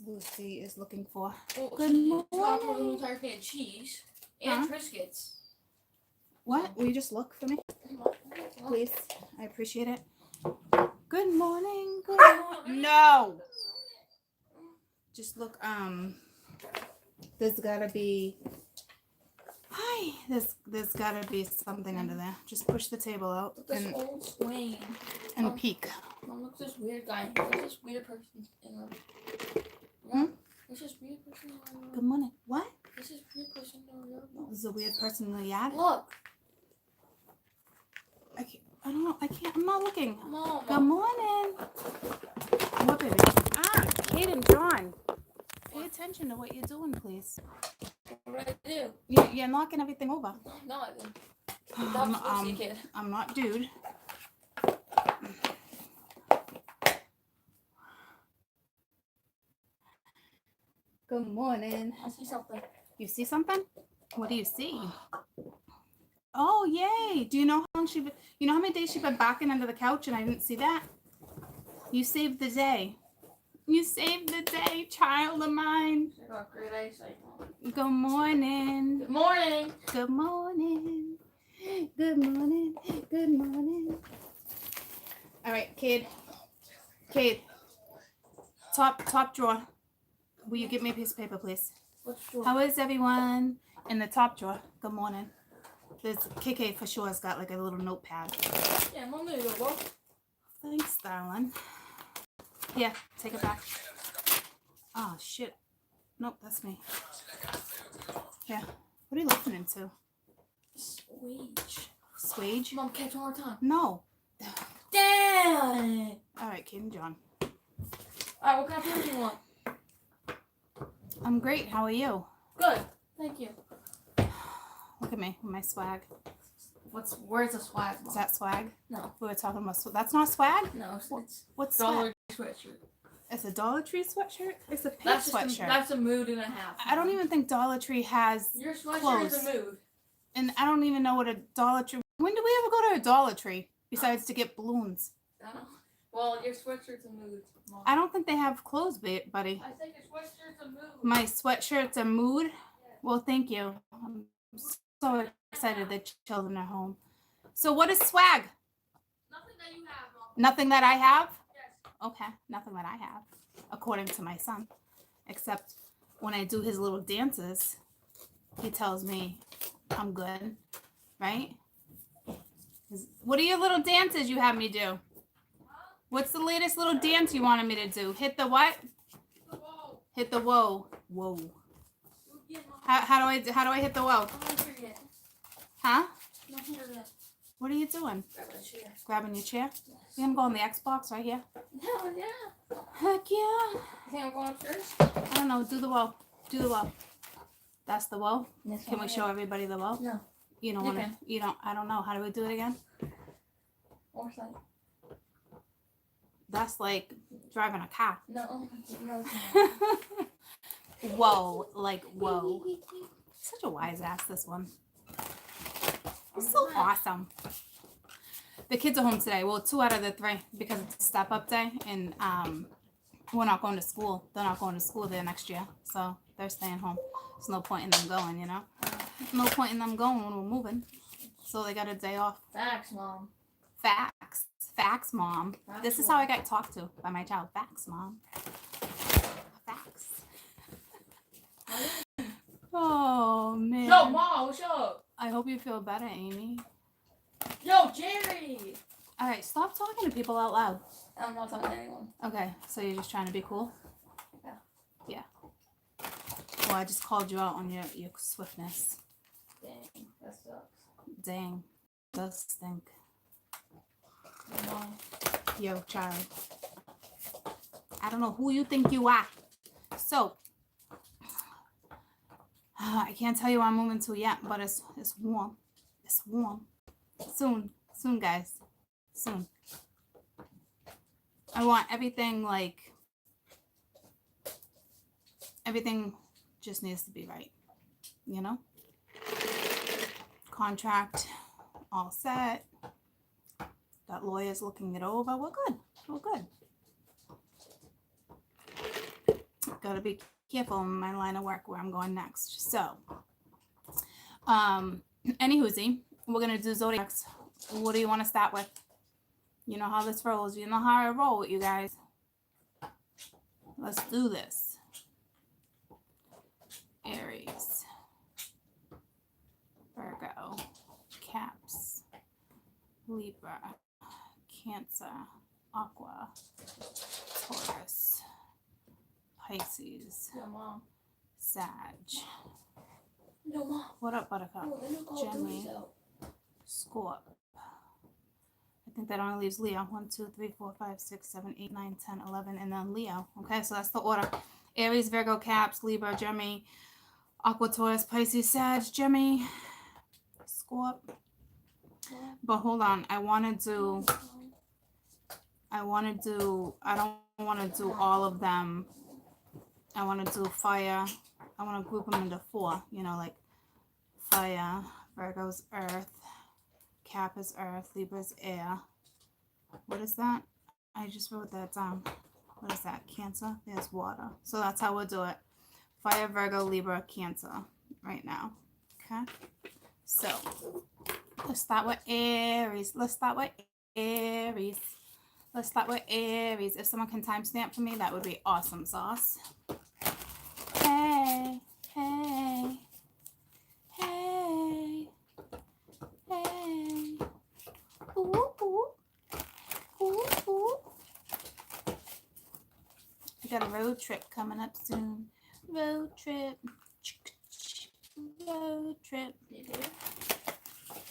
Lucy is looking for. Well, Good morning. an entire pan of cheese and Triscuits. What? Will you just look for me? Please. I appreciate it. Good morning. Good morning. No. Just look, there's gotta be, hi, there's gotta be something under there. Just push the table out This old swing. And peek. Mom, look at this weird guy. Look at this weird person in the There's this weird person in the Good morning. What? There's this weird person in the yard. There's a weird person in the yard? Look. I don't know. I can't. I'm not looking. Mom. Good morning. What, baby? Kate and John. Pay attention to what you're doing, please. What did I do? You're knocking everything over. No, I didn't. Kid. I'm not dude. Good morning. I see something. You see something? What do you see? Oh, yay. Do you know how long you know how many days she's been backing under the couch and I didn't see that? You saved the day. You saved the day, child of mine. I got great eyesight. Good morning. Good morning. Good morning. Good morning. Good morning. All right, kid. Top drawer. Will you give me a piece of paper, please? What's drawer? How is everyone? In the top drawer. Good morning. There's KK for sure has got like a little notepad. Yeah, Mom, there you go. Thanks, darling. Here, take it back. Oh, shit. Nope, that's me. Yeah. What are you listening to? Swage? Mom, catch one more time. No. Damn! All right, Kate and John. Alright, what kind of food do you want? I'm great. How are you? Good. Thank you. Look at me with my swag. Where's the swag, Mom? Is that swag? No. We were talking about that's not swag? No, it's what's Dollar swag? sweatshirt. It's a Dollar Tree sweatshirt? It's a pink sweatshirt. That's a mood and a half. I don't even think Dollar Tree has your sweatshirt clothes. is a mood. And I don't even know what a Dollar Tree. When do we ever go to a Dollar Tree besides to get balloons? Well, your sweatshirt's a mood, Mom. I don't think they have clothes, buddy. I think your sweatshirt's a mood. My sweatshirt's a mood? Yeah. Well, thank you. I'm so excited that children are home. So what is swag? Nothing that you have, Mom. Nothing that I have? Yes. Okay, nothing that I have, according to my son. Except when I do his little dances, he tells me I'm good, right? What are your little dances you have me do? What's the latest little dance you wanted me to do? Hit the what? The whoa. Hit the whoa. Whoa. How do I hit the whoa? I'm not here yet. Huh? Not here yet. What are you doing? Grab a chair. Grabbing your chair? Yes. You gonna go on the Xbox right here? Hell yeah. Heck yeah. You think I'm going upstairs? I don't know. Do the whoa. Do the whoa. That's the whoa. Yes, Can we show everybody the whoa? No. You don't want to. You don't. I don't know. How do we do it again? Or side. That's like driving a car. No. Whoa, like whoa. Such a wise ass, this one. So awesome. The kids are home today. Well, 2 out of the 3 because it's a step up day, and we're not going to school. They're not going to school there next year, so they're staying home. There's no point in them going, you know. No point in them going when we're moving. So they got a day off. Facts, Mom. Facts. Facts, Mom. Facts, This is Mom. how I got talked to by my child. Facts, Mom. Facts. Oh, man. Yo, Mom, what's up? I hope you feel better, Amy. Yo, Jerry. All right, stop talking to people out loud. I'm not talking to anyone. Okay, so you're just trying to be cool? Yeah. Yeah. Well, I just called you out on your swiftness. Dang, that sucks. Dang. Does stink. Mom. Yo, child. I don't know who you think you are. So, I can't tell you where I'm moving to yet, but it's warm. It's warm. Soon, guys. Soon. I want everything everything just needs to be right. You know? Contract all set. That lawyer's looking it over. We're good. We're good. gotta be careful in my line of work where I'm going next. So, any whoozy, we're gonna do zodiacs. What do you want to start with? You know how this rolls. You know how I roll with you guys. Let's do this. Aries, Virgo, Caps, Libra, Cancer, Aqua, Taurus, Pisces, Yeah, Mom. Sag. No, Mom. What up, Buttercup? Oh, they don't call Gemini, Duties out. Scorp. I think that only leaves Leo. 1, 2, 3, 4, 5, 6, 7, 8, 9, 10, 11, and then Leo. Okay, so that's the order. Aries, Virgo, Caps, Libra, Gemini, Aqua, Taurus, Pisces, Sag, Gemini, Scorp. But hold on, I don't want to do all of them. I want to do fire. I want to group them into 4, you know, like fire, Virgo's earth, Cap is earth, Libra's air. What is that? I just wrote that down. What is that? Cancer? There's water. So that's how we'll do it. Fire, Virgo, Libra, Cancer right now. Okay? So let's start with Aries. Let's start with Aries. If someone can timestamp for me, that would be awesome sauce. Hey, hey, hey, hey. Ooh, ooh, ooh, ooh. We got a road trip coming up soon. Road trip. Road trip.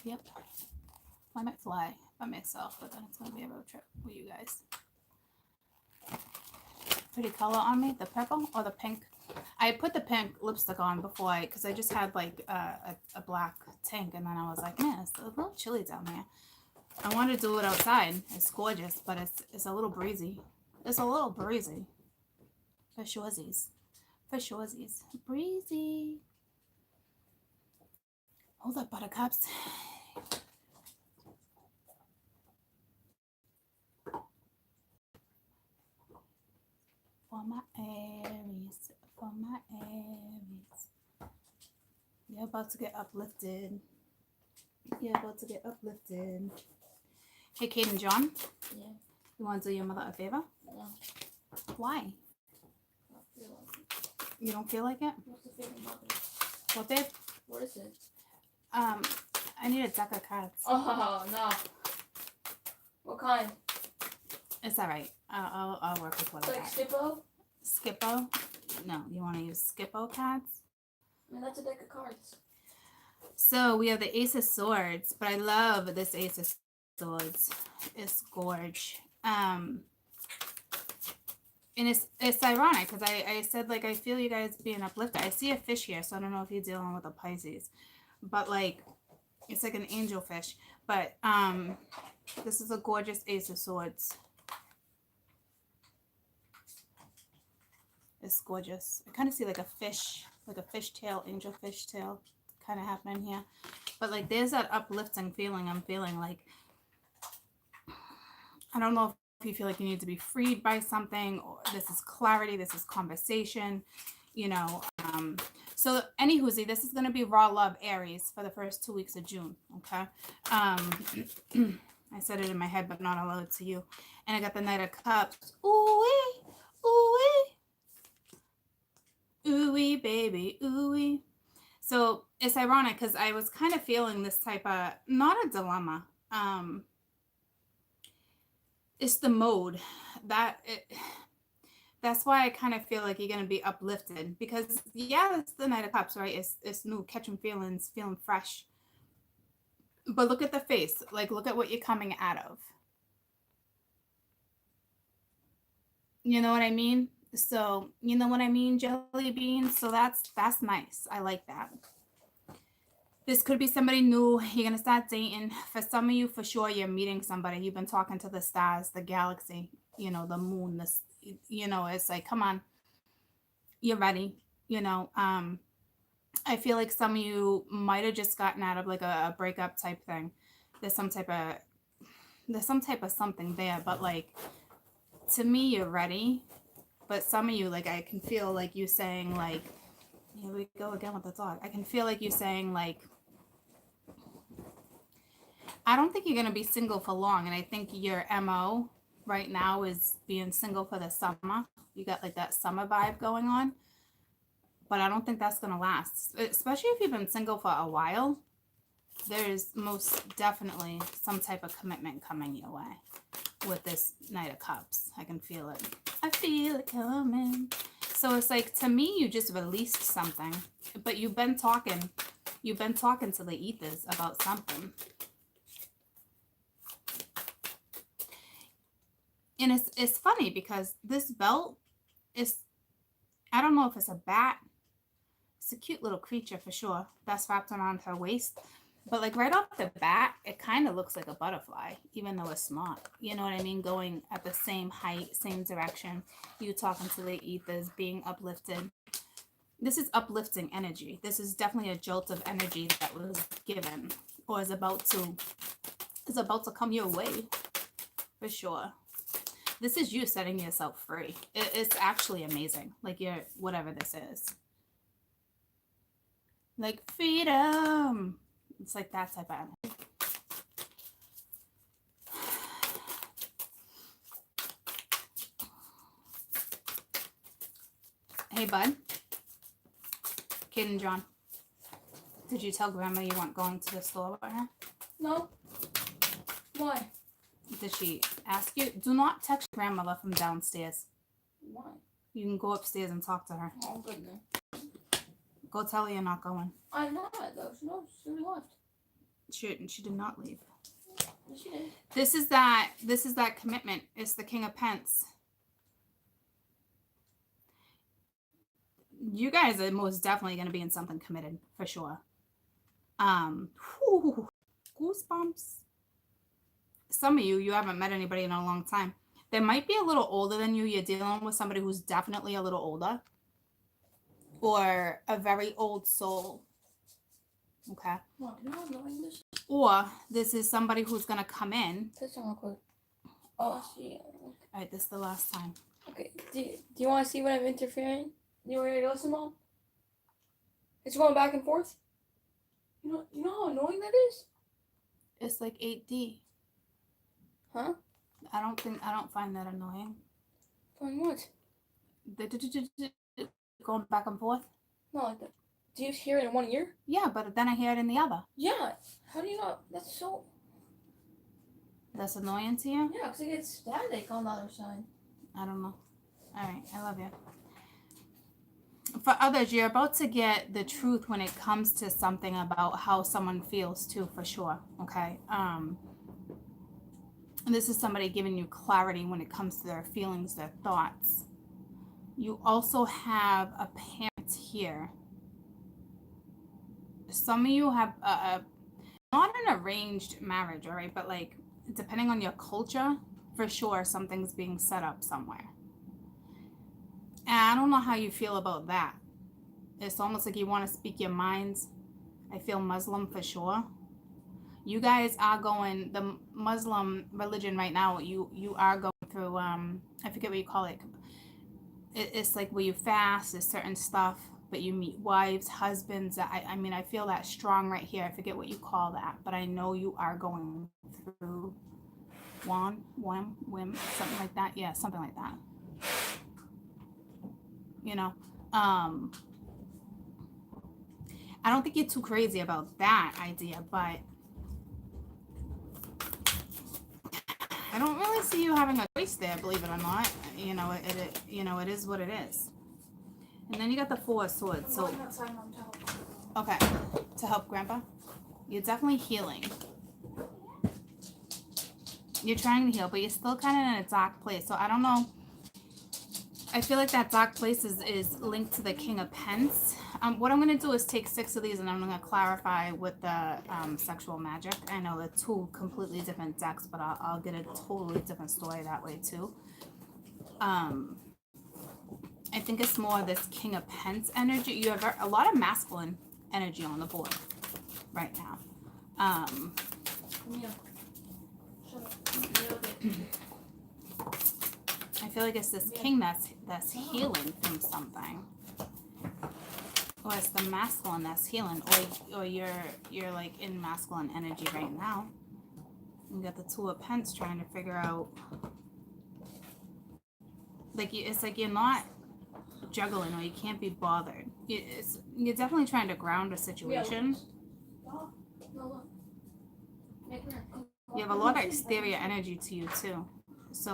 Yep. I might fly by myself, but then it's going to be a road trip with you guys. Pretty color on me, the purple or the pink. I put the pink lipstick on before because I just had like a black tank, and then I was like, man, it's a little chilly down there. I wanted to do it outside. It's gorgeous, but it's a little breezy. It's a little breezy. For shoresies. Breezy. Hold up, buttercups. For my Aries. You're about to get uplifted. Hey, Kate and John. Yeah. You want to do your mother a favor? No. Why? I feel like it. You don't feel like it? What's the favorite mother? What, babe? What is it? I need a deck of cards. Oh, no. What kind? It's all right. I'll work with what I Like got. Skippo? Skippo? No, you want to use Skippo cards? I mean, that's a deck of cards. So we have the Ace of Swords, but I love this Ace of Swords. It's gorge. And it's ironic because I said, like, I feel you guys being uplifted. I see a fish here, so I don't know if you're dealing with a Pisces, but like it's like an angel fish. But this is a gorgeous Ace of Swords. It's gorgeous. I kind of see like a fish tail, angel fish tail kind of happening here. But like there's that uplifting feeling I'm feeling. Like, I don't know if you feel like you need to be freed by something, or this is clarity, this is conversation, you know. So any whoosie, this is going to be raw love Aries for the first 2 weeks of June. Okay. I said it in my head, but not aloud to you. And I got the Knight of Cups. Ooh-wee, ooh-wee. Ooh-wee, baby, ooh-wee. So it's ironic because I was kind of feeling this type of, not a dilemma. It's the mode that's why I kind of feel like you're going to be uplifted because, yeah, it's the Knight of Cups, right? It's new, catching feelings, feeling fresh. But look at the face. Like, look at what you're coming out of. You know what I mean? So, you know what I mean, jelly beans? So that's nice. I like that. This could be somebody new. You're going to start dating. For some of you, for sure, you're meeting somebody. You've been talking to the stars, the galaxy, you know, the moon, this, you know, it's like, come on, you're ready. You know, I feel like some of you might have just gotten out of like a breakup type thing. There's some type of something there, but like, to me, you're ready. But some of you, like, I can feel like you saying, like, here we go again with the dog. I can feel like you saying, like, I don't think you're going to be single for long. And I think your MO right now is being single for the summer. You got like that summer vibe going on. But I don't think that's going to last. Especially if you've been single for a while. There's most definitely some type of commitment coming your way with this Knight of Cups. I can feel it. I feel it coming. So it's like, to me, you just released something. But you've been talking to the ethers about something. And it's funny because this belt is, I don't know if it's a bat. It's a cute little creature for sure. That's wrapped around her waist. But like right off the bat, it kind of looks like a butterfly, even though it's not. You know what I mean? Going at the same height, same direction. You talking to the ethers, being uplifted. This is uplifting energy. This is definitely a jolt of energy that was given or is about to come your way for sure. This is you setting yourself free. It's actually amazing. Like you're, whatever this is. Like freedom. It's like that type of energy. Hey, bud. Kid and John. Did you tell Grandma you weren't going to the store with her? No. Why? Did she ask you? Do not text your grandmother from downstairs. Why? You can go upstairs and talk to her. Oh, goodness. Go tell her you're not going. I'm not, though. No, she already left. She did not leave. Yes, she did. This is that commitment. It's the King of Pence. You guys are most definitely going to be in something committed for sure. Goosebumps. Some of you haven't met anybody in a long time. They might be a little older than you. You're dealing with somebody who's definitely a little older. Or a very old soul. Okay. Mom, you know how annoying this is? Or this is somebody who's going to come in. Say something real quick. Oh, I see. All right, this is the last time. Okay. Do you want to see when I'm interfering? You ready to listen, Mom? It's going back and forth. You know how annoying that is? It's like 8D. Huh? I don't find that annoying. Fine, what? Going back and forth? Not like that. Do you hear it in one ear? Yeah, but then I hear it in the other. Yeah. How do you know? That's so... That's annoying to you? Yeah, because it gets static on the other side. I don't know. All right, I love you. For others, you're about to get the truth when it comes to something about how someone feels too, for sure. Okay. And this is somebody giving you clarity when it comes to their feelings, their thoughts. You also have a parent here. Some of you have not an arranged marriage, all right, but like depending on your culture, for sure something's being set up somewhere. And I don't know how you feel about that. It's almost like you want to speak your minds. I feel Muslim for sure. You guys are going, the Muslim religion right now, you are going through, I forget what you call it. It's like where you fast, there's certain stuff, but you meet wives, husbands. I mean, I feel that strong right here. I forget what you call that, but I know you are going through whim, something like that. Yeah, something like that. You know, I don't think you're too crazy about that idea, but I don't really see you having a choice there, believe it or not. You know, it is what it is. And then you got the Four of Swords. So, okay, to help Grandpa. You're definitely healing. You're trying to heal, but you're still kind of in a dark place. So I don't know. I feel like that dark place is linked to the King of Pence. What I'm going to do is take 6 of these and I'm going to clarify with the sexual magic. I know they're 2 completely different decks, but I'll get a totally different story that way too. I think it's more this King of Pence energy. You have a lot of masculine energy on the board right now. Yeah. Shut up. I I feel like it's this king that's healing from something. Or it's the masculine that's healing, or you're like in masculine energy right now. You got the Two of Pentacles trying to figure out, like, it's like you're not juggling, or you can't be bothered. You're definitely trying to ground a situation. You have a lot of exterior energy to you too. So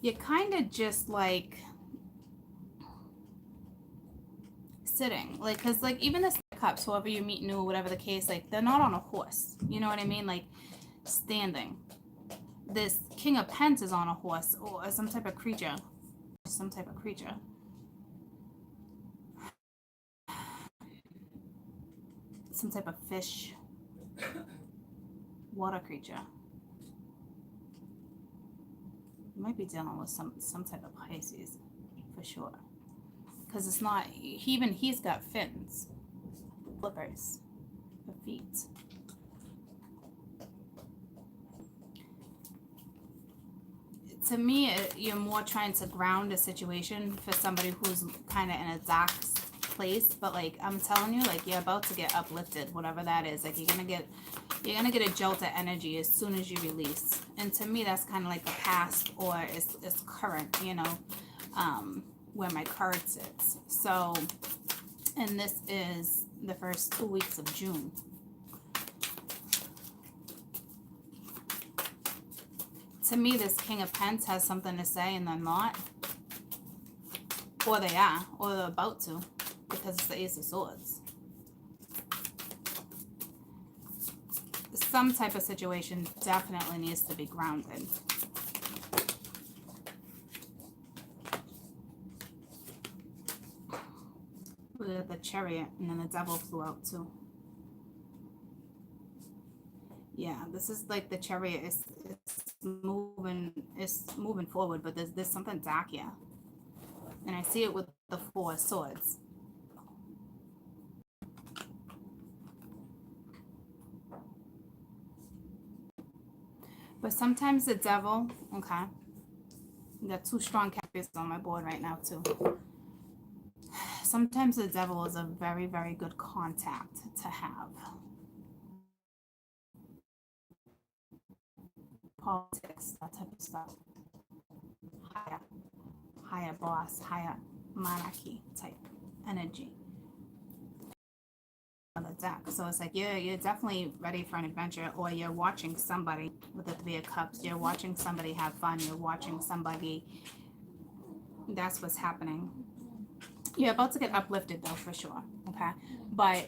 you're kind of just like sitting, like, because like even the Cups, whoever you meet new or whatever the case, like they're not on a horse, you know what I mean, like standing. This King of Pentacles is on a horse or some type of creature, some type of fish, water creature. You might be dealing with some type of Pisces for sure, because it's not, he's got fins, flippers for feet. To me, you're more trying to ground a situation for somebody who's kind of in a dark place, but like I'm telling you, like you're about to get uplifted, whatever that is. Like you're gonna get a jolt of energy as soon as you release. And to me, that's kind of like the past, or it's current, you know, where my card sits. So, and this is the first 2 weeks of June. To me, this King of Pentacles has something to say and they're not. Or they are, or they're about to, because it's the Ace of Swords. Some type of situation definitely needs to be grounded. Look at the Chariot, and then the Devil flew out too. Yeah, this is like the Chariot is moving forward, but there's something dark here. And I see it with the Four of Swords. But sometimes the Devil, okay, I got two strong characters on my board right now too. Sometimes the Devil is a very, very good contact to have. Politics, that type of stuff. Higher boss, higher monarchy type energy on the deck. So it's like you're definitely ready for an adventure, or you're watching somebody with the Three of Cups. You're watching somebody have fun. You're watching somebody. That's what's happening. You're about to get uplifted though, for sure. Okay, but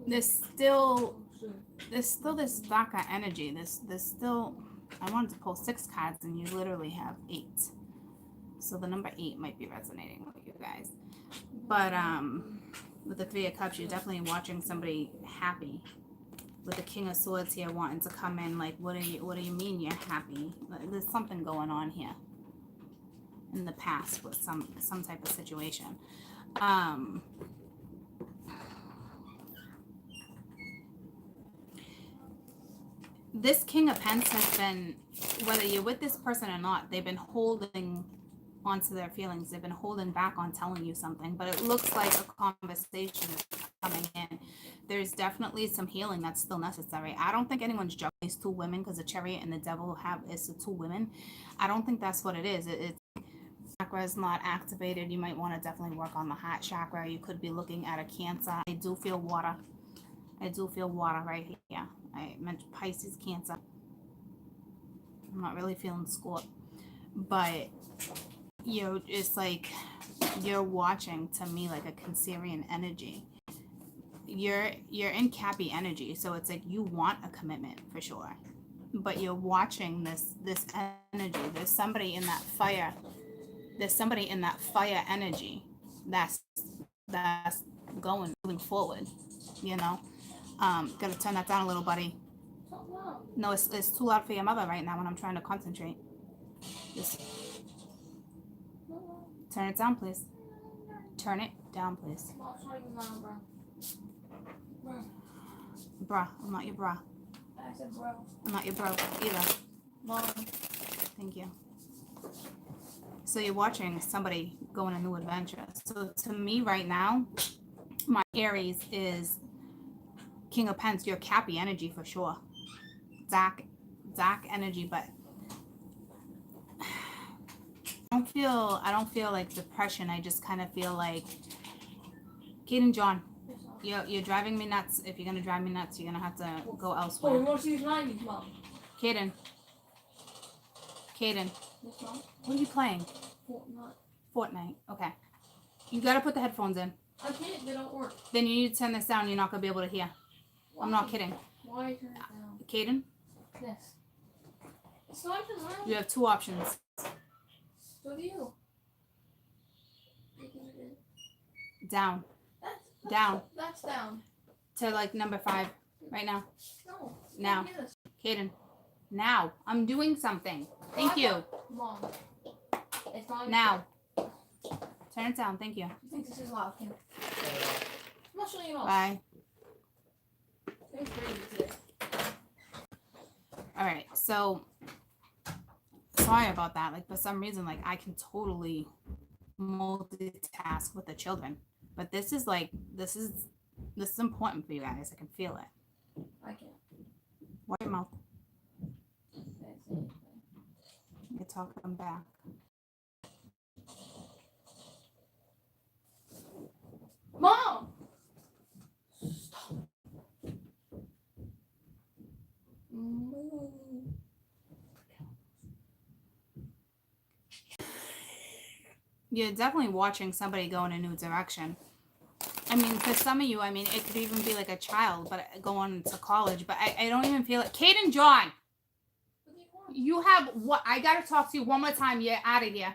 there's still this darker energy. There's still. I wanted to pull 6 cards, and you literally have 8. So the number 8 might be resonating with you guys. But with the Three of Cups, you're definitely watching somebody happy. With the King of Swords here wanting to come in, like, what do you mean you're happy? There's something going on here in the past with some type of situation. This King of Pentacles has been, whether you're with this person or not, they've been holding onto their feelings. They've been holding back on telling you something, but it looks like a conversation is coming in. There's definitely some healing that's still necessary. I don't think anyone's juggling these 2 women, because the Chariot and the Devil is the 2 women. I don't think that's what it is. It's chakra is not activated. You might want to definitely work on the heart chakra. You could be looking at a Cancer. I do feel water. Right here. I mentioned Pisces, Cancer. I'm not really feeling Scorpio, but it's like you're watching, to me, like a Cancerian energy. You're in Cappy energy, so it's like you want a commitment for sure, but you're watching this energy. There's somebody in that fire. There's somebody in that fire energy that's moving forward. You know. Gotta turn that down a little, buddy. No, it's too loud for your mother right now when I'm trying to concentrate. Just turn it down, please. Turn it down, please. Bruh, I'm not your bruh. I said bro. I'm not your bro either. Mom. Thank you. So you're watching somebody go on a new adventure. So to me right now, my Aries is King of Pence. You're Cappy energy for sure. Zach energy, but I don't feel like depression. I just kind of feel like Kate and John, you're driving me nuts. If you're gonna drive me nuts, you're gonna have to go elsewhere. Oh, you want to see these 90s, Mom? Kaden. Yes, Mom? What are you playing? Fortnite. Okay. You gotta put the headphones in. I can't, they don't work. Then you need to turn this down. You're not gonna be able to hear. Why? I'm not kidding. Why turn it down? Kaden, Yes. It's not even loud. you have two options. So do you. Down. That's Down. That's down. To like number 5 right now. No. Now. Yes. Kaden. Now. I'm doing something. Thank you. Mom. It's not even Now. Turn it down. Thank you. You think this is loud? I'm not showing you off. Bye. It's crazy today. All right. So sorry about that. Like for some reason, like I can totally multitask with the children. But this is important for you guys. I can feel it. I can't. Watch your mouth. Can't say anything. You're talking back. Mom! Stop. You're definitely watching somebody go in a new direction. I mean, for some of you, I mean, it could even be like a child, but going to college. But I don't even feel it. Kate and John, you have what? I gotta talk to you one more time. You're out of here.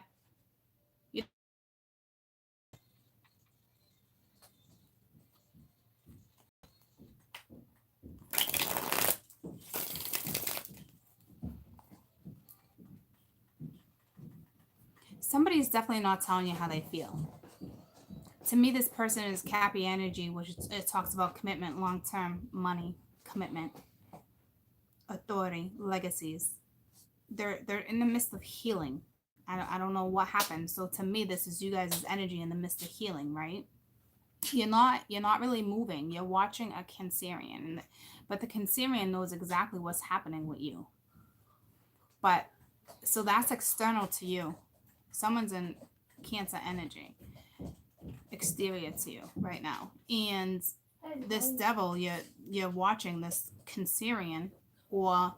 Somebody's definitely not telling you how they feel. To me, this person is Cappy energy, which it talks about commitment, long-term money, commitment, authority, legacies. They're in the midst of healing. I don't know what happened. So to me, this is you guys' energy in the midst of healing, right? You're not really moving. You're watching a Cancerian, but the Cancerian knows exactly what's happening with you. But so that's external to you. Someone's in Cancer energy, exterior to you right now, and this devil you're watching, this Cancerian or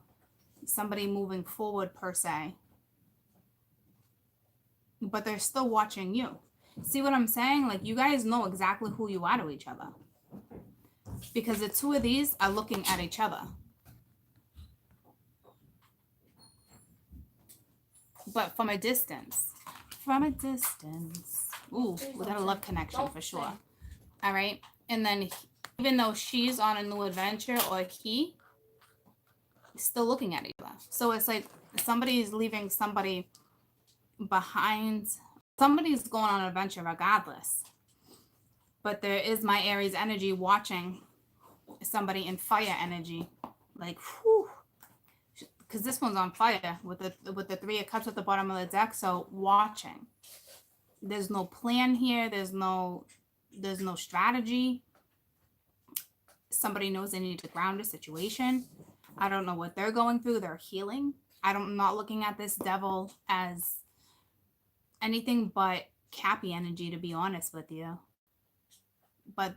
somebody moving forward per se, but they're still watching you. See what I'm saying? Like you guys know exactly who you are to each other, because the two of these are looking at each other, but from a distance. Ooh, we got a love connection for sure. All right. And then even though she's on a new adventure or he's still looking at each other. So it's like somebody's leaving somebody behind. Somebody's going on an adventure regardless. But there is my Aries energy watching somebody in fire energy. Like, whew. Because this one's on fire with the 3 of Cups at the bottom of the deck. So watching. There's no plan here. There's no strategy. Somebody knows they need to ground a situation. I don't know what they're going through. They're healing. I'm not looking at this devil as anything but Cappy energy, to be honest with you. But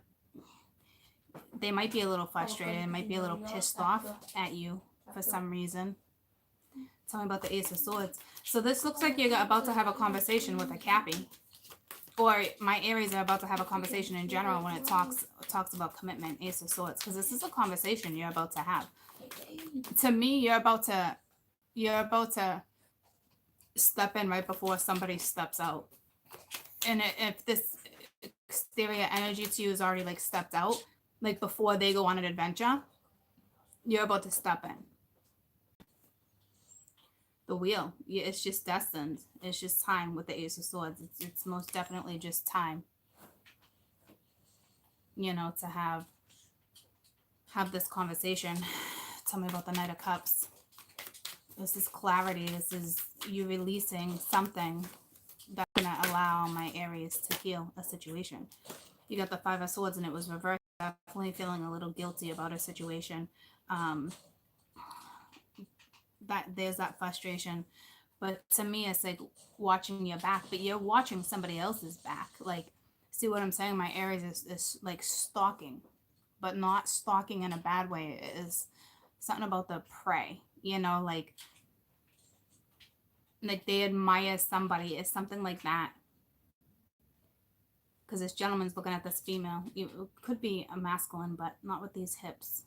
they might be a little frustrated. They might be a little pissed off at you for some reason. Tell me about the Ace of Swords. So this looks like you're about to have a conversation with a Cappy. Or my Aries are about to have a conversation in general when it talks about commitment, Ace of Swords. Because this is a conversation you're about to have. To me, you're about to step in right before somebody steps out. And if this exterior energy to you is already like stepped out, like before they go on an adventure, you're about to step in. The wheel, it's just destined. It's just time with the Ace of Swords. It's most definitely just time. You know, to have have this conversation. Tell me about the Knight of Cups. This is clarity. This is you releasing something that's going to allow my Aries to heal a situation. You got the Five of Swords and it was reversed. Definitely feeling a little guilty about a situation. That there's that frustration. But to me, it's like watching your back, but you're watching somebody else's back. Like, see what I'm saying? My Aries is like stalking, but not stalking in a bad way. It is something about the prey, you know, like they admire somebody. It's something like that. Because this gentleman's looking at this female. It could be a masculine, but not with these hips.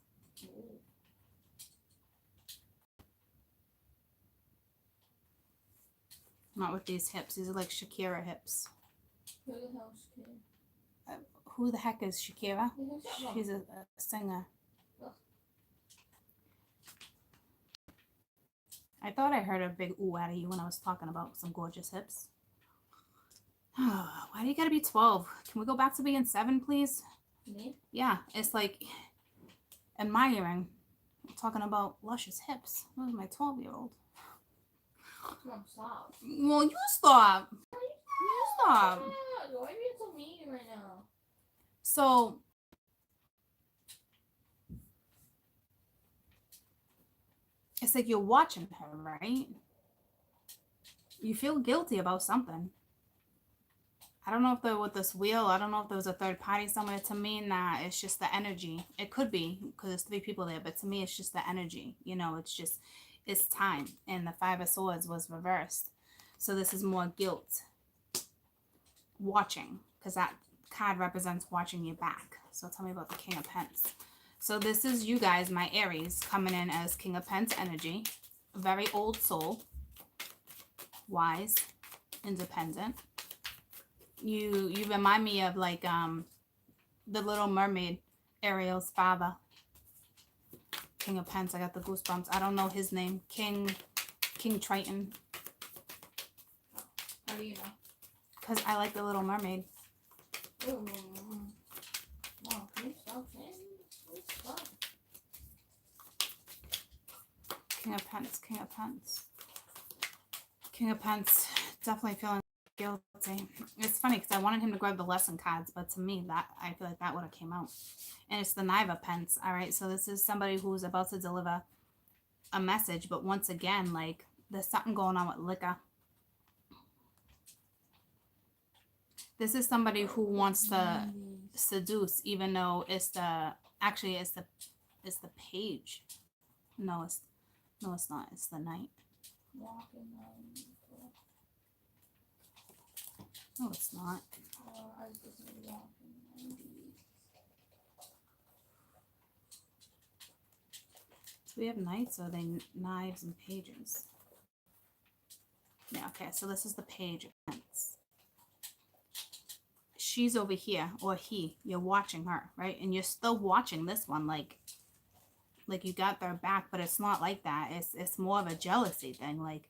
Not with these hips. These are like Shakira hips. Who the heck is Shakira? She's a singer. I thought I heard a big ooh out of you when I was talking about some gorgeous hips. Why do you gotta be 12? Can we go back to being 7, please? Me? Yeah, it's like admiring. I'm talking about luscious hips. That was my 12-year-old. Mom, stop. Well, you stop. You stop. Why are you so mean right now? So, it's like you're watching her, right? You feel guilty about something. I don't know if they're with this wheel. I don't know if there was a third party somewhere. To me, nah, it's just the energy. It could be because there's 3 people there, but to me, it's just the energy. You know, it's just, it's time. And the Five of Swords was reversed. So this is more guilt. Watching, because that card represents watching your back. So tell me about the King of Pence. So this is you guys, my Aries, coming in as King of Pence energy. Very old soul. Wise. Independent. You remind me of like the Little Mermaid, Ariel's father. King of Pence. I got the goosebumps. I don't know his name. King Triton. How do you know? Because I like the Little Mermaid. Mom, can you stop saying this? Stop. King of Pence. King of Pence. King of Pence. Definitely feeling guilty. It's funny because I wanted him to grab the lesson cards, but to me, that I feel like that would have came out. And it's the Knight of Pence. All right, so this is somebody who's about to deliver a message, but once again, like there's something going on with liquor. This is somebody who wants to seduce, even though it's the it's the page. No, it's not. It's the Knight. No, it's not. Do we have knights or are they knives and pages? Yeah, okay, so this is the Page of Pence. She's over here, or he. You're watching her, right? And you're still watching this one, like you got their back, but it's not like that. It's more of a jealousy thing. Like,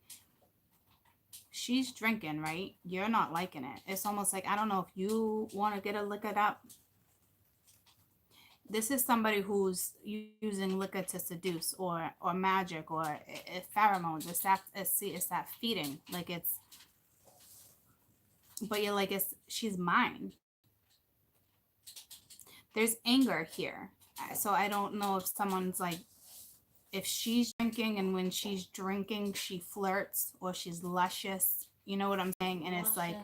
she's drinking, right? You're not liking it. It's almost like, I don't know if you want to get a liquored up. This is somebody who's using liquor to seduce, or magic, or pheromones. It's that feeding. Like, it's, but you're like, she's mine. There's anger here. So I don't know if someone's like, if she's drinking and when she's drinking, she flirts or she's luscious. You know what I'm saying? And it's like,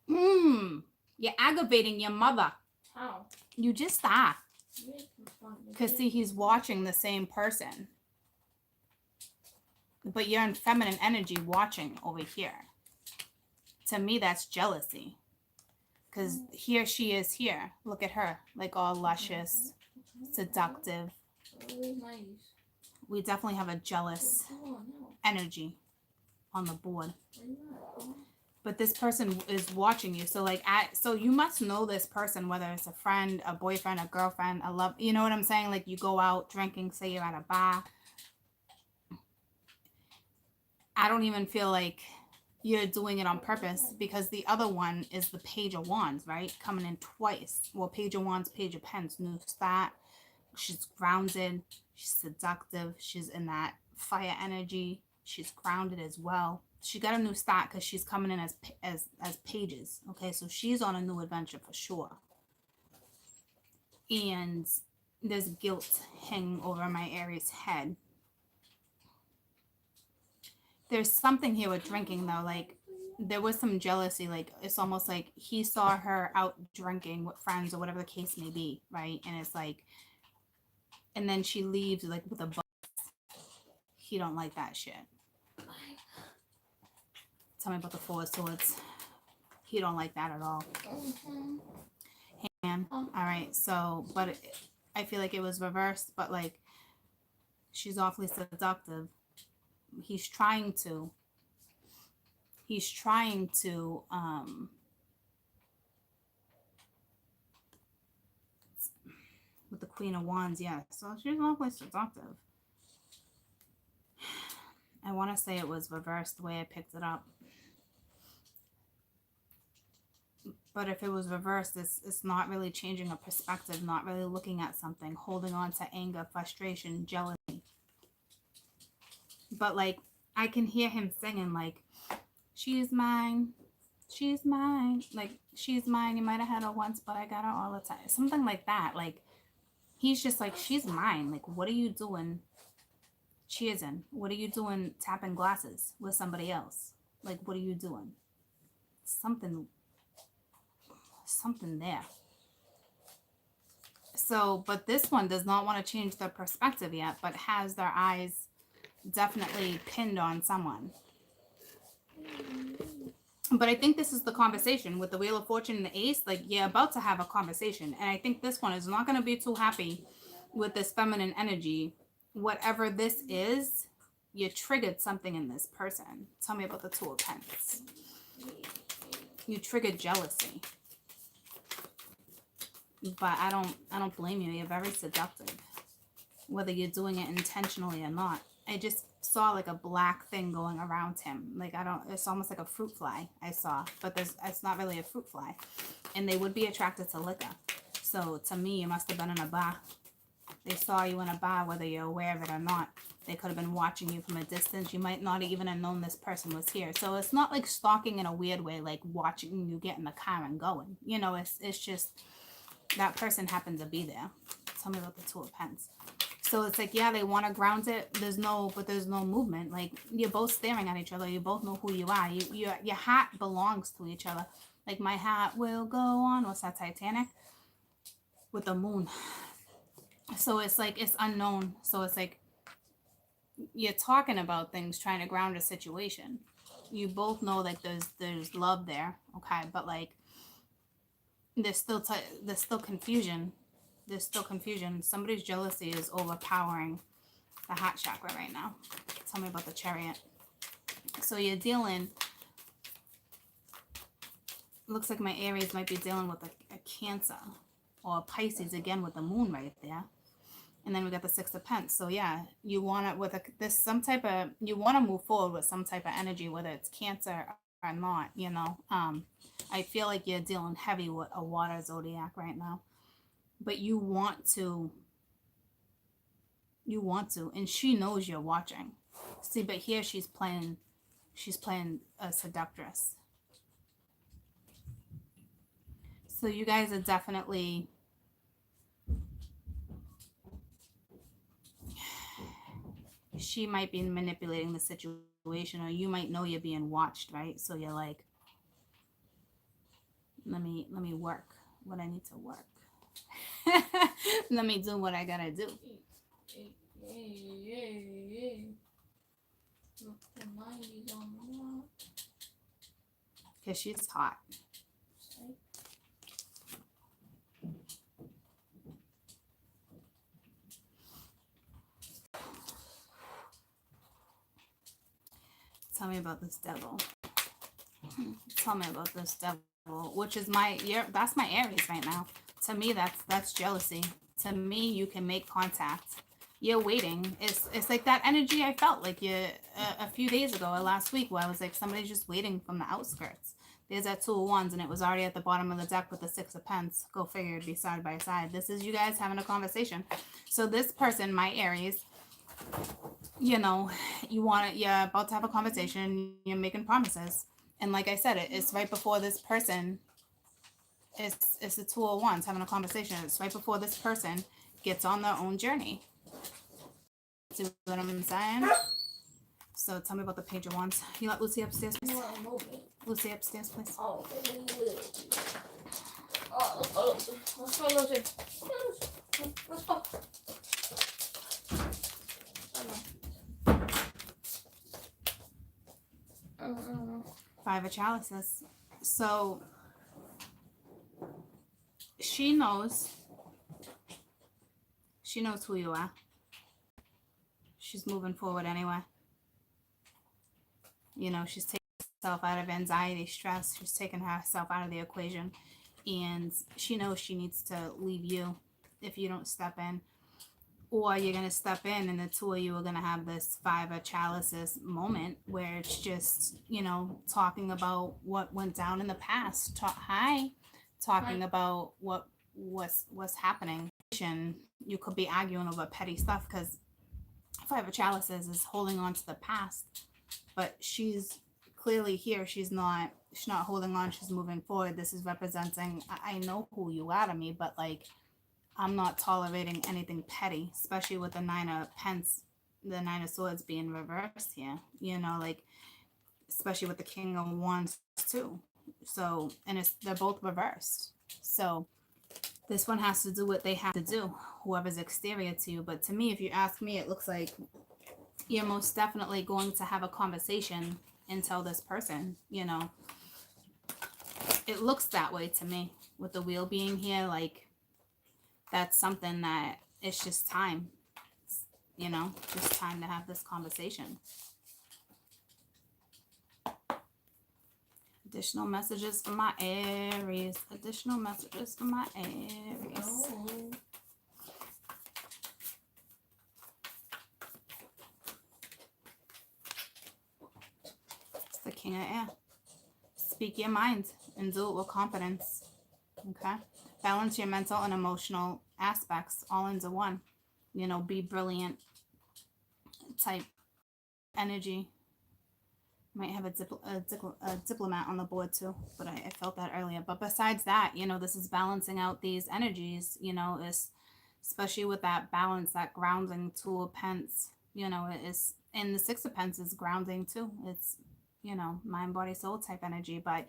you're aggravating your mother. How? You just stop. Because see, he's watching the same person. But you're in feminine energy watching over here. To me, that's jealousy. Because here she is here. Look at her. Like all luscious, seductive. We definitely have a jealous energy on the board. But this person is watching you. So like, so you must know this person, whether it's a friend, a boyfriend, a girlfriend, a love. You know what I'm saying? Like, you go out drinking, say you're at a bar. I don't even feel like you're doing it on purpose, because the other one is the Page of Wands, right? Coming in twice. Well, Page of Wands, Page of Pens, new start, She's grounded. She's seductive. She's in that fire energy. She's grounded as well. She got a new start because she's coming in as pages. Okay, so she's on a new adventure for sure. And there's guilt hanging over my Aries head. There's something here with drinking though, like there was some jealousy, like it's almost like he saw her out drinking with friends or whatever the case may be, right? And it's like, and then she leaves like with a buzz. He don't like that shit. Tell me about the Four of Swords. He don't like that at all. And all right, so but I feel like it was reversed, but like she's awfully seductive. He's trying to with the Queen of Wands, yeah. So she's awfully seductive. I want to say it was reversed the way I picked it up. But if it was reversed, it's not really changing a perspective, not really looking at something, holding on to anger, frustration, jealousy. But like, I can hear him singing like, she's mine, she's mine. Like, she's mine. You might have had her once, but I got her all the time. Something like that. Like, he's just like, she's mine. Like, what are you doing cheersing? What are you doing tapping glasses with somebody else? Like, what are you doing? Something there. So, but this one does not want to change their perspective yet, but has their eyes definitely pinned on someone. But I think this is the conversation with the Wheel of Fortune and the Ace. Like, you're about to have a conversation. And I think this one is not going to be too happy with this feminine energy. Whatever this is, you triggered something in this person. Tell me about the Two of Pentacles. You triggered jealousy. But I don't blame you. You're very seductive, whether you're doing it intentionally or not. I just saw like a black thing going around him. Like, it's almost like a fruit fly I saw, but it's not really a fruit fly. And they would be attracted to liquor. So to me, you must have been in a bar. They saw you in a bar, whether you're aware of it or not. They could have been watching you from a distance. You might not even have known this person was here. So it's not like stalking in a weird way, like watching you get in the car and going. You know, it's just that person happened to be there. Tell me about the Two of Pentacles. So it's like, yeah, they want to ground it. There's no movement. Like, you're both staring at each other. You both know who you are. Your heart belongs to each other. Like, my heart will go on. What's that, Titanic? With the moon. So it's like, it's unknown. So it's like, you're talking about things, trying to ground a situation. You both know like there's love there. Okay. But like, there's still confusion. There's still confusion. Somebody's jealousy is overpowering the heart chakra right now. Tell me about the Chariot. So you're dealing, looks like my Aries might be dealing with a Cancer or a Pisces, again with the moon right there. And then we got the Six of Pentacles. So yeah, you want it with you want to move forward with some type of energy, whether it's Cancer or not, you know. I feel like you're dealing heavy with a water zodiac right now. But you want to, and she knows you're watching. See, but here she's playing a seductress. So you guys are definitely, she might be manipulating the situation, or you might know you're being watched, right? So you're like, let me work what I need to work. Let me do what I gotta do. Because she's hot. Tell me about this devil. Tell me about this devil, which is that's my Aries right now. To me, that's jealousy. To me, you can make contact. You're waiting. It's like that energy I felt like a few days ago or last week, where I was like, somebody's just waiting from the outskirts. There's that Two of Wands, and it was already at the bottom of the deck with the Six of Pence. Go figure, it'd be side by side. This is you guys having a conversation. So this person, my Aries, you know, you're about to have a conversation, you're making promises. And like I said, it's right before this person, it's the Two of Wands having a conversation. It's right before this person gets on their own journey. See what I'm saying? So tell me about the Page of Wands. You let Lucy upstairs, please? Lucy upstairs, please. Oh, let's go, Lucy. Let's go. Five of Chalices. So she knows who you are. She's moving forward anyway. You know, she's taking herself out of anxiety, stress. She's taking herself out of the equation. And she knows she needs to leave you if you don't step in. Or you're going to step in and the two of you are going to have this Five of Chalices moment where it's just, you know, talking about what went down in the past. Talking about what's happening. You could be arguing over petty stuff because Five of Chalices is holding on to the past. But she's clearly here. She's not holding on. She's moving forward. This is representing, I know who you are to me, but like, I'm not tolerating anything petty, especially with the Nine of Pence, the Nine of Swords being reversed here, you know, like, especially with the King of Wands too. So, and they're both reversed. So this one has to do what they have to do, whoever's exterior to you. But to me, if you ask me, it looks like you're most definitely going to have a conversation and tell this person, you know, it looks that way to me with the Wheel being here. Like, that's something that it's just time, you know, just time to have this conversation. Additional messages for my Aries. Additional messages for my Aries. It's the King of Air. Speak your mind and do it with confidence. Okay? Balance your mental and emotional aspects all into one. You know, be brilliant type energy. Might have a diplomat on the board too, but I felt that earlier. But besides that, you know, this is balancing out these energies, you know, especially with that balance, that grounding. Two of Pence, you know, it is, and the Six of Pence is grounding too. It's, you know, mind, body, soul type energy. But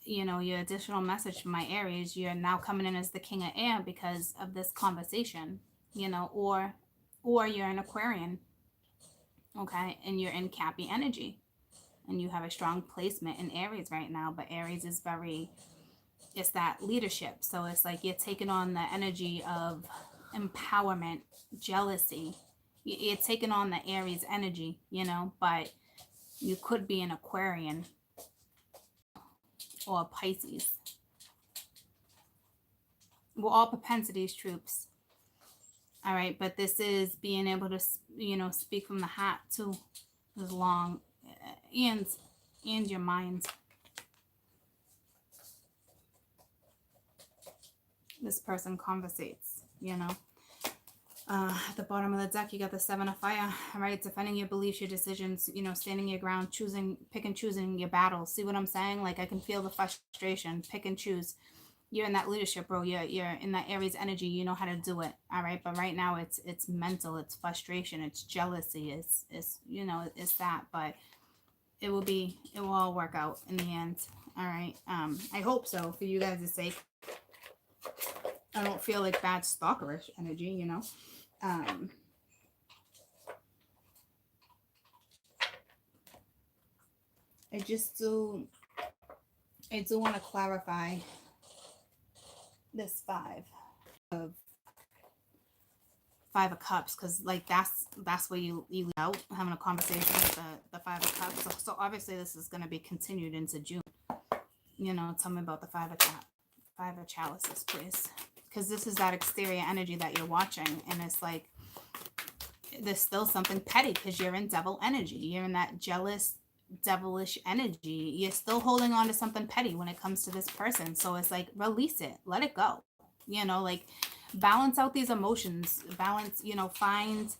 you know, your additional message from my Aries, you're now coming in as the King of Air because of this conversation, you know, or you're an Aquarian, okay, and you're in Cappy energy, and you have a strong placement in Aries right now. But Aries is it's that leadership. So it's like you're taking on the energy of empowerment, jealousy. You're taking on the Aries energy, you know, but you could be an Aquarian or Pisces. We're all propensities troops. All right, but this is being able to, you know, speak from the heart too, as long, and your mind. This person conversates, you know. At the bottom of the deck, you got the Seven of Fire. All right, defending your beliefs, your decisions, you know, standing your ground, pick and choosing your battles. See what I'm saying? Like, I can feel the frustration. Pick and choose. You're in that leadership, bro. You're in that Aries energy. You know how to do it. All right, but right now it's mental. It's frustration. It's jealousy. It's you know, it's that. But it will all work out in the end. All right. I hope so, for you guys' sake. I don't feel like bad stalkerish energy, you know. I do want to clarify this Five of Cups, because like that's where you leave out having a conversation with the Five of Cups. So obviously this is going to be continued into June. You know, tell me about the Five of Chalices, please. Because this is that exterior energy that you're watching, and it's like there's still something petty because you're in Devil energy. You're in that jealous, devilish energy. You're still holding on to something petty when it comes to this person. So it's like, release it, let it go. You know, like, balance out these emotions. Balance, you know, find,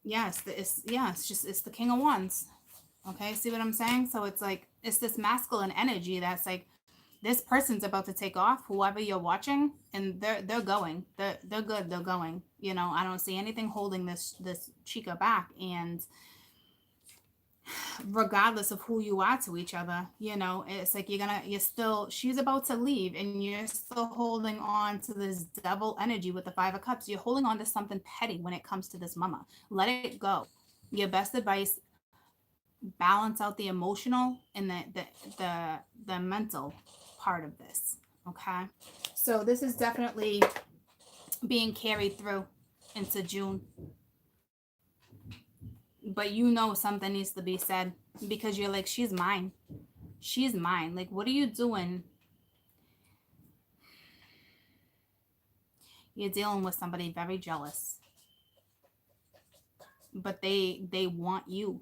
it's the King of Wands. Okay, see what I'm saying? So it's like, it's this masculine energy that's like, this person's about to take off, whoever you're watching, and they're going. They're good, they're going. You know, I don't see anything holding this chica back. And regardless of who you are to each other, you know, it's like she's about to leave, and you're still holding on to this devil energy with the Five of Cups. You're holding on to something petty when it comes to this mama. Let it go. Your best advice: balance out the emotional and the mental part of this. Okay, so this is definitely being carried through into June, but you know something needs to be said, because you're like, she's mine. She's mine. Like, what are you doing? You're dealing with somebody very jealous, but they want you.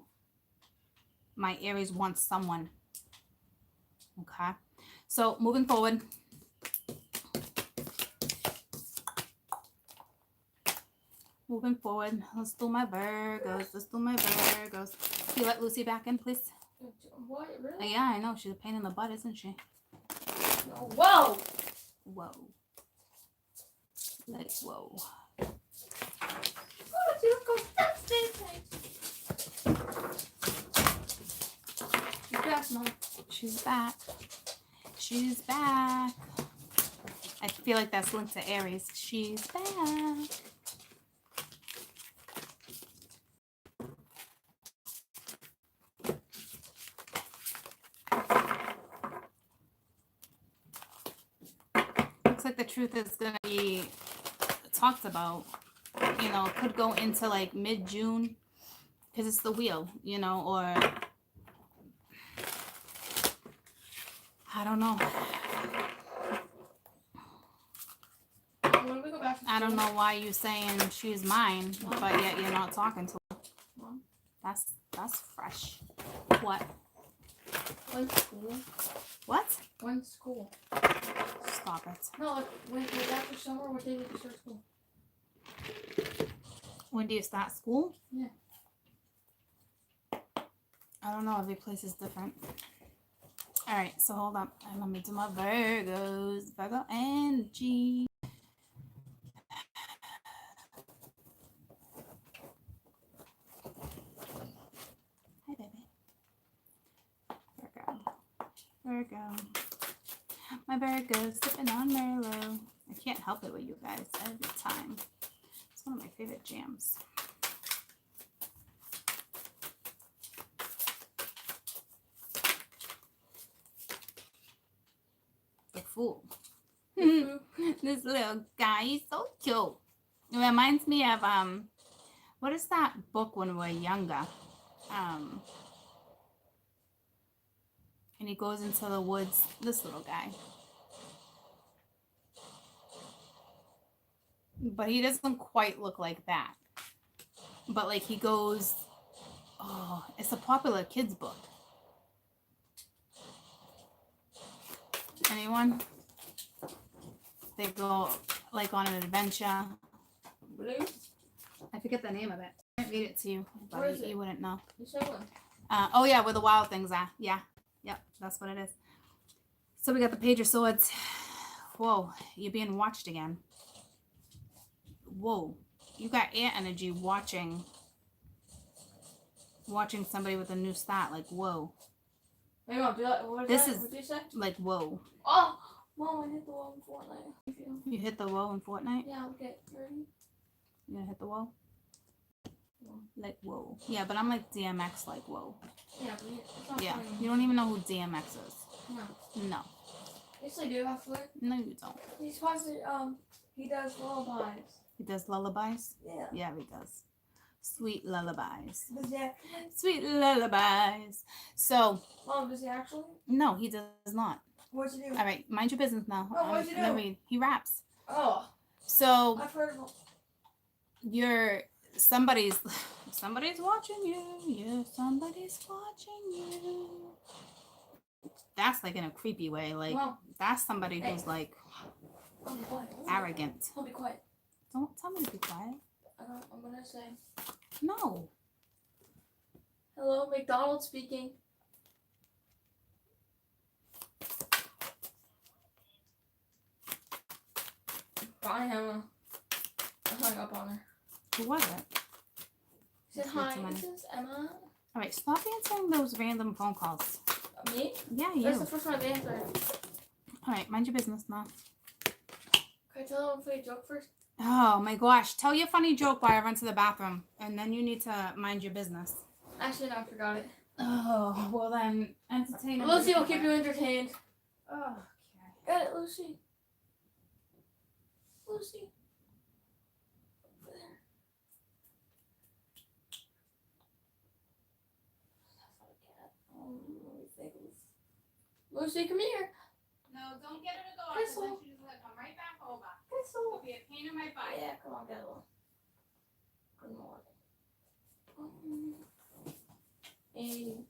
My Aries wants someone. Okay, so moving forward, let's do my Virgos. Can you let Lucy back in, please? What? Really? Yeah, I know, she's a pain in the butt, isn't she? Whoa! Like, whoa. She's back, Mom. She's back. I feel like that's linked to Aries. She's back. Looks like the truth is going to be talked about. You know, it could go into like mid-June, because it's the wheel, you know, or I don't know. When we go back to I don't know why you're saying she's mine, but yet you're not talking to her. Mom? That's fresh. What? When's school? What? When's school? Stop it. No, like, when after summer, what day did you start school? When do you start school? Yeah. I don't know. Every place is different. All right, so hold up. Let me do my Virgos. Virgo energy. Hi, baby. Virgo. My Virgo's sipping on Merlot. I can't help it with you guys every time. It's one of my favorite jams. The Fool. This little guy, he's so cute. It reminds me of what is that book when we were younger? And he goes into the woods. This little guy. But he doesn't quite look like that. But like he goes, oh, it's a popular kids book. Anyone? They go like on an adventure. Blue? I forget the name of it. I can't read it to you, but you wouldn't know. You said what? Oh yeah, where the wild things are. Yeah. Yep, that's what it is. So we got the Page of Swords. Whoa, you're being watched again. Whoa, you got air energy watching somebody with a new start. Like, whoa. Hey, Mom, what did you say? Like, whoa. Oh, Mom, I hit the wall in Fortnite. You hit the wall in Fortnite? Yeah, okay. Ready? You gonna hit the wall? Like, whoa. Yeah, but I'm like DMX, like, whoa. Yeah, but it's not Yeah, funny. you don't even know who DMX is. No. No. Yes, I do, actually. No, you don't. He's sponsored, he does lullabies. He does lullabies? Yeah. Yeah, he does. Sweet lullabies. Does he actually? Sweet lullabies. So. Mom, does he actually? No, he does not. What's he do? All right, mind your business now. Oh, what's he do? He raps. Oh. So. I've heard of him. You're somebody's Somebody's watching you. Yeah, somebody's watching you. That's like in a creepy way. Like, that's somebody who's like arrogant. Don't be quiet. Don't tell me to be quiet. I'm gonna say. No. Hello, McDonald's speaking. Bye, Emma. I hung up on her. Who was it? She said, hi, this is Emma. All right, stop answering those random phone calls. Me? Yeah, you. That's the first one I've answered. All right, mind your business now. Can I tell them a funny joke first? Oh my gosh, tell your funny joke while I run to the bathroom, and then you need to mind your business. Actually, no, I forgot it. Oh, well then, entertain. Lucy will keep you entertained. Oh, okay. Got it, Lucy. Lucy. Over there. Lucy, come here. No, don't get her to go. Crystal. Then she's gonna come right back over. Crystal. It'll be a pain in my butt. Yeah, come on, get one. Good morning. Hey.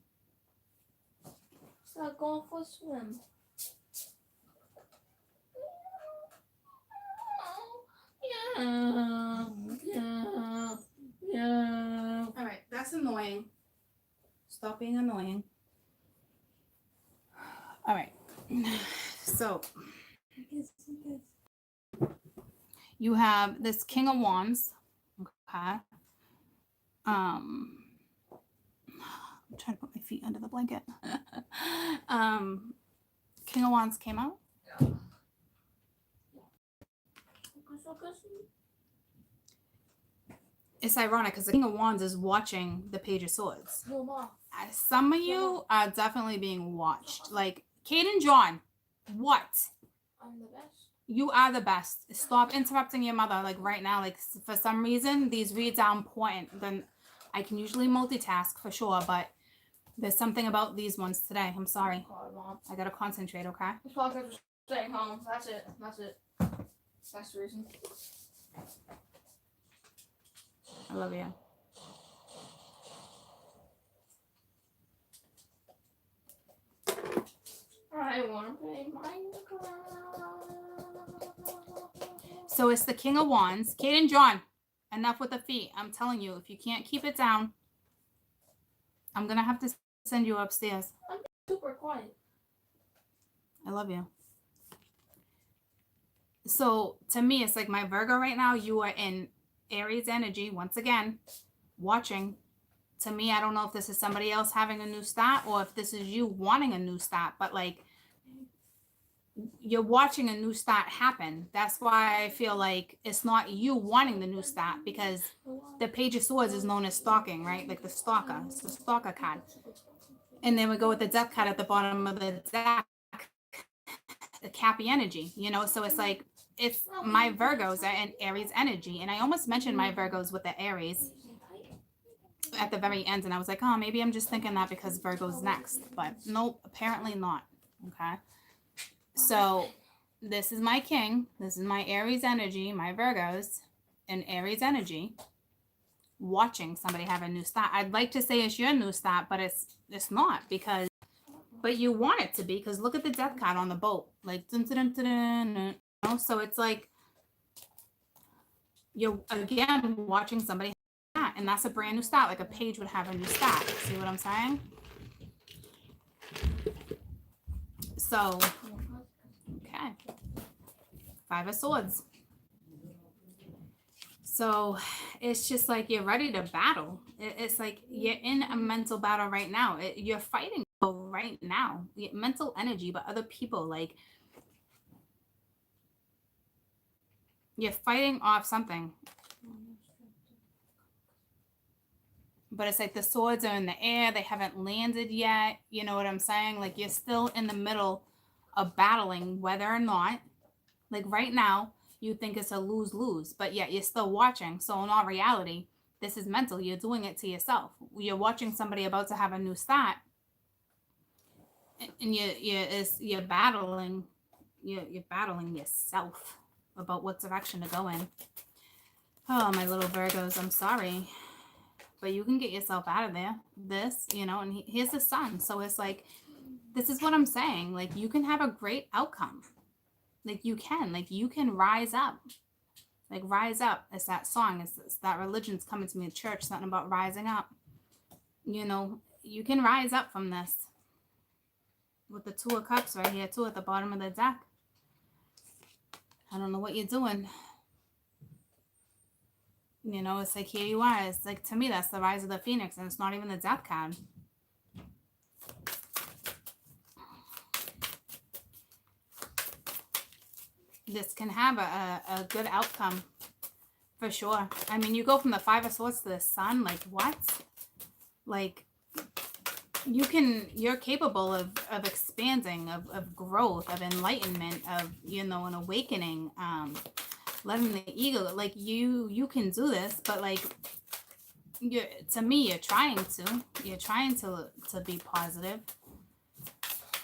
Start going for a swim. Yeah. All right, that's annoying. Stop being annoying. All right. So you have this King of Wands. Okay. I'm trying to put my feet under the blanket. King of Wands came out. It's ironic because the King of Wands is watching the Page of Swords. Some of you are definitely being watched. Like, Kate and John, what? I'm the best. You are the best. Stop interrupting your mother, like, right now. Like, for some reason, these reads are important. Then I can usually multitask for sure, but there's something about these ones today. I'm sorry. I gotta concentrate, okay? This podcast is staying home. That's it. That's the reason. I love you. I want to play Minecraft. So it's the King of Wands. Kate and John, enough with the feet. I'm telling you, if you can't keep it down, I'm going to have to send you upstairs. I'm super quiet. I love you. So to me, it's like my Virgo right now, you are in Aries energy once again, watching. To me, I don't know if this is somebody else having a new start or if this is you wanting a new start, but like you're watching a new start happen. That's why I feel like it's not you wanting the new start, because the Page of Swords is known as stalking, right? Like the stalker. It's the stalker card. And then we go with the Death card at the bottom of the deck, the Cappy energy, you know? So it's like, it's my Virgos are in Aries energy. And I almost mentioned my Virgos with the Aries at the very end. And I was like, oh, maybe I'm just thinking that because Virgo's next. But nope, apparently not. Okay. So this is my king. This is my Aries energy, my Virgos in Aries energy, watching somebody have a new start. I'd like to say it's your new start, but it's not, because, but you want it to be, because look at the Death card on the boat. Like, dun, dun, dun, dun, dun, you know? So it's like you're, again, watching somebody have that, and that's a brand new start. Like a page would have a new start. See what I'm saying? So, okay. Five of Swords. So it's just like you're ready to battle. It's like you're in a mental battle right now. You're fighting right now. Mental energy, but other people, like you're fighting off something. But it's like the swords are in the air. They haven't landed yet. You know what I'm saying? Like you're still in the middle of battling, whether or not, like right now, you think it's a lose-lose, but yet you're still watching. So in all reality, this is mental. You're doing it to yourself. You're watching somebody about to have a new start, and you're battling. You're battling yourself about what direction to go in. Oh, my little Virgos, I'm sorry. but you can get yourself out of there. This, you know, and here's the sun. So it's like, this is what I'm saying. Like, you can have a great outcome. Like, you can rise up. Like, rise up. It's that song. It's that religion's coming to me in church. Something about rising up. You know, you can rise up from this. With the Two of Cups right here, too, at the bottom of the deck. I don't know what you're doing. You know, it's like, here you are. It's like, to me, that's the rise of the phoenix, and it's not even the death card. This can have a good outcome, for sure. I mean, you go from the Five of Swords to the Sun, like, what? Like, you're capable of expanding, of growth, of enlightenment, of, you know, an awakening, letting the ego, like, you can do this, but, like, to me, you're trying to be positive.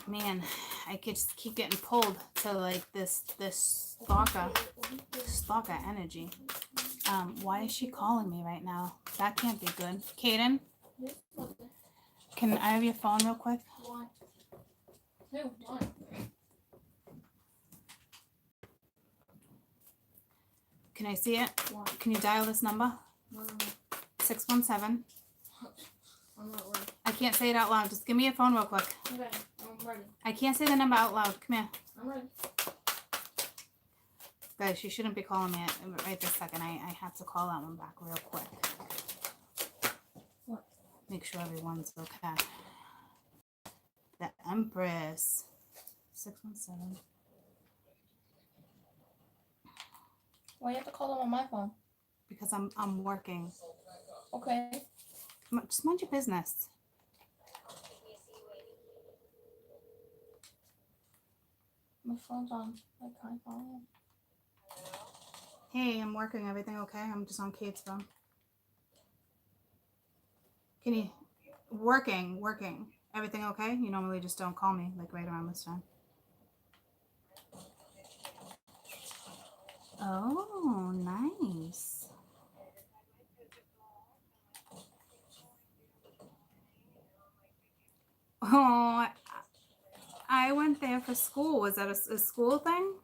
Man, I could just keep getting pulled to, like, this stalker energy. Why is she calling me right now? That can't be good. Kaden, can I have your phone real quick? Why? No, why? Can I see it? Why? Can you dial this number? No. 617. I'm not ready. I can't say it out loud. Just give me your phone real quick. Okay, I'm ready. I can't say the number out loud. Come here. I'm ready. Guys, she shouldn't be calling me right this second. I have to call that one back real quick. What? Make sure everyone's okay. The Empress. 617. Why you have to call them on my phone? Because I'm working. Okay. Just mind your business. My phone's on like high volume. Hey, I'm working. Everything okay? I'm just on Kate's phone. Can you... Working. Everything okay? You normally just don't call me, like, right around this time. Oh, nice. Oh, I went there for school. Was that a school thing?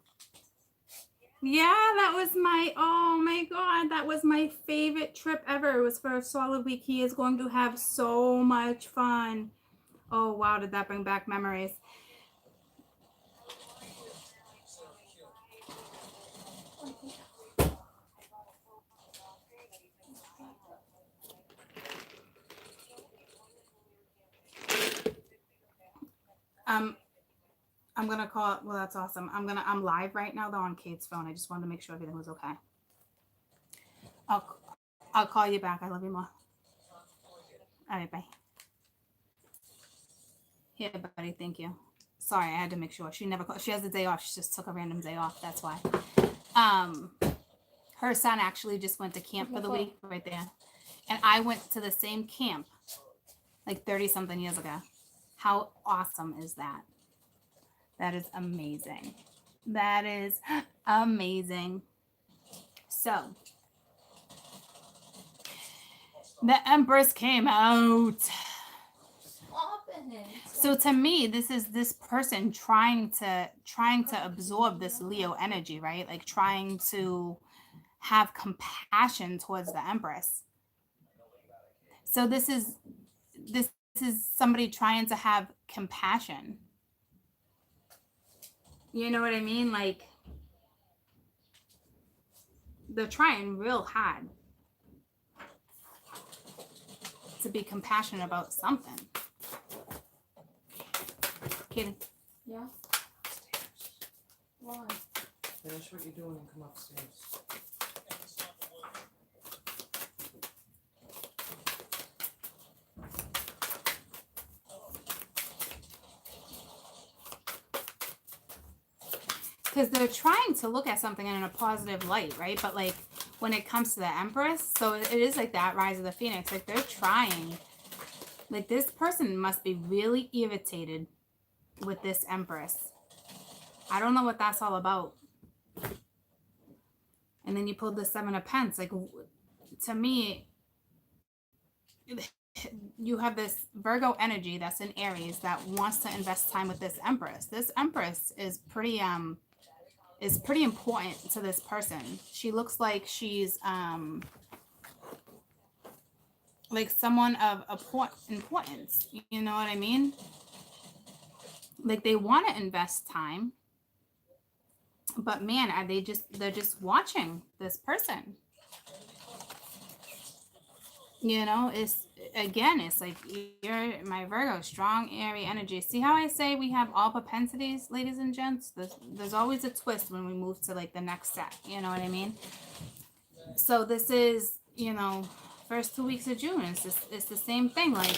Yeah, that was oh my God, that was my favorite trip ever. It was for a solid week. He is going to have so much fun. Oh, wow, did that bring back memories. I'm gonna call. Well, that's awesome. I'm live right now though on Kate's phone. I just wanted to make sure everything was okay. I'll call you back. I love you more. All right, bye. Here, buddy. Thank you. Sorry, I had to make sure. She never called. She has a day off. She just took a random day off. That's why. Her son actually just went to camp for the week right there, and I went to the same camp like 30-something years ago. How awesome is that? That is amazing. That is amazing. So, the Empress came out. So to me, this is this person trying to absorb this Leo energy, right? Like trying to have compassion towards the Empress. So this is somebody trying to have compassion. You know what I mean? Like, they're trying real hard to be compassionate about something. Kidding. Yeah? Why? Finish what you're doing and come upstairs. Because they're trying to look at something in a positive light, right? But like when it comes to the Empress, so it is like that rise of the Phoenix. Like they're trying. Like this person must be really irritated with this Empress. I don't know what that's all about. And then you pulled the Seven of Pentacles. Like to me, you have this Virgo energy that's in Aries that wants to invest time with this Empress. This Empress is pretty important to this person. She looks like she's like someone of importance. You know what I mean? Like they want to invest time, but man, are they're just watching this person. You know, it's again, it's like you're my Virgo, strong, airy energy. See how I say we have all propensities, ladies and gents? There's always a twist when we move to like the next set. You know what I mean? So this is, you know, first 2 weeks of June. It's the same thing. Like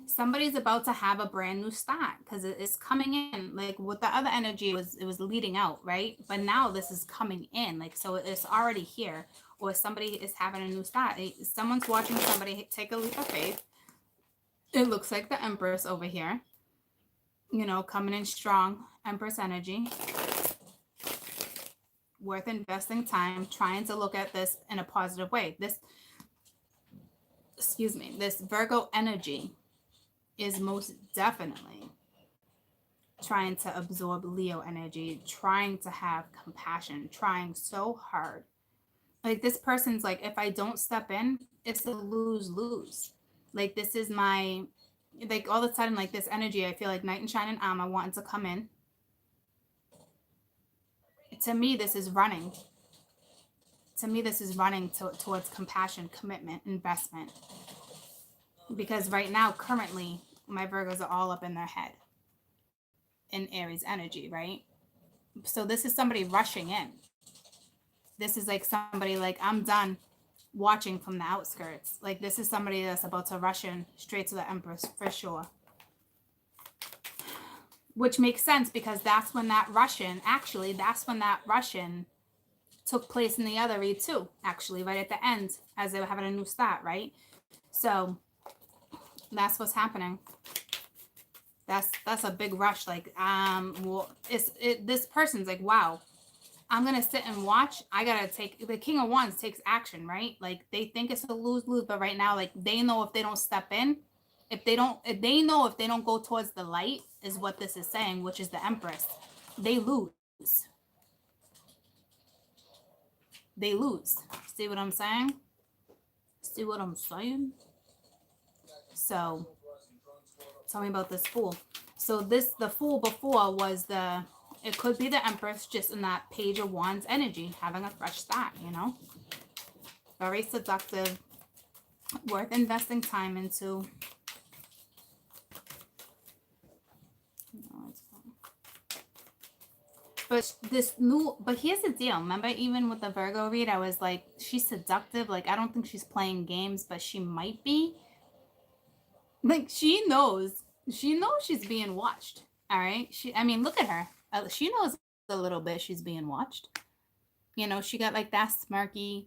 somebody's about to have a brand new start because it's coming in. Like with the other energy, it was leading out, right? But now this is coming in. Like so, it's already here. Or somebody is having a new start. Someone's watching somebody take a leap of faith. It looks like the Empress over here. You know, coming in strong, Empress energy. Worth investing time, trying to look at this in a positive way. This Virgo energy is most definitely trying to absorb Leo energy, trying to have compassion, trying so hard. Like this person's like, if I don't step in, it's a lose-lose. Like this is my, like all of a sudden, like this energy, I feel like knight in shining armor wanting to come in. To me, this is running. To me, this is running towards compassion, commitment, investment. Because right now, currently, my Virgos are all up in their head in Aries energy, right? So this is somebody rushing in. This is like somebody like, I'm done watching from the outskirts. Like this is somebody that's about to rush in straight to the Empress for sure. Which makes sense because that's when that Russian took place in the other read too, actually, right at the end as they were having a new start, right? So that's what's happening. That's a big rush. Like, well, this person's like, wow, I'm going to sit and watch. I got to take, the King of Wands takes action, right? Like they think it's a lose-lose, but right now, like they know if they don't step in, if they don't go towards the light is what this is saying, which is the Empress, they lose. They lose. See what I'm saying? See what I'm saying? So tell me about this Fool. So the Fool before was it could be the Empress just in that Page of Wands energy, having a fresh start, you know? Very seductive, worth investing time into. But here's the deal. Remember, even with the Virgo read, I was like, she's seductive. Like, I don't think she's playing games, but she might be. Like, she knows she's being watched. All right. I mean, look at her. She knows a little bit she's being watched. You know, she got like that smirky,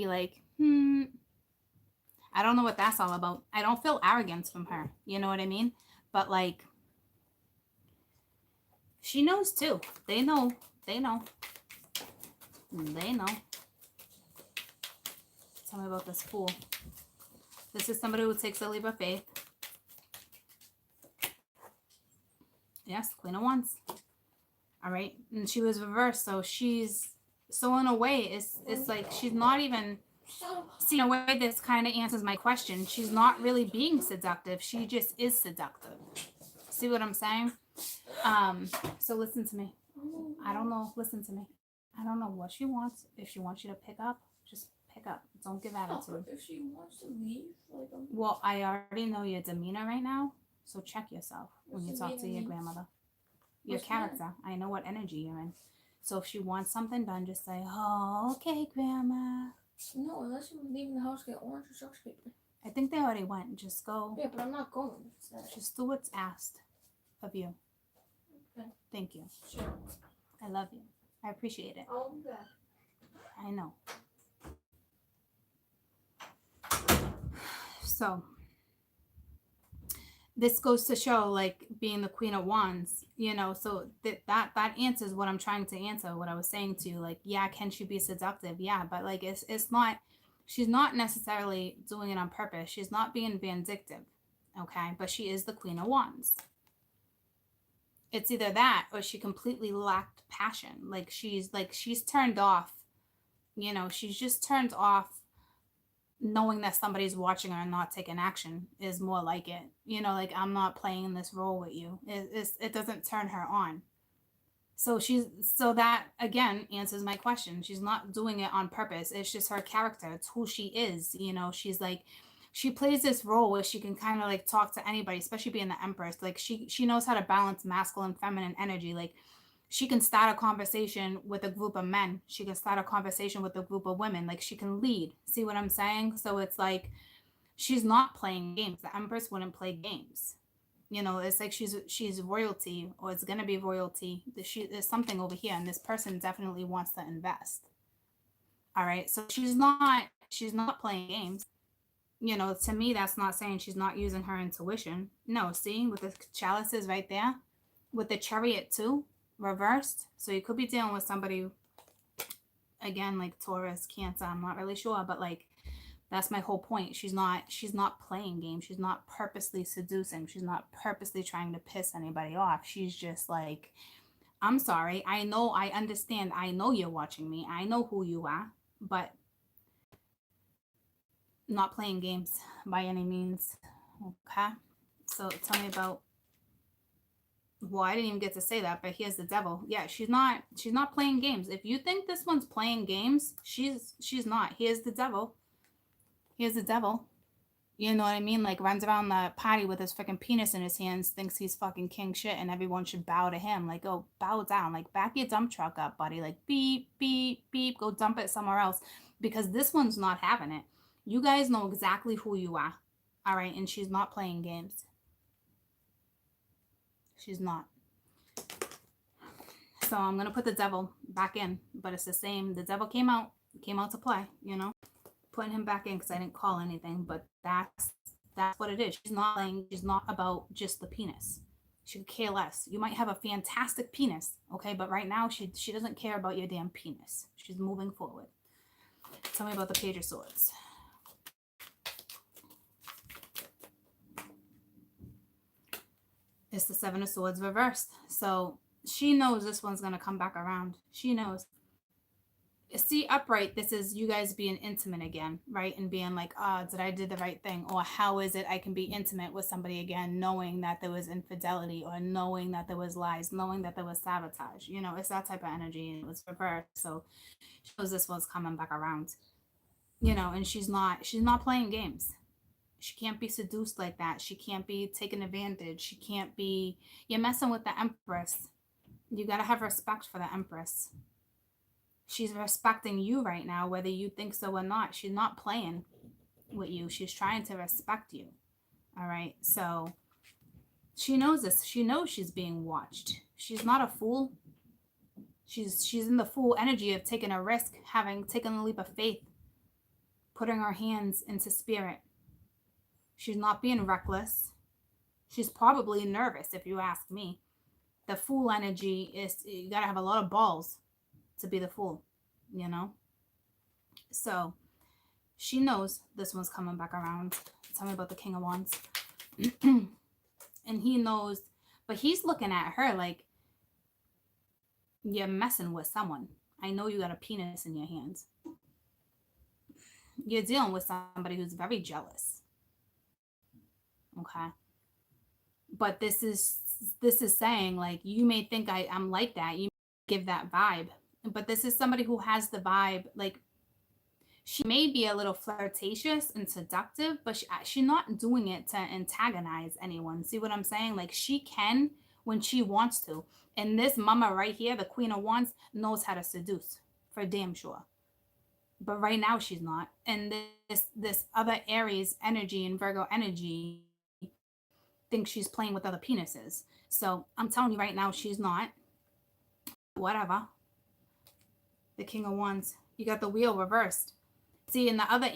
like, I don't know what that's all about. I don't feel arrogance from her. You know what I mean? But like, she knows too. They know. Tell me about this Fool. This is somebody who takes a leap of faith. Yes, Queen of Wands. All right. And she was reversed. So in a way, it's like she's not even, see, in a way this kind of answers my question. She's not really being seductive. She just is seductive. See what I'm saying? So listen to me. I don't know. Listen to me. I don't know what she wants. If she wants you to pick up, just pick up. Don't give attitude. If she wants to leave, like well, I already know your demeanor right now, so check yourself when you talk to your grandmother. Your character. I know what energy you're in. So if she wants something done, just say, "Oh, okay, Grandma." No, unless you're leaving the house, get orange or sharks paper. I think they already went. Just go. Yeah, but I'm not going. Just do what's asked of you. Okay. Thank you. Sure. I love you. I appreciate it. I'll be back. I know. So this goes to show, like, being the Queen of Wands, you know, so that answers what I'm trying to answer, what I was saying to you. Like, yeah, can she be seductive? Yeah, but like it's not, She's not necessarily doing it on purpose. She's not being vindictive, okay? But she is the Queen of Wands. It's either that or she completely lacked passion. She's turned off, she's just turned off knowing that somebody's watching her and not taking action is more like it. I'm not playing this role with you. It doesn't turn her on. So that again answers my question. She's not doing it on purpose. It's just her character. It's who she is. She's like, she plays this role where she can kind of like talk to anybody, especially being the Empress. Like she knows how to balance masculine, feminine energy. Like she can start a conversation with a group of men. She can start a conversation with a group of women. Like she can lead. See what I'm saying? So it's like, she's not playing games. The Empress wouldn't play games. It's like she's royalty, or it's going to be royalty. There's something over here, and this person definitely wants to invest. All right. So she's not playing games. To me, that's not saying she's not using her intuition. No, see, with the chalices right there, with the Chariot too, reversed. So you could be dealing with somebody, again, like Taurus, Cancer. I'm not really sure, but like, that's my whole point. She's not playing games. She's not purposely seducing. She's not purposely trying to piss anybody off. She's just like, I'm sorry. I know, I understand. I know you're watching me. I know who you are, but not playing games by any means. Okay. So tell me about, well, I didn't even get to say that, but here's the Devil. Yeah, she's not playing games. If you think this one's playing games, she's not. Here's the Devil. Here's the Devil. You know what I mean? Like runs around the party with his freaking penis in his hands, thinks he's fucking king shit, and everyone should bow to him. Like, go bow down. Like, back your dump truck up, buddy. Like, beep, beep, beep. Go dump it somewhere else. Because this one's not having it. You guys know exactly who you are. All right? And she's not playing games. She's not. So I'm going to put the Devil back in. But it's the same. The Devil came out to play, putting him back in because I didn't call anything, but that's what it is. She's not playing. She's not about just the penis. She could care less. You might have a fantastic penis, okay, but right now she doesn't care about your damn penis. She's moving forward. Tell me about the Page of Swords. It's the Seven of Swords reversed. So she knows this one's gonna come back around. She knows. See, upright, this is you guys being intimate again, right? And being like, did I do the right thing? Or how is it I can be intimate with somebody again, knowing that there was infidelity, or knowing that there was lies, knowing that there was sabotage. It's that type of energy, and it was reversed. So she knows this one's coming back around. And she's not playing games. She can't be seduced like that. She can't be taken advantage. She can't be, you're messing with the Empress. You got to have respect for the Empress. She's respecting you right now, whether you think so or not. She's not playing with you. She's trying to respect you. All right. So she knows this. She knows she's being watched. She's not a fool. She's in the full energy of taking a risk, having taken a leap of faith, putting her hands into spirit. She's not being reckless. She's probably nervous, if you ask me. The fool energy is, you got to have a lot of balls to be the fool, So she knows this one's coming back around. Tell me about the King of Wands. And he knows, but he's looking at her like, you're messing with someone. I know you got a penis in your hands. You're dealing with somebody who's very jealous. Okay. But this is saying, like, you may think I'm like that. You give that vibe. But this is somebody who has the vibe, like, she may be a little flirtatious and seductive, but she's not doing it to antagonize anyone. See what I'm saying? Like, she can when she wants to. And this mama right here, the Queen of Wands, knows how to seduce, for damn sure. But right now she's not. And this other Aries energy and Virgo energy thinks she's playing with other penises. So I'm telling you right now, she's not. Whatever. The King of Wands. You got the wheel reversed. See, in the other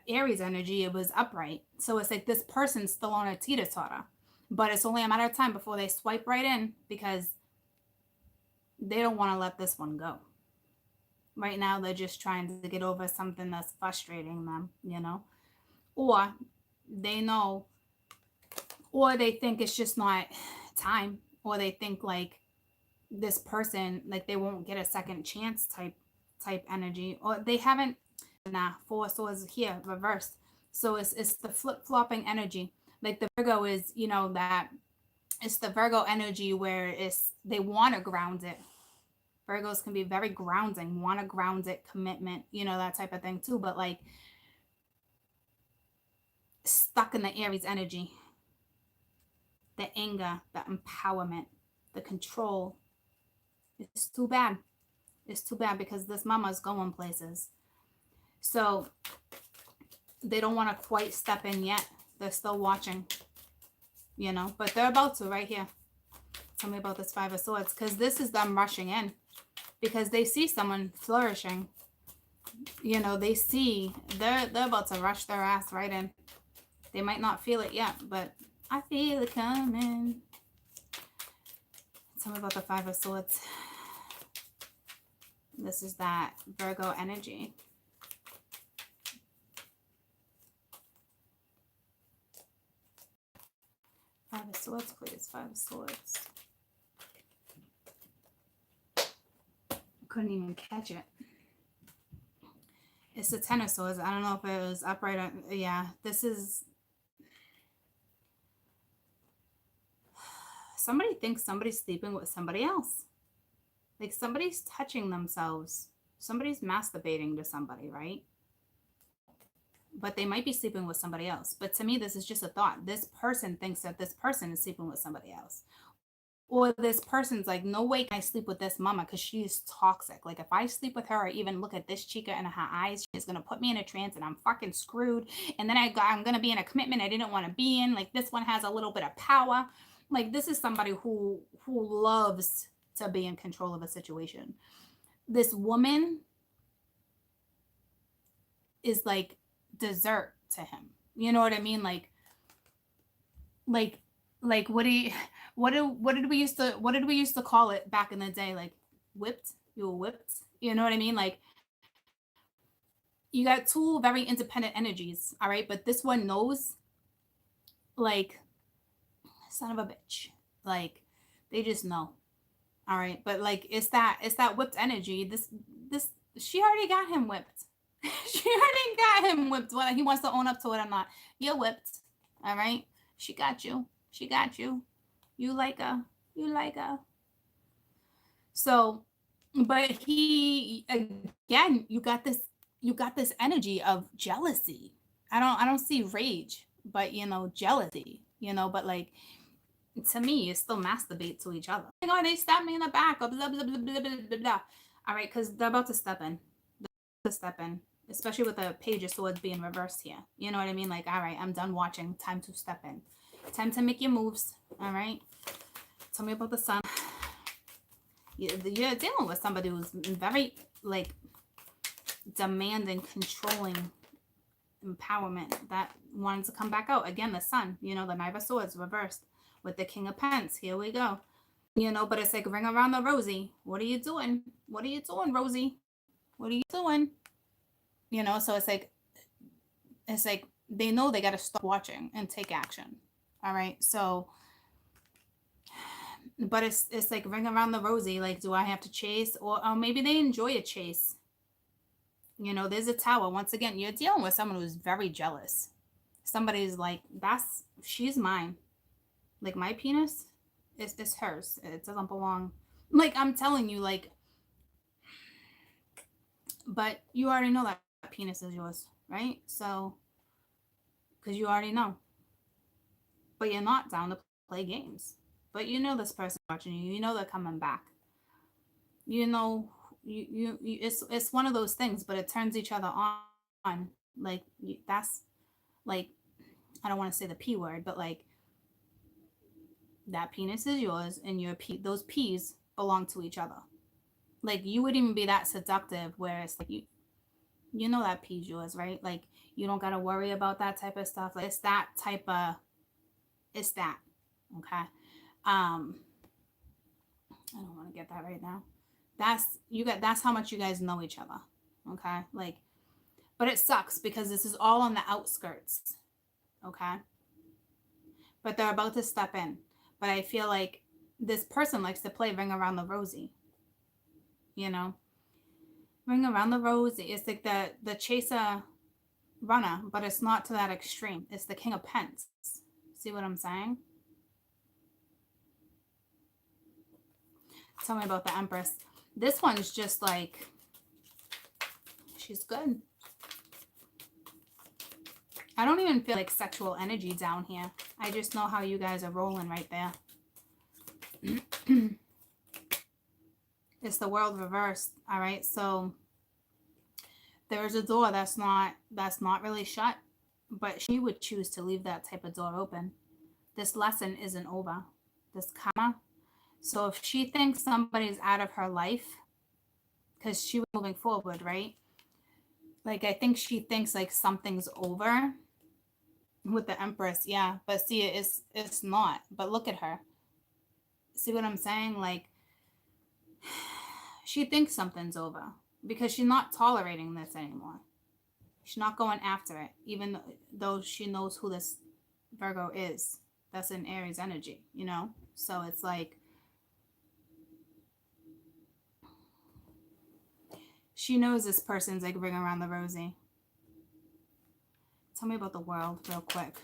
Aries energy, it was upright. So it's like this person's still on a teeter-totter. But it's only a matter of time before they swipe right in, because they don't want to let this one go. Right now, they're just trying to get over something that's frustrating them, you know? Or they know, or they think it's just not time, or they think like this person, like they won't get a second chance type energy, or they haven't. Nah, Four of Swords here, reversed. So it's the flip-flopping energy. Like the Virgo is, you know, that it's the Virgo energy where it's they want to ground it. Virgos can be very grounding, want to ground it, commitment, you know, that type of thing too. But like stuck in the Aries energy, the anger, the empowerment, the control. It's too bad. It's too bad because this mama's going places. So they don't want to quite step in yet. They're still watching, you know, but they're about to right here. Tell me about this Five of Swords, because this is them rushing in because they see someone flourishing. You know, they see they're about to rush their ass right in. They might not feel it yet, but I feel it coming. Tell me about the Five of Swords. This is that Virgo energy. Five of Swords, please. Five of Swords. Couldn't even catch it. It's the Ten of Swords. I don't know if it was upright or, yeah. This is... Somebody thinks somebody's sleeping with somebody else. Like somebody's touching themselves. Somebody's masturbating to somebody, right? But they might be sleeping with somebody else. But to me, this is just a thought. This person thinks that this person is sleeping with somebody else. Or this person's like, no way can I sleep with this mama because she's toxic. Like if I sleep with her or even look at this chica in her eyes, she's going to put me in a trance and I'm fucking screwed. And then I'm going to be in a commitment I didn't want to be in. Like this one has a little bit of power. Like this is somebody who loves to be in control of a situation. This woman is like dessert to him. You know what I mean? Like what did we used to call it back in the day? Like whipped? You were whipped? You know what I mean? Like you got two very independent energies, all right? But this one knows, like, son of a bitch. Like they just know. All right. But like it's that whipped energy. This she already got him whipped. She already got him whipped, whether he wants to own up to it or not. You're whipped. All right. She got you. She got you. You like her. You like her. So, but he, again, you got this energy of jealousy. I don't see rage, but you know, jealousy, you know, but like to me, it's still masturbate to each other. Oh my God, they stabbed me in the back, or blah, blah, blah, blah, blah, blah, blah. All right, because they're about to step in. Especially with the Page of Swords being reversed here. You know what I mean? Like, all right, I'm done watching. Time to step in. Time to make your moves. All right? Tell me about the Sun. You're dealing with somebody who's very, like, demanding, controlling empowerment that wanted to come back out. Again, the Sun, you know, the Knight of Swords reversed with the King of Pence. Here we go. You know, but it's like ring around the rosy. What are you doing? What are you doing, Rosie? What are you doing? You know, so it's like they know they got to stop watching and take action. All right. So, but it's like ring around the rosy. Like, do I have to chase? Or maybe they enjoy a chase. You know, there's a Tower. Once again, you're dealing with someone who's very jealous. Somebody's like, she's mine. Like my penis is hers. It doesn't belong. Like I'm telling you, like, but you already know that penis is yours, right? So, because you already know. But you're not down to play games. But you know this person watching you. You know they're coming back. You know, it's one of those things, but it turns each other on. Like that's like, I don't want to say the P word, but like that penis is yours, and those P's belong to each other. Like you wouldn't even be that seductive where it's like you know that P's yours, right? Like you don't gotta worry about that type of stuff. Like it's that. Okay. I don't want to get that right now. That's how much you guys know each other. Okay? Like, but it sucks because this is all on the outskirts. Okay? But they're about to step in. But I feel like this person likes to play Ring Around the Rosie. You know? Ring Around the Rosie. It's like the chaser runner, but it's not to that extreme. It's the King of Pence. See what I'm saying? Tell me about the Empress. This one's just like, she's good. I don't even feel like sexual energy down here. I just know how you guys are rolling right there. It's the World reversed. All right. So there's a door that's not really shut, but she would choose to leave that type of door open. This lesson isn't over. This karma. So if she thinks somebody's out of her life, because she was moving forward, right? Like, I think she thinks like something's over with the Empress. Yeah, but see, it's not. But look at her. See what I'm saying? Like, she thinks something's over because she's not tolerating this anymore. She's not going after it, even though she knows who this Virgo is. That's in Aries energy, you know? So it's like, she knows this person's like Ring Around the Rosie. Tell me about the World real quick.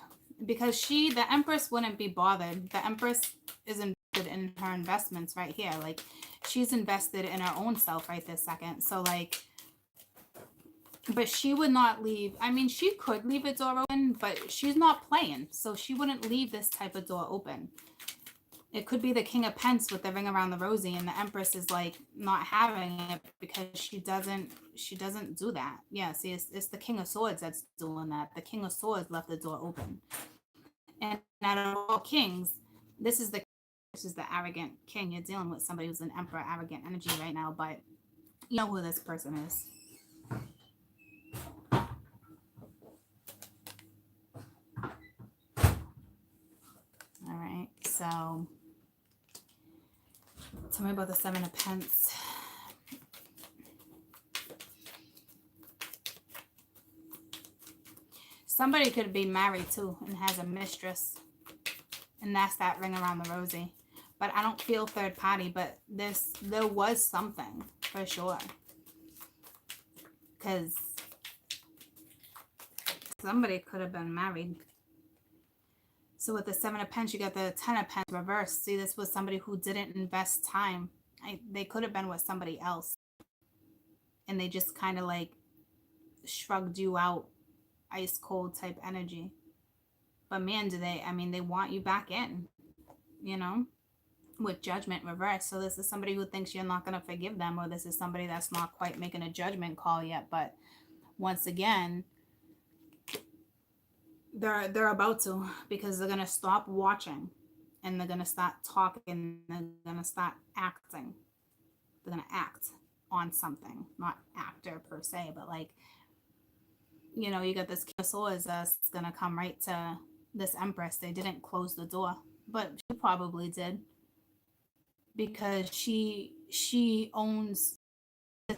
Because the Empress wouldn't be bothered. The Empress is invested in her investments right here. Like, she's invested in her own self right this second. So like, but she would not leave. I mean, she could leave a door open, but she's not playing. So she wouldn't leave this type of door open. It could be the King of Pence with the Ring Around the Rosie, and the Empress is like not having it because she doesn't do that. Yeah, see, it's the King of Swords that's doing that. The King of Swords left the door open. And out of all kings, this is the arrogant king. You're dealing with somebody who's an emperor, arrogant energy right now, but you know who this person is. All right, so tell me about the Seven of Pence. Somebody could be married too and has a mistress. And that's that Ring Around the Rosie. But I don't feel third party, but there was something for sure. Because somebody could have been married. So with the Seven of Pence, you got the Ten of Pence reversed. See, this was somebody who didn't invest time. They could have been with somebody else. And they just kind of like shrugged you out. Ice cold type energy. But man, they want you back in, you know, with Judgment reversed. So this is somebody who thinks you're not going to forgive them, or this is somebody that's not quite making a judgment call yet. But once again, they're about to, because they're going to stop watching and they're going to start talking. They're going to start acting. They're going to act on something, not actor per se, but like, you know, you got this King of Swords that's going to come right to this Empress. They didn't close the door, but she probably did, because she owns the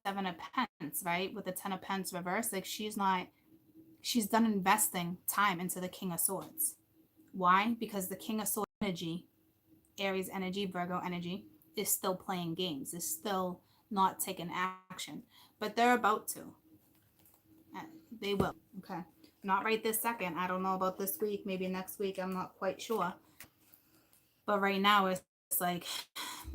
Seven of Pence, right? With the Ten of Pence reverse. Like, she's done investing time into the King of Swords. Why? Because the King of Swords energy, Aries energy, Virgo energy, is still playing games, is still not taking action, but they're about to. They will. Okay. Not right this second. I don't know about this week. Maybe next week. I'm not quite sure. But right now, it's like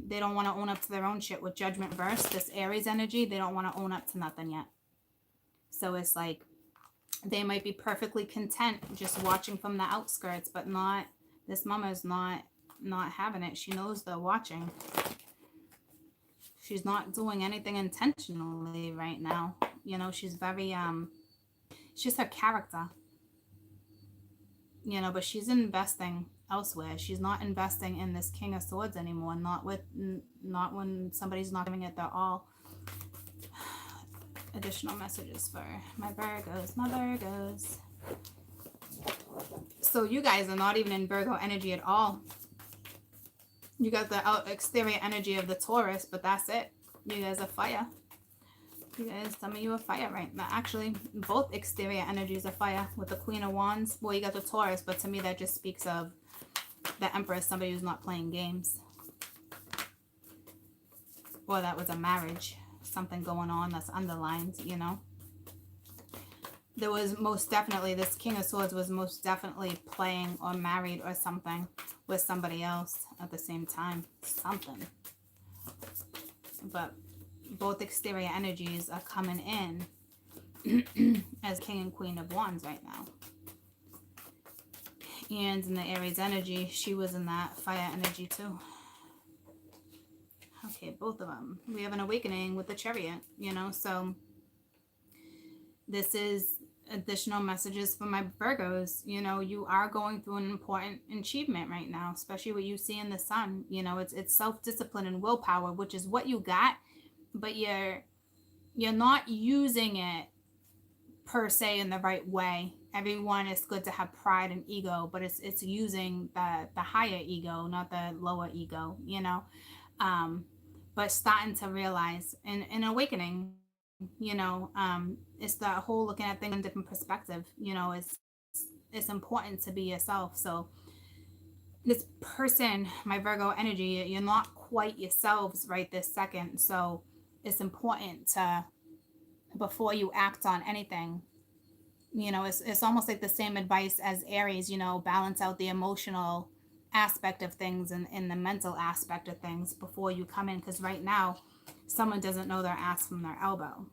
they don't want to own up to their own shit with Judgment verse. This Aries energy, they don't want to own up to nothing yet. So it's like they might be perfectly content just watching from the outskirts, but not. This mama's not having it. She knows they're watching. She's not doing anything intentionally right now. You know, she's very it's just her character, you know, but she's investing elsewhere. She's not investing in this King of Swords anymore. Not when somebody's not giving it their all. Additional messages for my Virgos. So you guys are not even in Virgo energy at all. You got the exterior energy of the Taurus, but that's it. You guys are fire. You guys, some of you are fire right now. Actually, both exterior energies are fire with the Queen of Wands. Well, you got the Taurus, but to me that just speaks of the Empress, somebody who's not playing games. Or that was a marriage. Something going on that's underlined, you know. There was most definitely, this King of Swords was most definitely playing or married or something with somebody else at the same time. Something. But both exterior energies are coming in as King and Queen of Wands right now. And in the Aries energy, she was in that fire energy too. Okay, both of them. We have an awakening with the Chariot, you know, so this is additional messages for my Virgos. You know, you are going through an important achievement right now, especially what you see in the sun. You know, it's self-discipline and willpower, which is what you got, but you're not using it per se in the right way. Everyone, is good to have pride and ego, but it's using the higher ego, not the lower ego, you know. But starting to realize and awakening, you know, it's the whole looking at things in a different perspective. You know, it's important to be yourself. So this person, my Virgo energy, you're not quite yourselves right this second. So it's important to, before you act on anything, you know, it's almost like the same advice as Aries, you know, balance out the emotional aspect of things and the mental aspect of things before you come in. Because right now, someone doesn't know their ass from their elbow.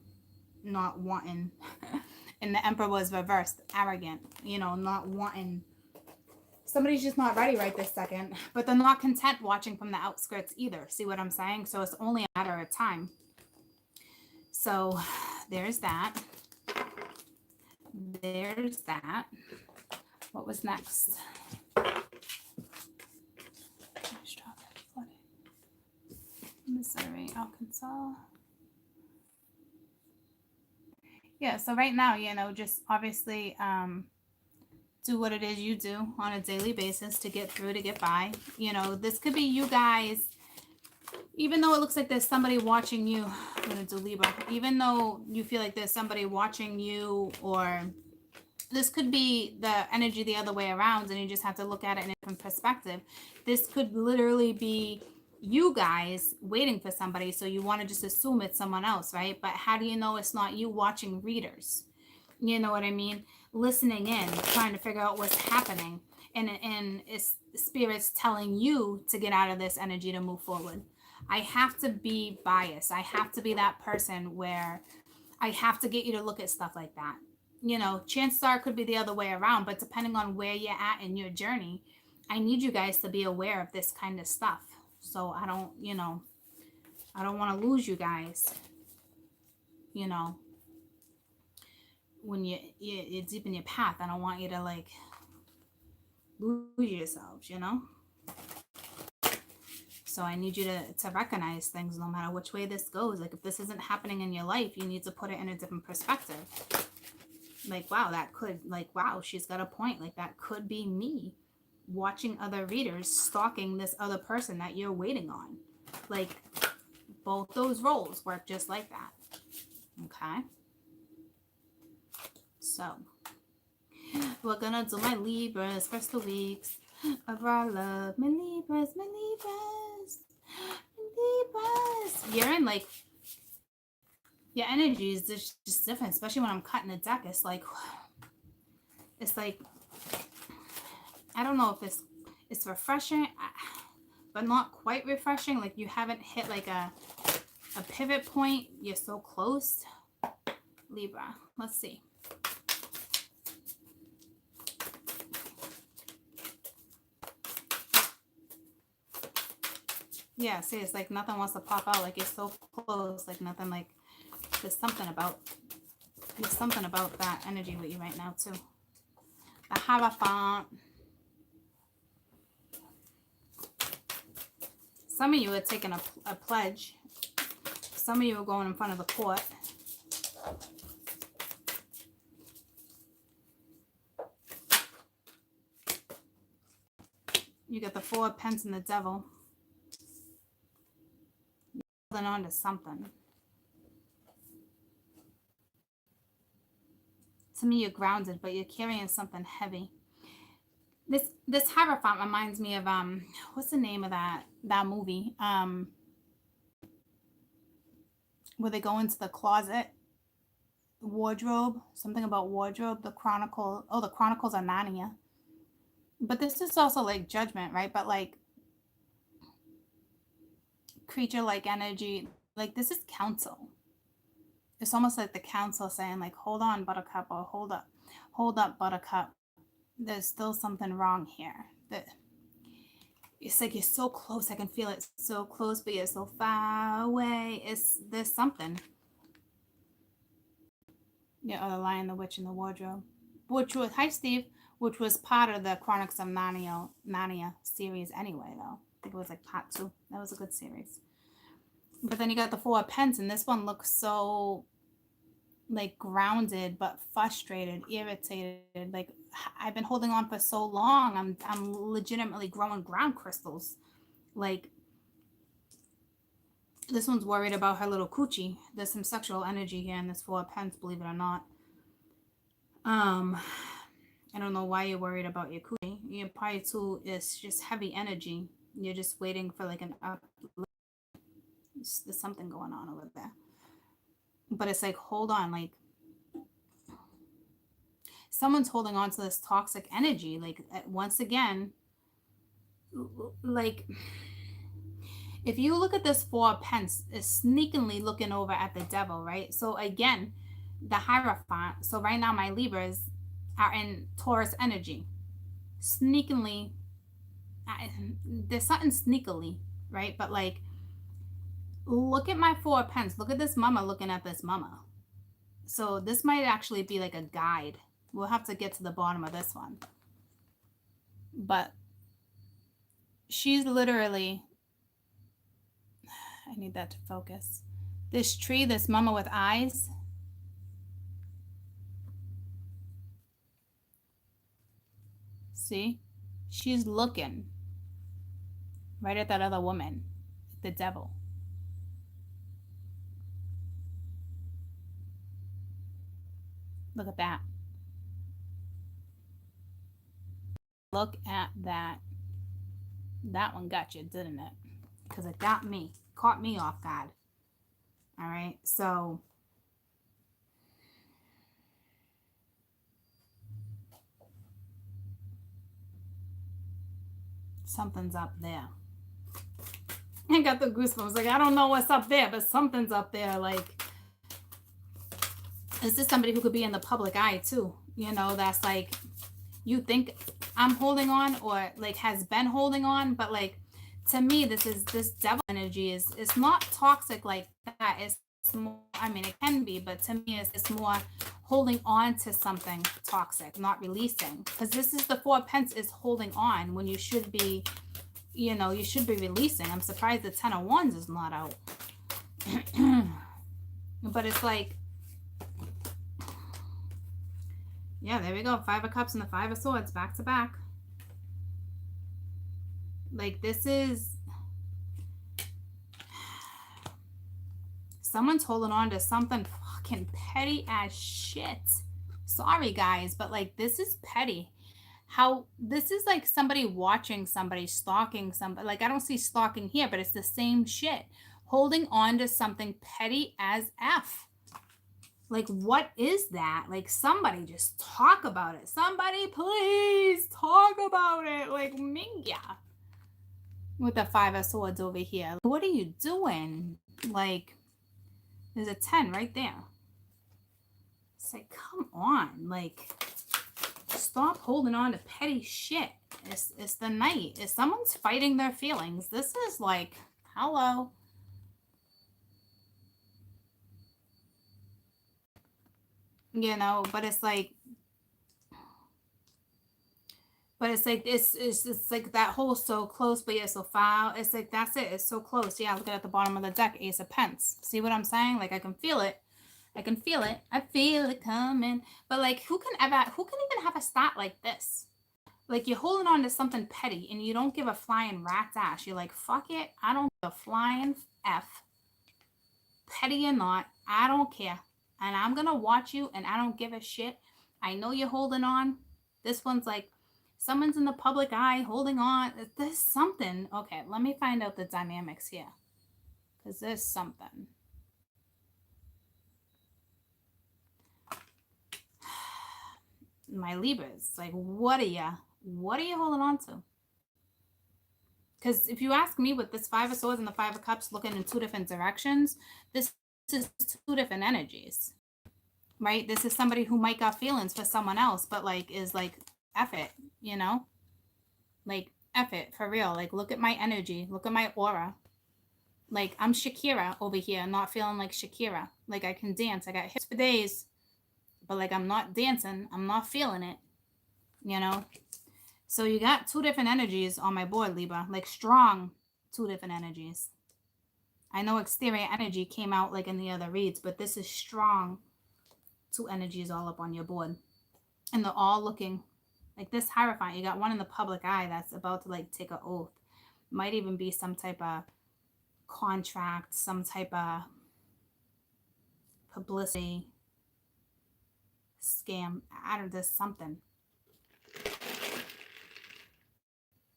Not wanting, and the Emperor was reversed, arrogant, you know, not wanting. Somebody's just not ready right this second, but they're not content watching from the outskirts either. See what I'm saying? So it's only a matter of time. So there's that. There's that. What was next? Missouri, Arkansas. Yeah, so right now, you know, just obviously do what it is you do on a daily basis to get through, to get by. You know, this could be you guys, even though it looks like there's somebody watching you. I'm going to do Libra. Even though you feel like there's somebody watching you, or this could be the energy the other way around, and you just have to look at it in a different perspective. This could literally be you guys waiting for somebody, so you want to just assume it's someone else, right? But how do you know it's not you? Watching readers, you know what I mean? Listening in, trying to figure out what's happening, and it's spirits telling you to get out of this energy to move forward. I have to be biased. I have to be that person where I have to get you to look at stuff like that. You know, chances are it could be the other way around, but depending on where you're at in your journey, I need you guys to be aware of this kind of stuff. So I don't, you know, I don't want to lose you guys, you know, when you're deep in your path. I don't want you to like lose yourselves, you know. So I need you to recognize things no matter which way this goes. Like if this isn't happening in your life, you need to put it in a different perspective. Like, wow, that could, like, wow, she's got a point. Like that could be me watching other readers stalking this other person that you're waiting on. Like both those roles work just like that. Okay. So we're gonna do my Libras first 2 weeks of our love. My Libras, my Libras, my Libras. You're in like, your energy is just different, especially when I'm cutting the deck. It's like I don't know if it's refreshing, but not quite refreshing. Like you haven't hit like a pivot point. You're so close. Libra, let's see. Yeah, see, it's like nothing wants to pop out. Like you're so close. Like nothing, like there's something about that energy with you right now too. The Hierophant. Some of you are taking a pledge. Some of you are going in front of the court. You got the 4 of Pence and the Devil. holding on to something. To me, you're grounded, but you're carrying something heavy. This Hierophant reminds me of what's the name of that movie? Where they go into the closet, wardrobe, something about wardrobe, the Chronicles of Narnia. But this is also like judgment, right? But like creature like energy, like this is counsel. It's almost like the counsel saying like, hold on, buttercup, or hold up, buttercup. There's still something wrong here. That it's like you're so close, I can feel it so close, but you're so far away. There's something. Yeah, or the Lion, the Witch, and the Wardrobe, which was hi Steve, which was part of the Chronicles of Narnia series anyway. Though I think it was like part 2. That was a good series. But then you got the Four of Pence, and this one looks so like grounded but frustrated, irritated. Like I've been holding on for so long. I'm legitimately growing ground crystals. Like this one's worried about her little coochie. There's some sexual energy here in this Four of Pence, believe it or not. I don't know why you're worried about your coochie. Your probably too is just heavy energy. You're just waiting for like an up. There's something going on over there. But it's like, hold on, like someone's holding on to this toxic energy. Like once again, like if you look at this Four of Pence, is sneakily looking over at the devil, right? So again, the Hierophant. So right now my Libras are in Taurus energy. Sneakily, there's something sneakily, right? But like, look at my Four of Pence. Look at this mama looking at this mama. So this might actually be like a guide. We'll have to get to the bottom of this one. But she's literally, I need that to focus. This tree, this mama with eyes. See? She's looking right at that other woman, the devil. Look at that. Look at that. That one got you, didn't it? Because it got me. Caught me off guard. All right. So something's up there. I got the goosebumps. Like, I don't know what's up there, but something's up there. Like, this is somebody who could be in the public eye too. You know, that's like, you think I'm holding on, or like has been holding on, but like to me, this devil energy it's not toxic like that. It's more, I mean, it can be, but to me, it's more holding on to something toxic, not releasing. Because this is the Four of Pence is holding on when you should be, you know, you should be releasing. I'm surprised the Ten of Wands is not out. But it's like, yeah, there we go. Five of Cups and the Five of Swords back to back. Like, this is someone's holding on to something fucking petty as shit. Sorry, guys, but like, this is petty. How this is like somebody watching somebody, stalking somebody. Like, I don't see stalking here, but it's the same shit. Holding on to something petty as F. Like, what is that? Like, somebody just talk about it. Somebody please talk about it. Like, Mingya. With the Five of Swords over here. What are you doing? Like, there's a 10 right there. It's like, come on. Like, stop holding on to petty shit. It's the Knight. If someone's fighting their feelings, this is like, hello. You know, but it's like it's like that whole so close, but yet so far. It's like, that's it. It's so close. Yeah, look at the bottom of the deck, Ace of Pence. See what I'm saying? Like, I can feel it. I can feel it. I feel it coming. But like, who can even have a start like this? Like, you're holding on to something petty and you don't give a flying rat's ass. You're like, fuck it. I don't give a flying F. petty or not, I don't care. And I'm going to watch you and I don't give a shit. I know you're holding on. This one's like, someone's in the public eye holding on. There's something. Okay, let me find out the dynamics here. Because there's something. My Libras, like, what are you holding on to? Because if you ask me, with this Five of Swords and the Five of Cups looking in two different directions, this is two different energies, right? This is somebody who might got feelings for someone else, but like is like, F it, you know? Like, F it, for real. Like, look at my energy. Look at my aura. Like, I'm Shakira over here, not feeling like Shakira. Like, I can dance. I got hits for days, but like, I'm not dancing. I'm not feeling it, you know? So you got two different energies on my board, Libra. Like, strong two different energies. I know exterior energy came out like in the other reads, but this is strong two energies all up on your board. And they're all looking like this Hierophant. You got one in the public eye that's about to like take an oath. Might even be some type of contract, some type of publicity scam. I don't know, there's something.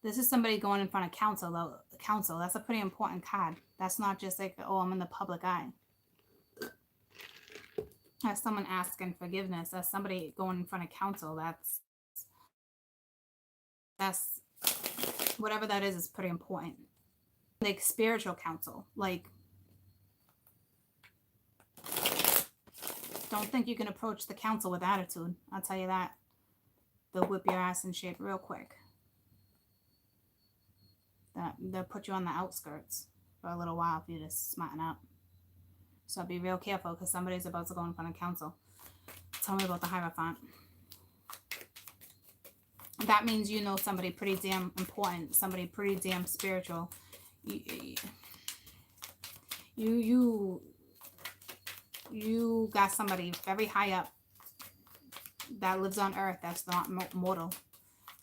This is somebody going in front of council, though. Council, that's a pretty important card. That's not just like, oh, I'm in the public eye. That's someone asking forgiveness. That's somebody going in front of council. That's whatever that is pretty important. Like spiritual counsel. Like, don't think you can approach the council with attitude. I'll tell you that. They'll whip your ass in shape real quick. They'll put you on the outskirts for a little while if you just smarten up. So be real careful because somebody's about to go in front of council. Tell me about the Hierophant. That means you know somebody pretty damn important, somebody pretty damn spiritual. You got somebody very high up that lives on earth that's not mortal,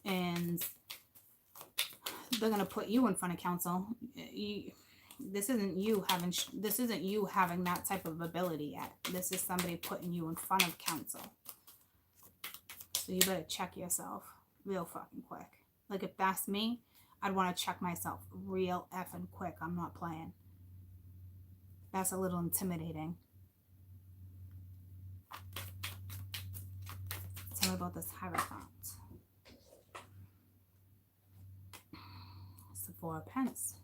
and they're gonna put you in front of council. This isn't you having that type of ability yet. This is somebody putting you in front of council. So you better check yourself real fucking quick. Like, if that's me, I'd want to check myself real effing quick. I'm not playing. That's a little intimidating. Tell me about this Hierophant. It's the Four of Pence.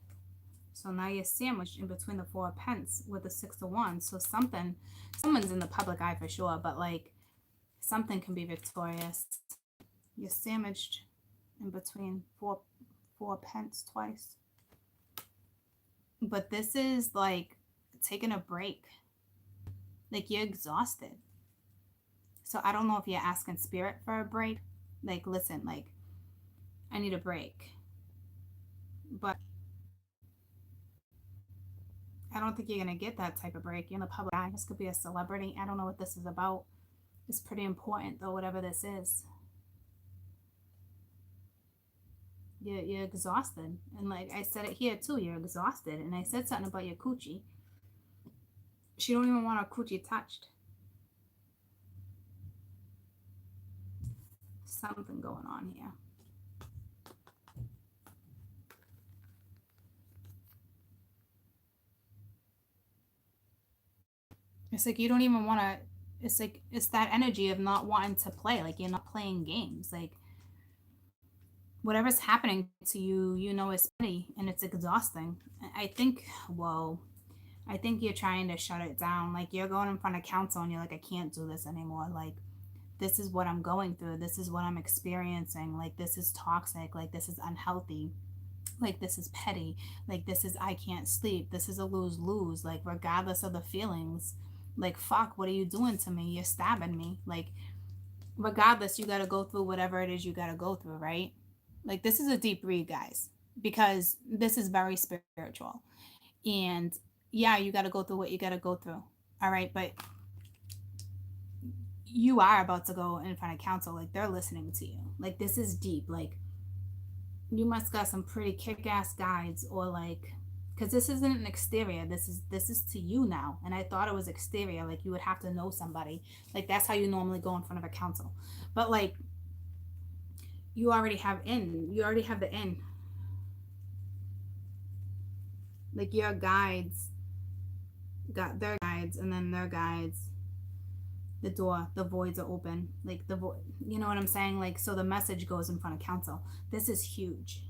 So now you're sandwiched in between the Four of Pence with the Six of Wands. So someone's in the public eye for sure, but like something can be victorious. You're sandwiched in between four Pence twice. But this is like taking a break. Like, you're exhausted. So I don't know if you're asking spirit for a break. Like, listen, like, I need a break. But I don't think you're going to get that type of break. You're in the public eye. This could be a celebrity. I don't know what this is about. It's pretty important, though, whatever this is. You're exhausted. And like I said it here, too, you're exhausted. And I said something about your coochie. She don't even want her coochie touched. Something going on here. It's like you don't even want to, it's like, it's that energy of not wanting to play. Like, you're not playing games. Like, whatever's happening to you, you know, it's petty and it's exhausting. I think you're trying to shut it down. Like, you're going in front of council and you're like, I can't do this anymore. Like, this is what I'm going through. This is what I'm experiencing. Like, this is toxic. Like, this is unhealthy. Like, this is petty. Like, this is, I can't sleep. This is a lose-lose. Like, regardless of the feelings, like, fuck, what are you doing to me? You're stabbing me. Like, regardless, you got to go through whatever it is you got to go through, right? Like, this is a deep read, guys, because this is very spiritual. And yeah, you got to go through what you got to go through. All right. But you are about to go in front of council. Like, they're listening to you. Like, this is deep. Like, you must got some pretty kick-ass guides or like because this isn't an exterior. This is to you now. And I thought it was exterior, like you would have to know somebody. Like that's how you normally go in front of a council. But like you already have in. You already have the in. Like your guides got their guides, and then their guides, the door, the voids are open. Like the void, you know what I'm saying? Like, so the message goes in front of council. This is huge.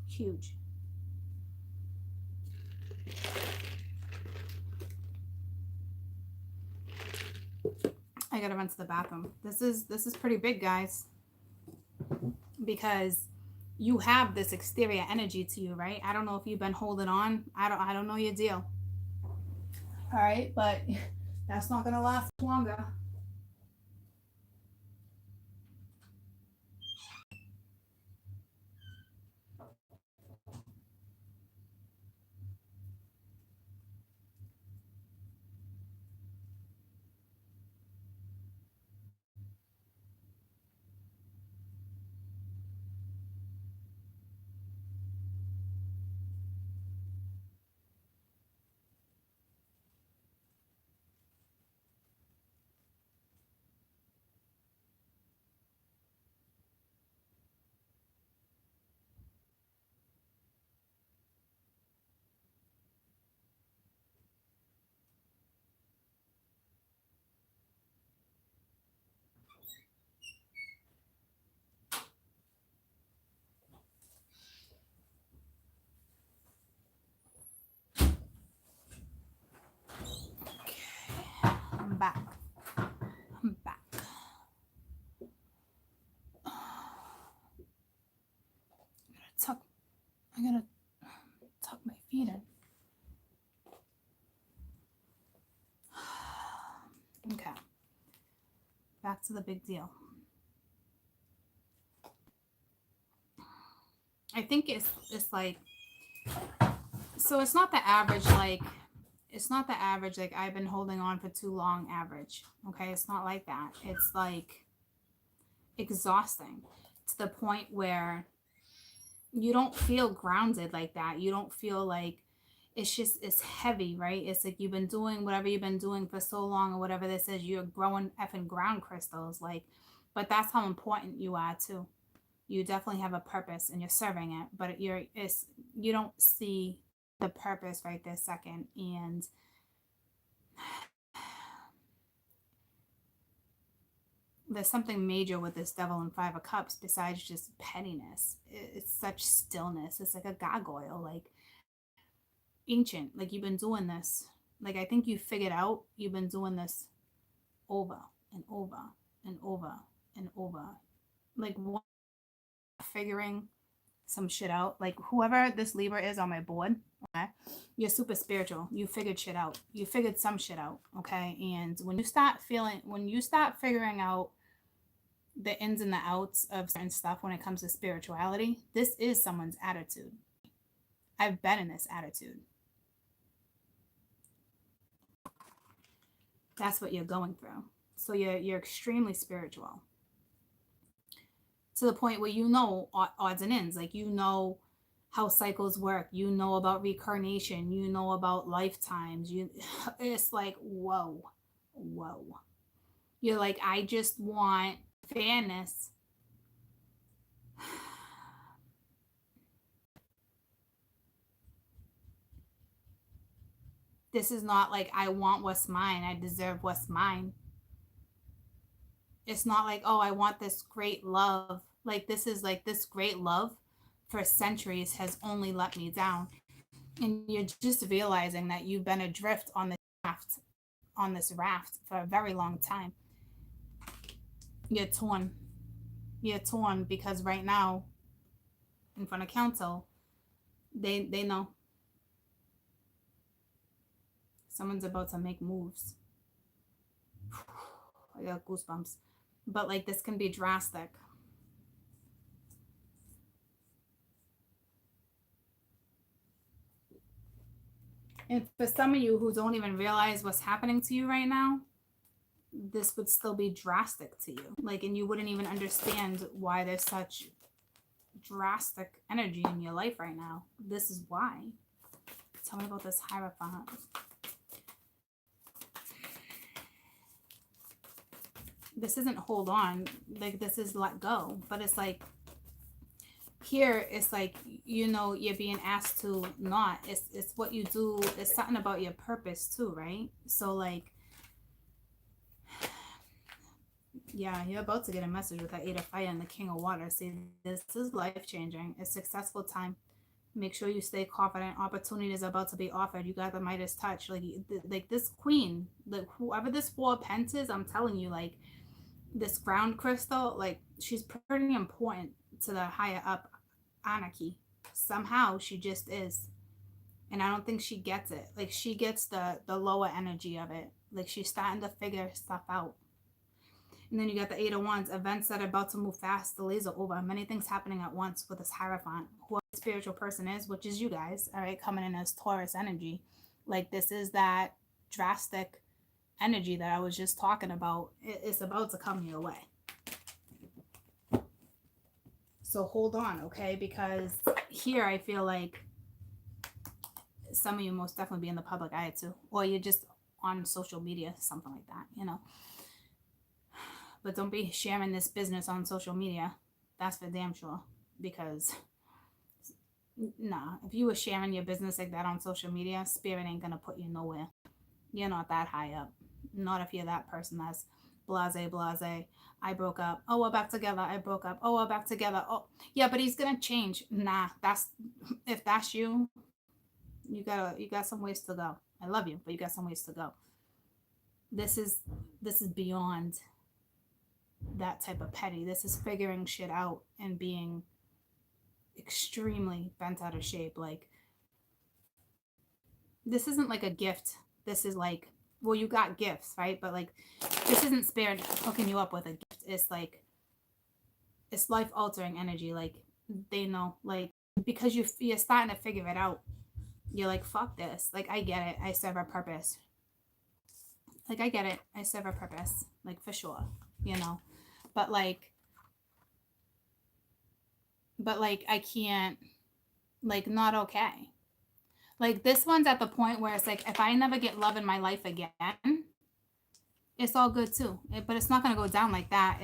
Huge. I gotta run to the bathroom. This is pretty big, guys, because you have this exterior energy to you, right? I don't know if you've been holding on. I don't know your deal. All right, but that's not gonna last longer. I'm back. I'm back. I gotta tuck my feet in. Okay. Back to the big deal. I think it's like, so it's not the average, like I've been holding on for too long average. Okay, it's not like that. It's like exhausting to the point where you don't feel grounded like that. You don't feel like it's heavy, right? It's like you've been doing whatever you've been doing for so long, or whatever this is. You're growing effing ground crystals, like, but that's how important you are too. You definitely have a purpose and you're serving it, but you don't see the purpose right this second. And there's something major with this Devil and Five of Cups besides just pettiness. It's such stillness. It's like a gargoyle, like ancient. Like you've been doing this. Like I think you figured out you've been doing this over and over and over and over. Like figuring some shit out. Like whoever this Libra is on my board, okay, you're super spiritual. You figured shit out. You figured some shit out, okay? And when you start figuring out the ins and the outs of certain stuff when it comes to spirituality, this is someone's attitude. I've been in this attitude. That's what you're going through. So you're extremely spiritual, to the point where you know odds and ends. Like you know how cycles work. You know about reincarnation. You know about lifetimes. It's like, whoa. You're like, I just want fairness. This is not like I want what's mine. I deserve what's mine. It's not like, oh, I want this great love. Like this is like this great love for centuries has only let me down. And you're just realizing that you've been adrift on this raft for a very long time. You're torn because right now in front of council, they know someone's about to make moves. I got goosebumps. But like this can be drastic. And for some of you who don't even realize what's happening to you right now, this would still be drastic to you. Like, and you wouldn't even understand why there's such drastic energy in your life right now. This is why. Tell me about this Hierophant. This isn't hold on, like this is let go, but it's like here it's like, you know, you're being asked to not. It's what you do. It's something about your purpose too, right? So like, yeah, you're about to get a message with that 8 of Fire and the King of Water. See, this is life changing. It's successful time. Make sure you stay confident. Opportunities are about to be offered. You got the Midas touch. Like this queen, like whoever this 4 of Pence is, I'm telling you, like this ground crystal, like she's pretty important to the higher up anarchy. Somehow she just is. And I don't think she gets it. Like she gets the lower energy of it. Like she's starting to figure stuff out. And then you got the 8 of Wands, events that are about to move fast, delays are over, many things happening at once with this Hierophant. Whoever the spiritual person is, which is you guys, all right, coming in as Taurus energy. Like this is that drastic energy that I was just talking about. It's about to come your way. So hold on, okay? Because here I feel like some of you most definitely be in the public eye too. Or you're just on social media, something like that, you know. But don't be sharing this business on social media. That's for damn sure. Because, nah, if you were sharing your business like that on social media, Spirit ain't going to put you nowhere. You're not that high up. Not if you're that person that's blase. I broke up. Oh, we're back together. I broke up. Oh, we're back together. Oh, yeah, but he's going to change. Nah, if that's you, you got some ways to go. I love you, but you got some ways to go. This is beyond that type of petty. This is figuring shit out and being extremely bent out of shape. Like this isn't like a gift. This is like, well, you got gifts, right? But like this isn't Spirit hooking you up with a gift. It's like, it's life altering energy. Like they know, like because you're starting to figure it out. You're like, fuck this. Like I get it. I serve a purpose. Like I get it. I serve a purpose. Like for sure, you know. But like I can't, like not okay. Like this one's at the point where it's like, if I never get love in my life again, it's all good too. But it's not going to go down like that.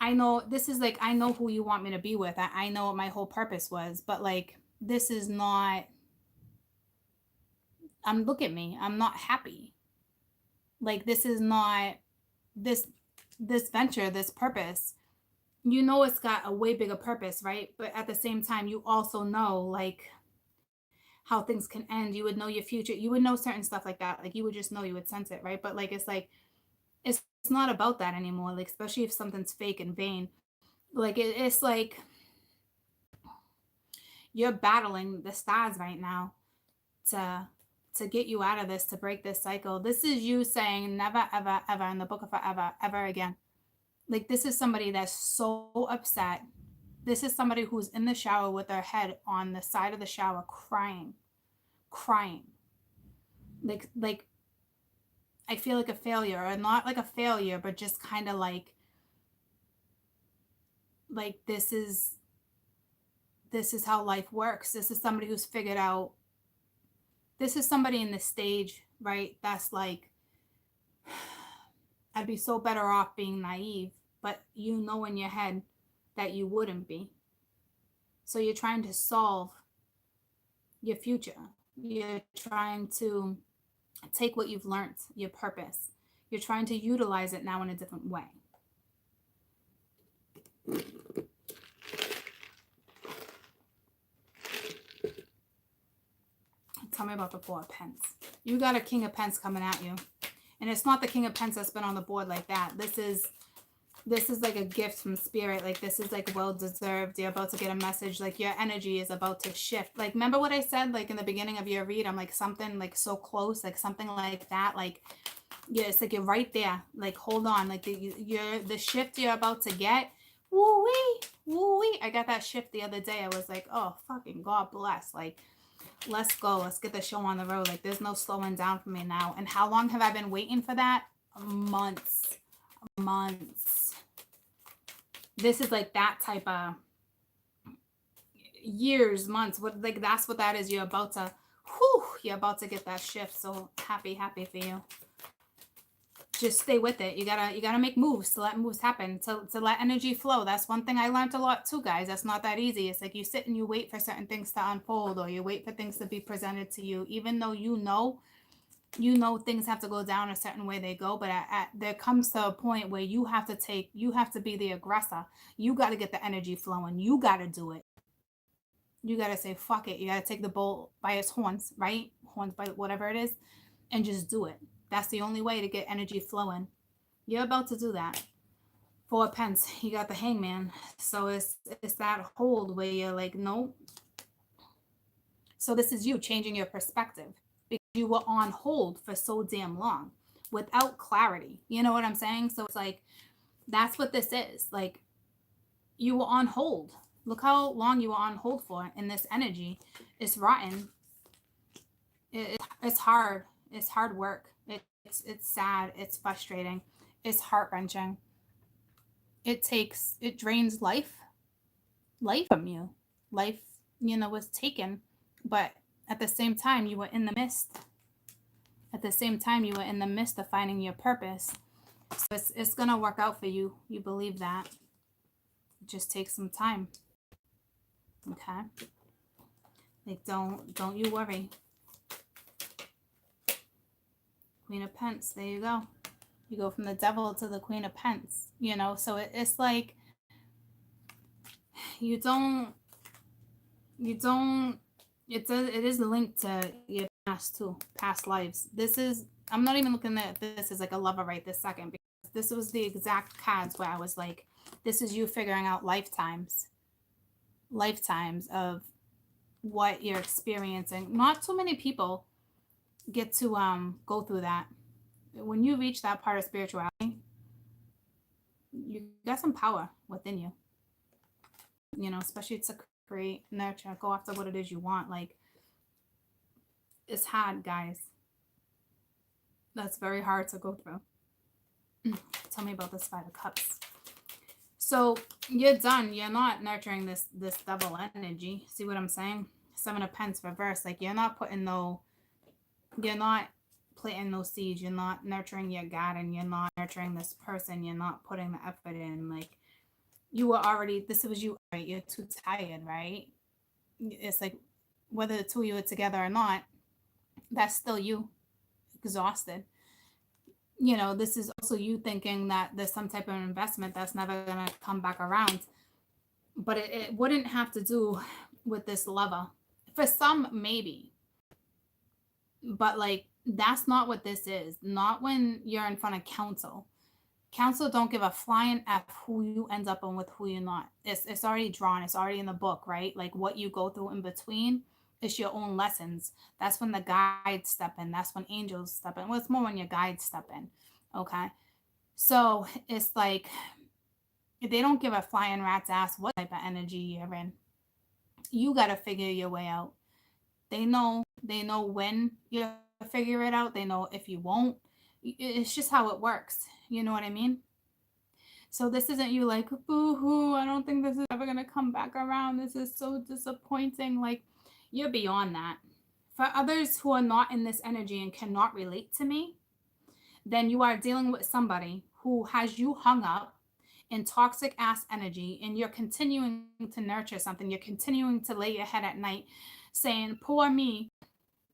I know this is like, I know who you want me to be with. I know what my whole purpose was, but like, this is not, look at me. I'm not happy. Like this is not, this venture, this purpose, you know, it's got a way bigger purpose, right? But at the same time, you also know like how things can end. You would know your future. You would know certain stuff like that. Like you would just know, you would sense it, right? But like, it's like, it's not about that anymore. Like, especially if something's fake and vain, like it's like you're battling the stars right now to get you out of this, to break this cycle. This is you saying never, ever, ever in the book of forever, ever again. Like this is somebody that's so upset. This is somebody who's in the shower with their head on the side of the shower, crying. Like I feel like a failure, or not like a failure, but just kind of like this is how life works. This is somebody who's figured out. This is somebody in the stage, right? That's like, I'd be so better off being naive, but you know in your head that you wouldn't be. So you're trying to solve your future. You're trying to take what you've learned, your purpose. You're trying to utilize it now in a different way. Tell me about the 4 of Pence. You got a King of Pence coming at you. And it's not the King of Pence that's been on the board like that. This is like a gift from Spirit. Like this is like well deserved. You're about to get a message. Like your energy is about to shift. Like remember what I said like in the beginning of your read? I'm like something like so close, like something like that. Like yeah, it's like you're right there. Like hold on. Like the shift you're about to get. Woo wee. I got that shift the other day. I was like, oh fucking God bless. Like let's go. Let's get the show on the road. Like there's no slowing down for me now. And how long have I been waiting for that? Months. This is like that type of years, months. What, like, that's what that is. You're about to, you're about to get that shift. So happy for you. Just stay with it. You gotta make moves to let moves happen, to let energy flow. That's one thing I learned a lot too, guys. That's not that easy. It's like you sit and you wait for certain things to unfold, or you wait for things to be presented to you, even though you know things have to go down a certain way they go. But there comes to a point where you have to be the aggressor. You got to get the energy flowing. You got to do it. You got to say fuck it. You got to take the bull by its horns, right? Horns, by whatever it is, and just do it. That's the only way to get energy flowing. You're about to do that. 4 of Pence, you got the Hangman. So it's that hold where you're like, no. So this is you changing your perspective, because you were on hold for so damn long without clarity. You know what I'm saying? So it's like, that's what this is. Like, you were on hold. Look how long you were on hold for in this energy. It's rotten. It's hard. It's hard work. It's sad. It's frustrating. It's heart-wrenching. It drains life from you. Life, was taken, but at the same time, you were in the midst. At the same time, you were in the midst of finding your purpose. So it's gonna work out for you. You believe that. It just takes some time. Okay. Like, don't you worry. Queen of Pence, there you go. You go from the Devil to the Queen of Pence, so it's like it is linked to your past too, past lives. I'm not even looking at this as like a lover right this second, because this was the exact cards where I was like, this is you figuring out lifetimes of what you're experiencing. Not too many people get to go through that. When you reach that part of spirituality, you got some power within you, especially to create, nurture, go after what it is you want. Like, it's hard, guys. That's very hard to go through. Tell me about this 5 of Cups. So you're done. You're not nurturing this double energy. See what I'm saying? 7 of Pence reverse. Like, you're not planting those seeds. You're not nurturing your garden. You're not nurturing this person. You're not putting the effort in. Like, this was you, right? You're too tired, right? It's like, whether the two of you are together or not, that's still you, exhausted. This is also you thinking that there's some type of investment that's never going to come back around. But it wouldn't have to do with this lover. For some, maybe. But, like, that's not what this is. Not when you're in front of counsel. Counsel don't give a flying F who you end up on with who you're not. It's already drawn. It's already in the book, right? Like, what you go through in between, it's your own lessons. That's when the guides step in. That's when angels step in. Well, it's more when your guides step in. Okay. So it's like, they don't give a flying rat's ass what type of energy you're in. You got to figure your way out. They know when you figure it out. They know if you won't. It's just how it works. You know what I mean? So this isn't you like, boo-hoo, I don't think this is ever going to come back around. This is so disappointing. Like, you're beyond that. For others who are not in this energy and cannot relate to me, then you are dealing with somebody who has you hung up in toxic ass energy, and you're continuing to nurture something. You're continuing to lay your head at night saying, poor me,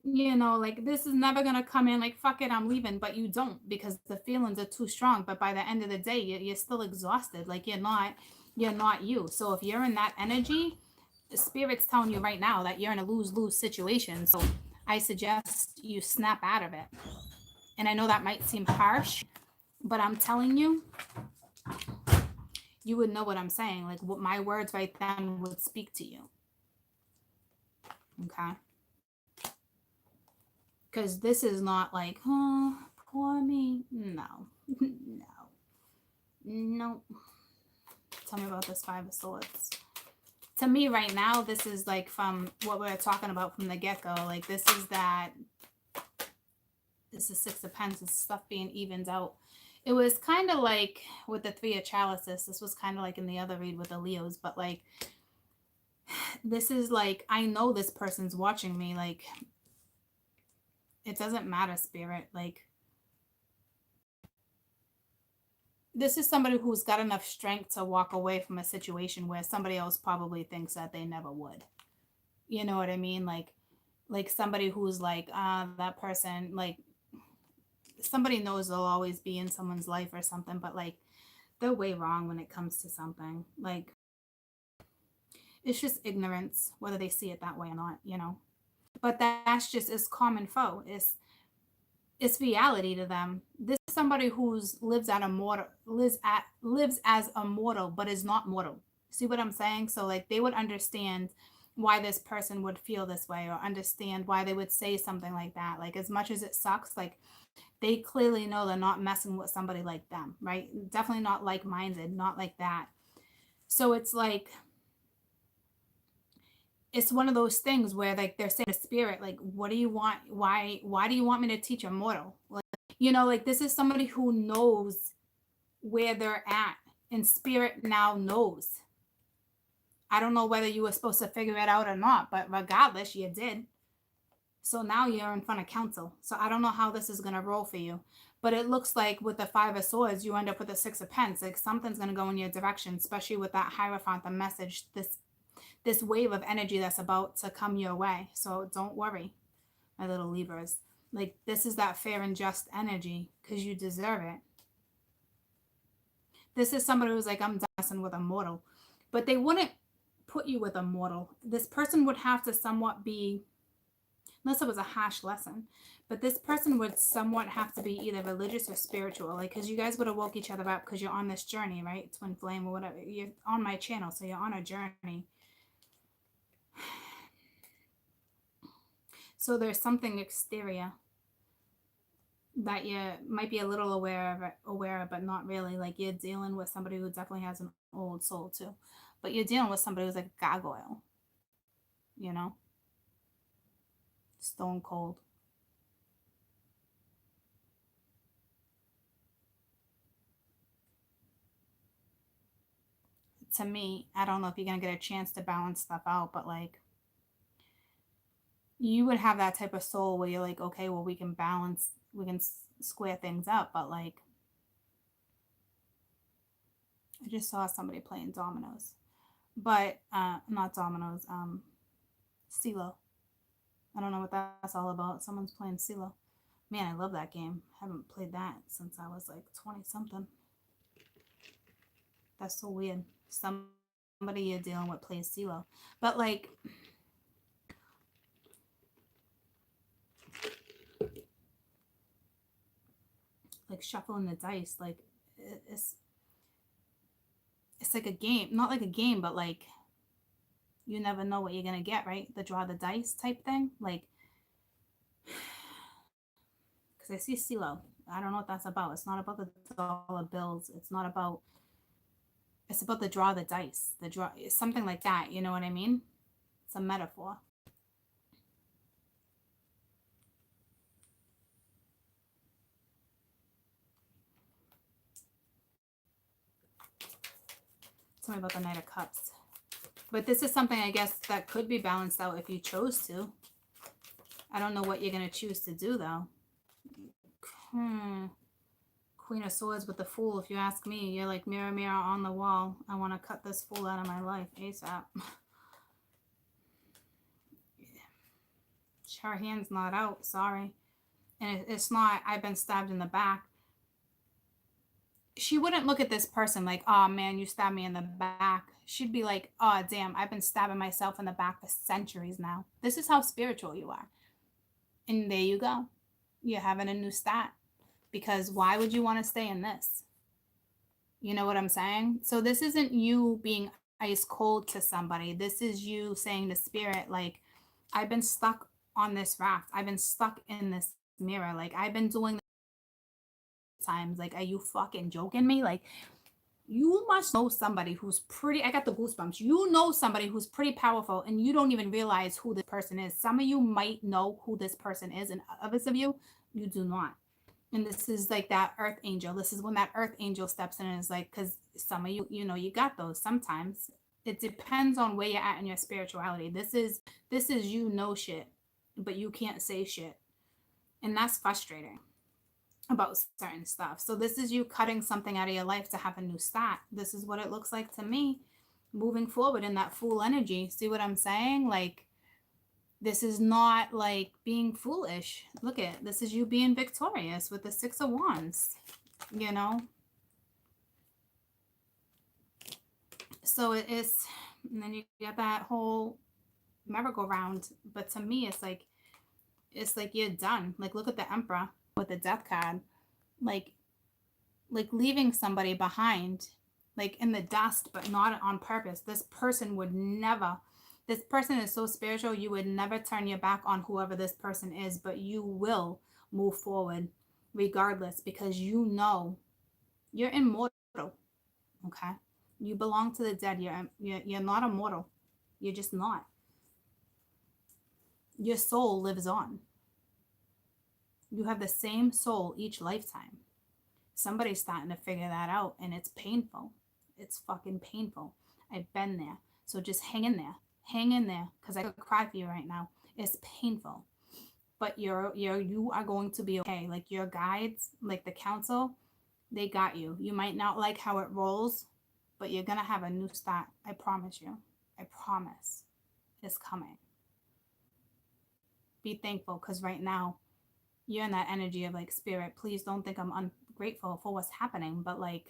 like, this is never going to come in, like, fuck it, I'm leaving. But you don't, because the feelings are too strong. But by the end of the day, you're still exhausted. Like, you're not you. So if you're in that energy, the spirit's telling you right now that you're in a lose-lose situation. So I suggest you snap out of it. And I know that might seem harsh, but I'm telling you, you would know what I'm saying. Like, what my words right then would speak to you. Okay? Because this is not like, oh, poor me. No. No. Tell me about this 5 of Swords. To me right now, this is like from what we were talking about from the get-go. Like, this is 6 of Pentacles, stuff being evened out. It was kind of like with the 3 of Chalices. This was kind of like in the other read with the Leos. But, like, This is like, I know this person's watching me. Like, it doesn't matter, spirit. Like, this is somebody who's got enough strength to walk away from a situation where somebody else probably thinks that they never would. You know what I mean? Like somebody who's like, that person, like, somebody knows they'll always be in someone's life or something, but like, they're way wrong when it comes to something. Like, it's just ignorance, whether they see it that way or not, you know. But that's just, it's common foe. It's reality to them. This is somebody who's lives as a mortal, but is not mortal. See what I'm saying? So like, they would understand why this person would feel this way, or understand why they would say something like that. Like, as much as it sucks, like, they clearly know they're not messing with somebody like them, right? Definitely not like-minded, not like that. So it's like, it's one of those things where like, they're saying to spirit, like, what do you want? Why do you want me to teach a mortal? Like, you know, like, this is somebody who knows where they're at, and spirit now knows. I don't know whether you were supposed to figure it out or not, but regardless, you did. So now you're in front of council. So I don't know how this is going to roll for you. But it looks like with the Five of Swords, you end up with the Six of Pents. Like, something's going to go in your direction, especially with that Hierophant, the message, this wave of energy that's about to come your way. So don't worry, my little Libras. Like, this is that fair and just energy, because you deserve it. This is somebody who's like, I'm messing with a mortal. But they wouldn't put you with a mortal. This person would have to somewhat be, unless it was a harsh lesson, but this person would somewhat have to be either religious or spiritual. Like, because you guys would have woke each other up because you're on this journey, right? Twin flame or whatever. You're on my channel, so you're on a journey. So there's something exterior that you might be a little aware of, but not really. Like, you're dealing with somebody who definitely has an old soul too, but you're dealing with somebody who's like a gargoyle, you know, stone cold. To me, I don't know if you're gonna get a chance to balance stuff out, but like, you would have that type of soul where you're like, okay, well, we can square things up, but like, I just saw somebody playing dominoes, but not dominoes, CeeLo. I don't know what that's all about. Someone's playing CeeLo. Man, I love that game. I haven't played that since I was like 20 something. That's so weird. Somebody you're dealing with plays CeeLo, but like, shuffling the dice, like, it's like a game, not like a game, but like, you never know what you're gonna get, right? The draw the dice type thing, like, because I see CeeLo. I don't know what that's about. It's not about the dollar bills. It's not about. It's about the draw the dice. The draw, something like that. You know what I mean? It's a metaphor. Tell me about the Knight of Cups. But this is something, I guess, that could be balanced out if you chose to. I don't know what you're going to choose to do, though. Queen of Swords with the Fool. If you ask me, you're like, mirror, mirror on the wall. I want to cut this fool out of my life ASAP. Her hand's not out. Sorry. And it's not, I've been stabbed in the back. She wouldn't look at this person like, oh man, you stabbed me in the back. She'd be like, oh damn, I've been stabbing myself in the back for centuries now. This is how spiritual you are. And there you go. You're having a new start. Because why would you want to stay in this? You know what I'm saying? So this isn't you being ice cold to somebody. This is you saying to spirit, like, I've been stuck on this raft. I've been stuck in this mirror. Like, I've been doing times. Like, are you fucking joking me? Like, you must know somebody who's pretty, I got the goosebumps. You know somebody who's pretty powerful and you don't even realize who this person is. Some of you might know who this person is, and others of you do not. And this is like that earth angel. This is when that earth angel steps in and is like, because some of you, you know, you got those sometimes. It depends on where you're at in your spirituality. This is you know shit, but you can't say shit. And that's frustrating about certain stuff. So this is you cutting something out of your life to have a new start. This is what it looks like to me moving forward in that Fool energy. See what I'm saying? Like, this is not like being foolish. Look at this is you being victorious with the Six of Wands, you know? So it is, and then you get that whole merry-go-round. But to me, it's like you're done. Like, look at the Emperor with the Death card. Like leaving somebody behind, like in the dust, but not on purpose. This person would never, this person is so spiritual, you would never turn your back on whoever this person is, but you will move forward regardless, because you know you're immortal. Okay, you belong to the dead. You're not immortal. You're just not. Your soul lives on. You have the same soul each lifetime. Somebody's starting to figure that out, and it's painful. It's fucking painful. I've been there. So just hang in there. Hang in there, because I could cry for you right now. It's painful. But you are going to be okay. Like, your guides, like the council, they got you. You might not like how it rolls, but you're going to have a new start. I promise you. I promise. It's coming. Be thankful, because right now you're in that energy of like, spirit, please don't think I'm ungrateful for what's happening, but like,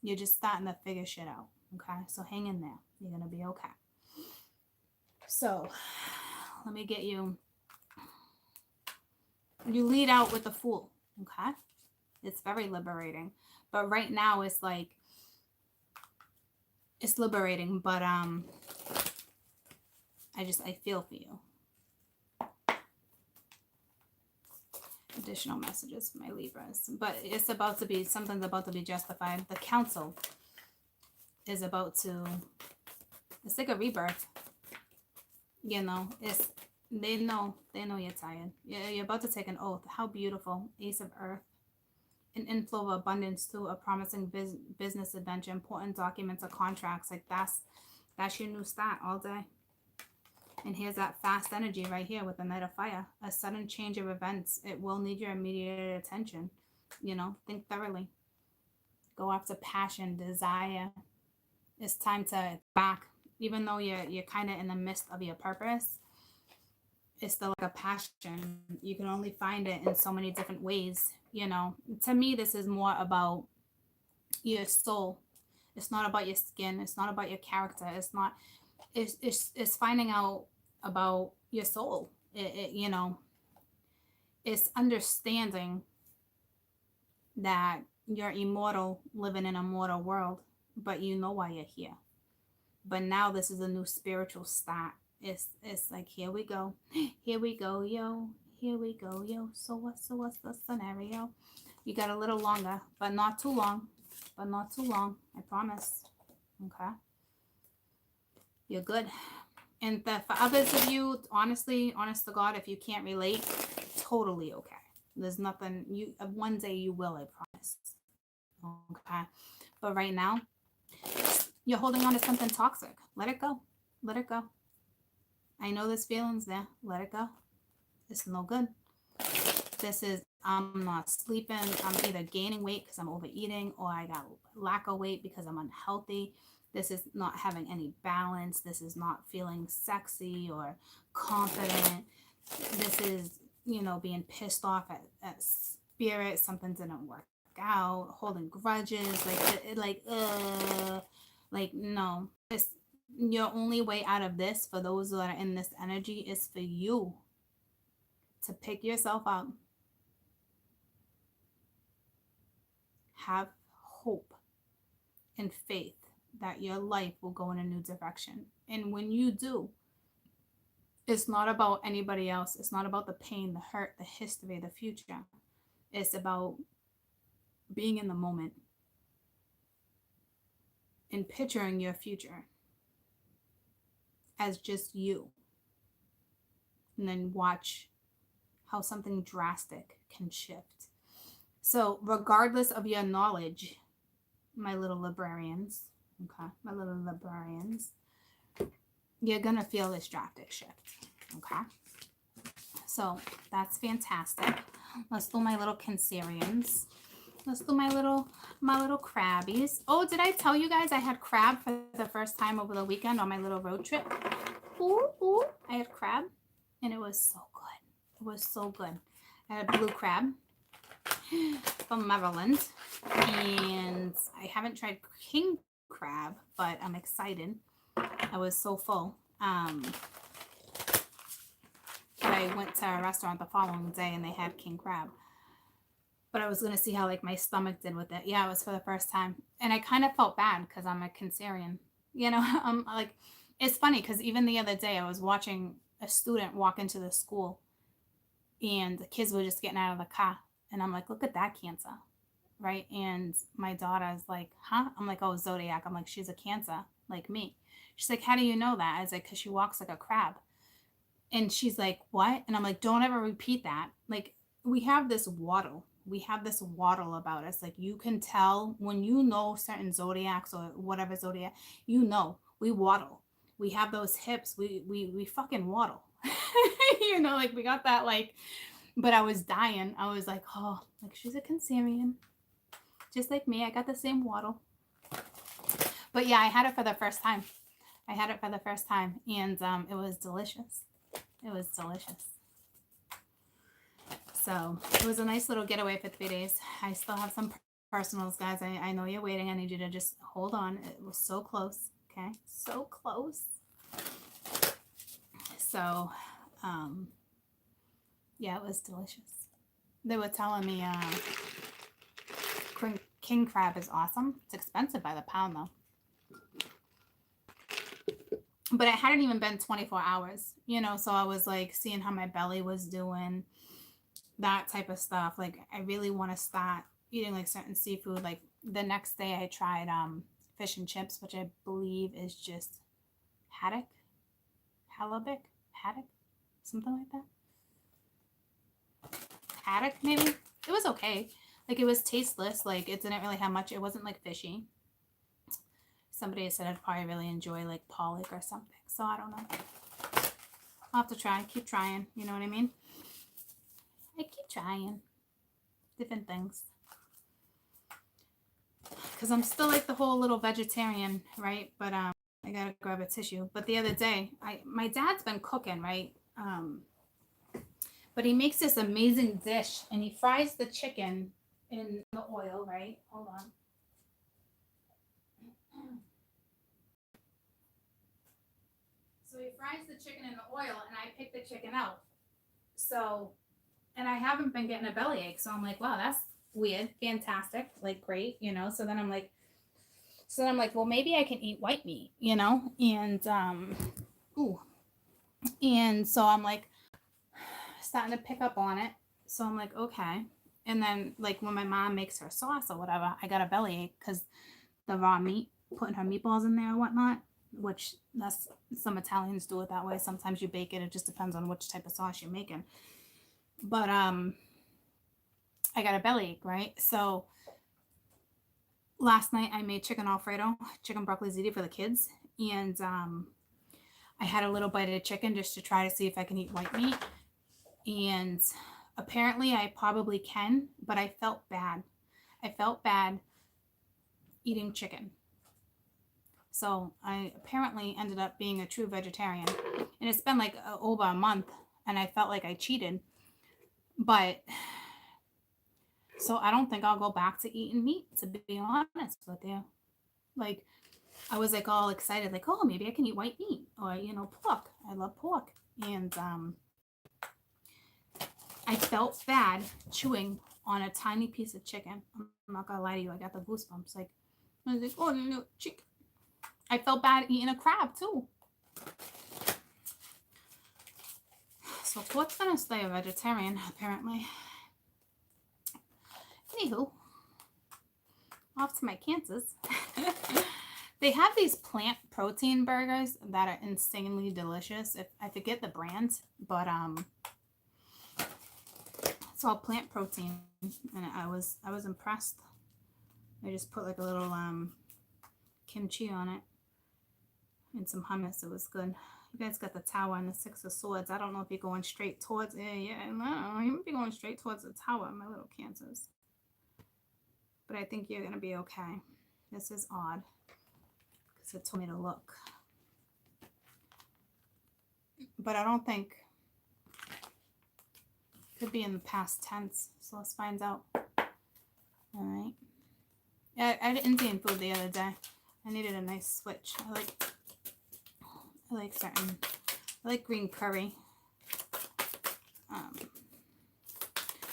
you're just starting to figure shit out. Okay, so hang in there. You're gonna be okay. So let me get you. You lead out with the Fool. Okay, it's very liberating, but right now it's like, it's liberating, but I feel for you. Additional messages for my Libras, but it's about to be, something's about to be justified. The council is about to, it's like a rebirth, you know. It's, they know you're tired. You're about to take an oath. How beautiful. Ace of Earth, an inflow of abundance to a promising business adventure, important documents or contracts. Like, that's your new start all day. And here's that fast energy right here with the Knight of Fire. A sudden change of events. It will need your immediate attention. You know, think thoroughly. Go after passion, desire. It's time to back. Even though you're kind of in the midst of your purpose, it's still like a passion. You can only find it in so many different ways. You know, to me, this is more about your soul. It's not about your skin. It's not about your character. It's not. It's finding out about your soul. You know, it's understanding that you're immortal, living in a mortal world, but you know why you're here. But now this is a new spiritual start. It's like, here we go, yo, here we go, yo. So what's the scenario? You got a little longer, but not too long. I promise. Okay. You're good. And for others of you, honestly, honest to God, if you can't relate, totally okay. There's nothing, one day you will, I promise. Okay. But right now, you're holding on to something toxic. Let it go. Let it go. I know there's feelings there. Let it go. It's no good. This is, I'm not sleeping. I'm either gaining weight because I'm overeating, or I got lack of weight because I'm unhealthy. This is not having any balance. This is not feeling sexy or confident. This is, you know, being pissed off at spirit. Something didn't work out. Holding grudges. Like, no. It's, your only way out of this, for those that are in this energy, is for you to pick yourself up. Have hope and faith that your life will go in a new direction. And when you do, it's not about anybody else. It's not about the pain, the hurt, the history, the future. It's about being in the moment and picturing your future as just you. And then watch how something drastic can shift. So regardless of your knowledge, my little librarians, okay, my little librarians, you're gonna feel this drastic shift, okay? So that's fantastic. Let's do my little Cancerians. Let's do my little crabbies. Oh, did I tell you guys I had crab for the first time over the weekend on my little road trip? Ooh, ooh, I had crab, and it was so good. It was so good. I had blue crab from Maryland, and I haven't tried king crab, but I'm excited. I was so full. But I went to a restaurant the following day, and they had king crab. But I was going to see how like my stomach did with it. Yeah, it was for the first time. And I kind of felt bad because I'm a Cancerian. You know, I'm like, it's funny because even the other day I was watching a student walk into the school and the kids were just getting out of the car. And I'm like, look at that Cancer, right? And my daughter's like, huh? I'm like, oh, Zodiac. I'm like, she's a Cancer, like me. She's like, how do you know that? I was like, because she walks like a crab. And she's like, what? And I'm like, don't ever repeat that. Like, we have this waddle. We have this waddle about us. Like, you can tell when you know certain zodiacs or whatever zodiac, you know, we waddle. We have those hips. We fucking waddle. You know, like we got that, like, but I was dying. I was like, oh, like she's a Cancerian. Just like me. I got the same waddle. But yeah, I had it for the first time. I had it for the first time. And it was delicious. It was delicious. So it was a nice little getaway for 3 days. I still have some personals, guys. I know you're waiting. I need you to just hold on. It was so close. Okay. So close. So, yeah, it was delicious. They were telling me king crab is awesome. It's expensive by the pound, though. But it hadn't even been 24 hours, you know, so I was like seeing how my belly was doing, that type of stuff. Like, I really want to start eating like certain seafood. Like the next day I tried fish and chips, which I believe is just haddock, something like that. Haddock, maybe. It was okay. Like, it was tasteless. Like, it didn't really have much. It wasn't like fishy. Somebody said I'd probably really enjoy like pollock or something. So I don't know. I'll have to try. Keep trying. You know what I mean? I keep trying different things. Because I'm still like the whole little vegetarian, right? But I gotta grab a tissue. But the other day, my dad's been cooking, right? But he makes this amazing dish, and he fries the chicken in the oil, right? Hold on. So he fries the chicken in the oil, and I pick the chicken out. So, and I haven't been getting a bellyache, so I'm like, wow, that's weird, fantastic, like great, you know. So then I'm like, well, maybe I can eat white meat, you know, and and so I'm like starting to pick up on it. So I'm like, okay. And then like when my mom makes her sauce or whatever, I got a bellyache because the raw meat, putting her meatballs in there or whatnot, which that's some Italians do it that way. Sometimes you bake it. It just depends on which type of sauce you're making. But I got a bellyache, right? So last night I made chicken Alfredo, chicken broccoli ziti for the kids, and I had a little bite of chicken just to try to see if I can eat white meat. And apparently I probably can, but I felt bad. I felt bad eating chicken. So I apparently ended up being a true vegetarian. And it's been like over a month, and I felt like I cheated. But so I don't think I'll go back to eating meat, to be honest with you. Like, I was like all excited, like, oh, maybe I can eat white meat or, you know, pork. I love pork. And I felt bad chewing on a tiny piece of chicken. I'm not gonna lie to you, I got the goosebumps. Like, I was like, oh, no, chicken. I felt bad eating a crab too. So Port's gonna stay a vegetarian, apparently. Anywho, off to my Cancers. They have these plant protein burgers that are insanely delicious. I forget the brand, but it's all plant protein, and I was impressed. I just put like a little kimchi on it and some hummus. It was good. You guys got the Tower and the Six of Swords. I don't know if you're going straight towards it. Yeah, no, you might be going straight towards the Tower, my little Cancers. But I think you're going to be okay. This is odd because it told me to look. But I don't think could be in the past tense. So let's find out. All right. Yeah, I had Indian food the other day. I needed a nice switch. I like green curry.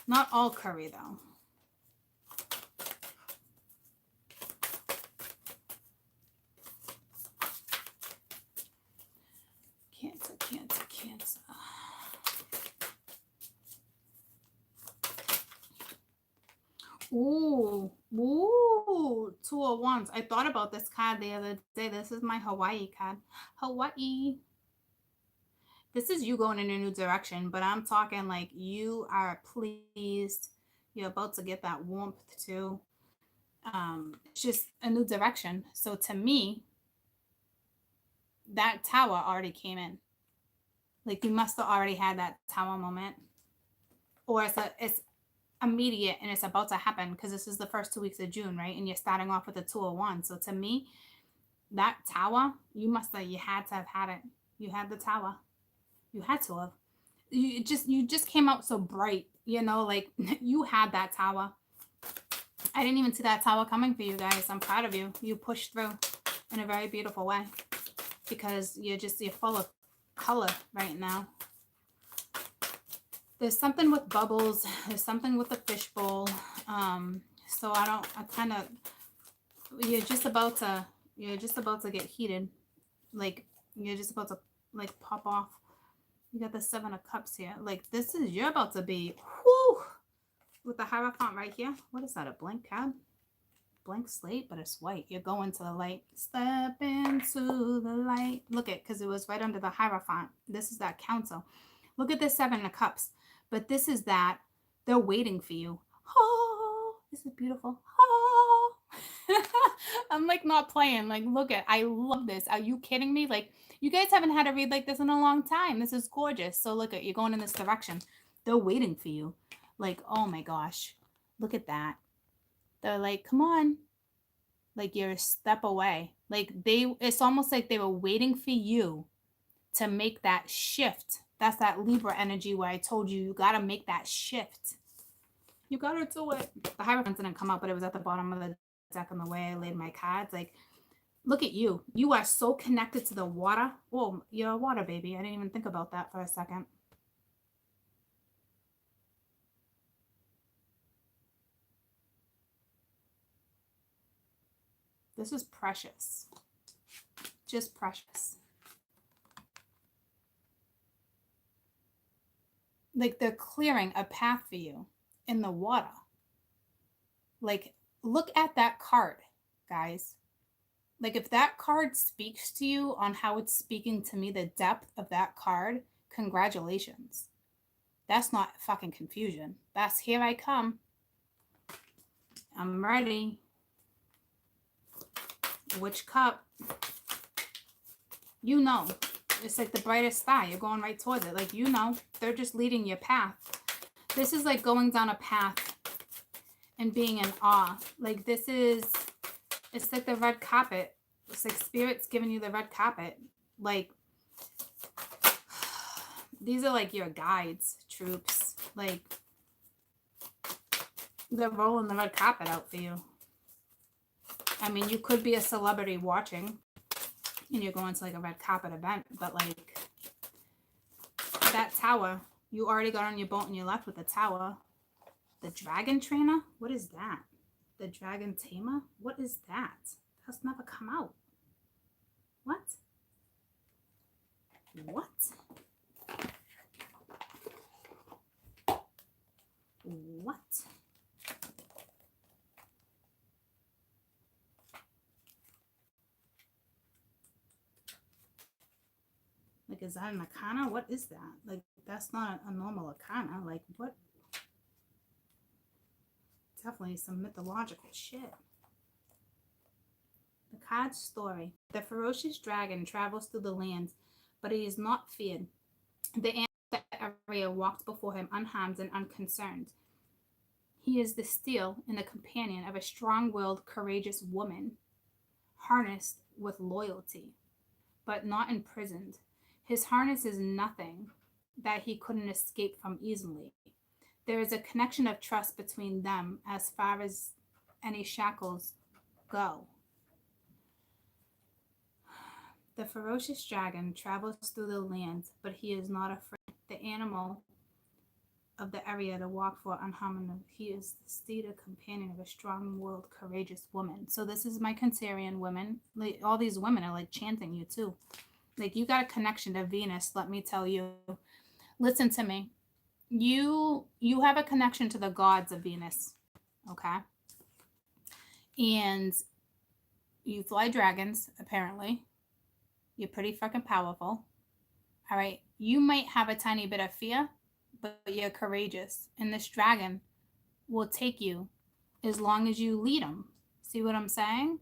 Not all curry though. Cancer, Cancer, Cancer. Ooh, ooh, Two of Wands. I thought about this card the other day. This is my Hawaii card. Hawaii. This is you going in a new direction, but I'm talking like you are pleased. You're about to get that warmth too. It's just a new direction. So to me, that Tower already came in. Like you must have already had that Tower moment, or it's immediate and it's about to happen because this is the first 2 weeks of June, right? And you're starting off with the 2 of Wands. So to me, that Tower, you had to have had it. You had the Tower. You had to have. You just came out so bright, you know, like you had that Tower. I didn't even see that Tower coming for you guys. I'm proud of you. You pushed through in a very beautiful way because you're full of color right now. There's something with bubbles. There's something with a fishbowl. So you're just about to get heated. Like you're just about to like pop off. You got the 7 of Cups here. Like you're about to be, whoo, with the Hierophant right here. What is that, a blank card? Blank slate, but it's white. You're going to the light. Step into the light. Look at, because it was right under the Hierophant. This is that council. Look at the 7 of Cups. But this is that they're waiting for you. Oh, this is beautiful. Oh. I'm like not playing. Like, look at, I love this. Are you kidding me? Like, you guys haven't had a read like this in a long time. This is gorgeous. So look at, you're going in this direction. They're waiting for you. Like, oh my gosh, look at that. They're like, come on. Like you're a step away. Like it's almost like they were waiting for you to make that shift. That's that Libra energy where I told you got to make that shift. You got to do it. The Hierophant didn't come out, but it was at the bottom of the deck on the way I laid my cards. Like, look at you. You are so connected to the water. Oh, you're a water baby. I didn't even think about that for a second. This is precious. Just precious. Like they're clearing a path for you in the water. Like, look at that card, guys. Like if that card speaks to you on how it's speaking to me, the depth of that card, congratulations. That's not fucking confusion. That's here I come. I'm ready. Which cup? You know. It's like the brightest star. You're going right towards it. Like, you know, they're just leading your path. This is like going down a path and being in awe. Like it's like the red carpet. It's like Spirit's giving you the red carpet. Like, these are like your guides, troops. Like, they're rolling the red carpet out for you. I mean, you could be a celebrity watching and you're going to like a red carpet event, but like that Tower, you already got on your boat and you left with the Tower. The Dragon Trainer? What is that? The Dragon Tamer? What is that? That's never come out. What? What? What? Like, is that an arcana? What is that? Like, that's not a normal arcana. Like, what? Definitely some mythological shit. The card's story. The ferocious dragon travels through the lands, but he is not feared. The animal of the area walks before him unharmed and unconcerned. He is the steel and the companion of a strong-willed, courageous woman, harnessed with loyalty, but not imprisoned. His harness is nothing that he couldn't escape from easily. There is a connection of trust between them as far as any shackles go. The ferocious dragon travels through the land, but he is not afraid. The animal of the area to walk for unharmed. He is the steed, a companion of a strong-willed, courageous woman. So this is my Cancerian women. Like, all these women are like chanting you too. Like, you got a connection to Venus, let me tell you. Listen to me. You have a connection to the gods of Venus, okay? And you fly dragons, apparently. You're pretty fucking powerful. All right. You might have a tiny bit of fear, but you're courageous. And this dragon will take you as long as you lead him. See what I'm saying?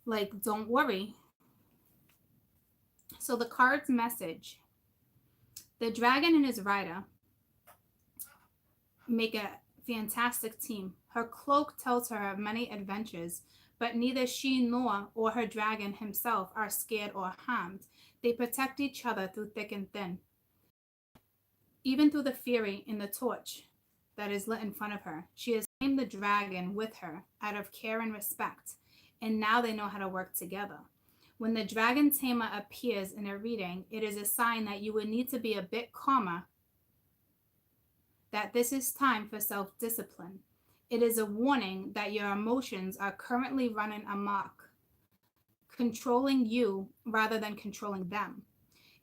Like, don't worry. So the card's message. The dragon and his rider make a fantastic team. Her cloak tells her of many adventures, but neither she nor or her dragon himself are scared or harmed. They protect each other through thick and thin, even through the fury in the torch that is lit in front of her. She has tamed the dragon with her out of care and respect, and now they know how to work together. When the dragon tamer appears in a reading, it is a sign that you would need to be a bit calmer, that this is time for self-discipline. It is a warning that your emotions are currently running amok, controlling you rather than controlling them.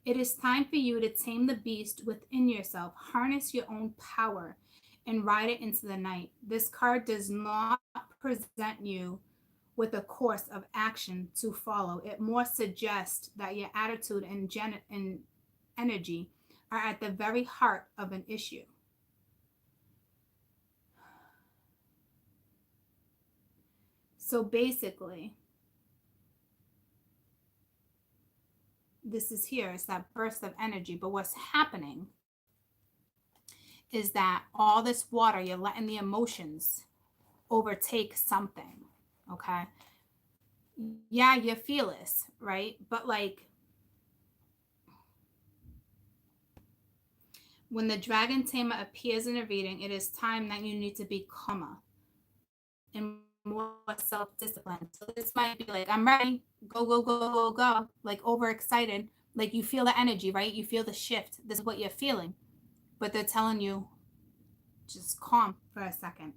It is time for you to tame the beast within yourself, harness your own power, and ride it into the night. This card does not present you with a course of action to follow. It more suggests that your attitude and energy are at the very heart of an issue. So basically, this is here, it's that burst of energy. But what's happening is that all this water, you're letting the emotions overtake something, okay? Yeah, you're fearless, right? But like, when the dragon tamer appears in a reading, it is time that you need to be calmer and more self-disciplined. So this might be like, I'm ready, go, go, go, go, go, like overexcited. Like, you feel the energy, right? You feel the shift. This is what you're feeling. But they're telling you, just calm for a second.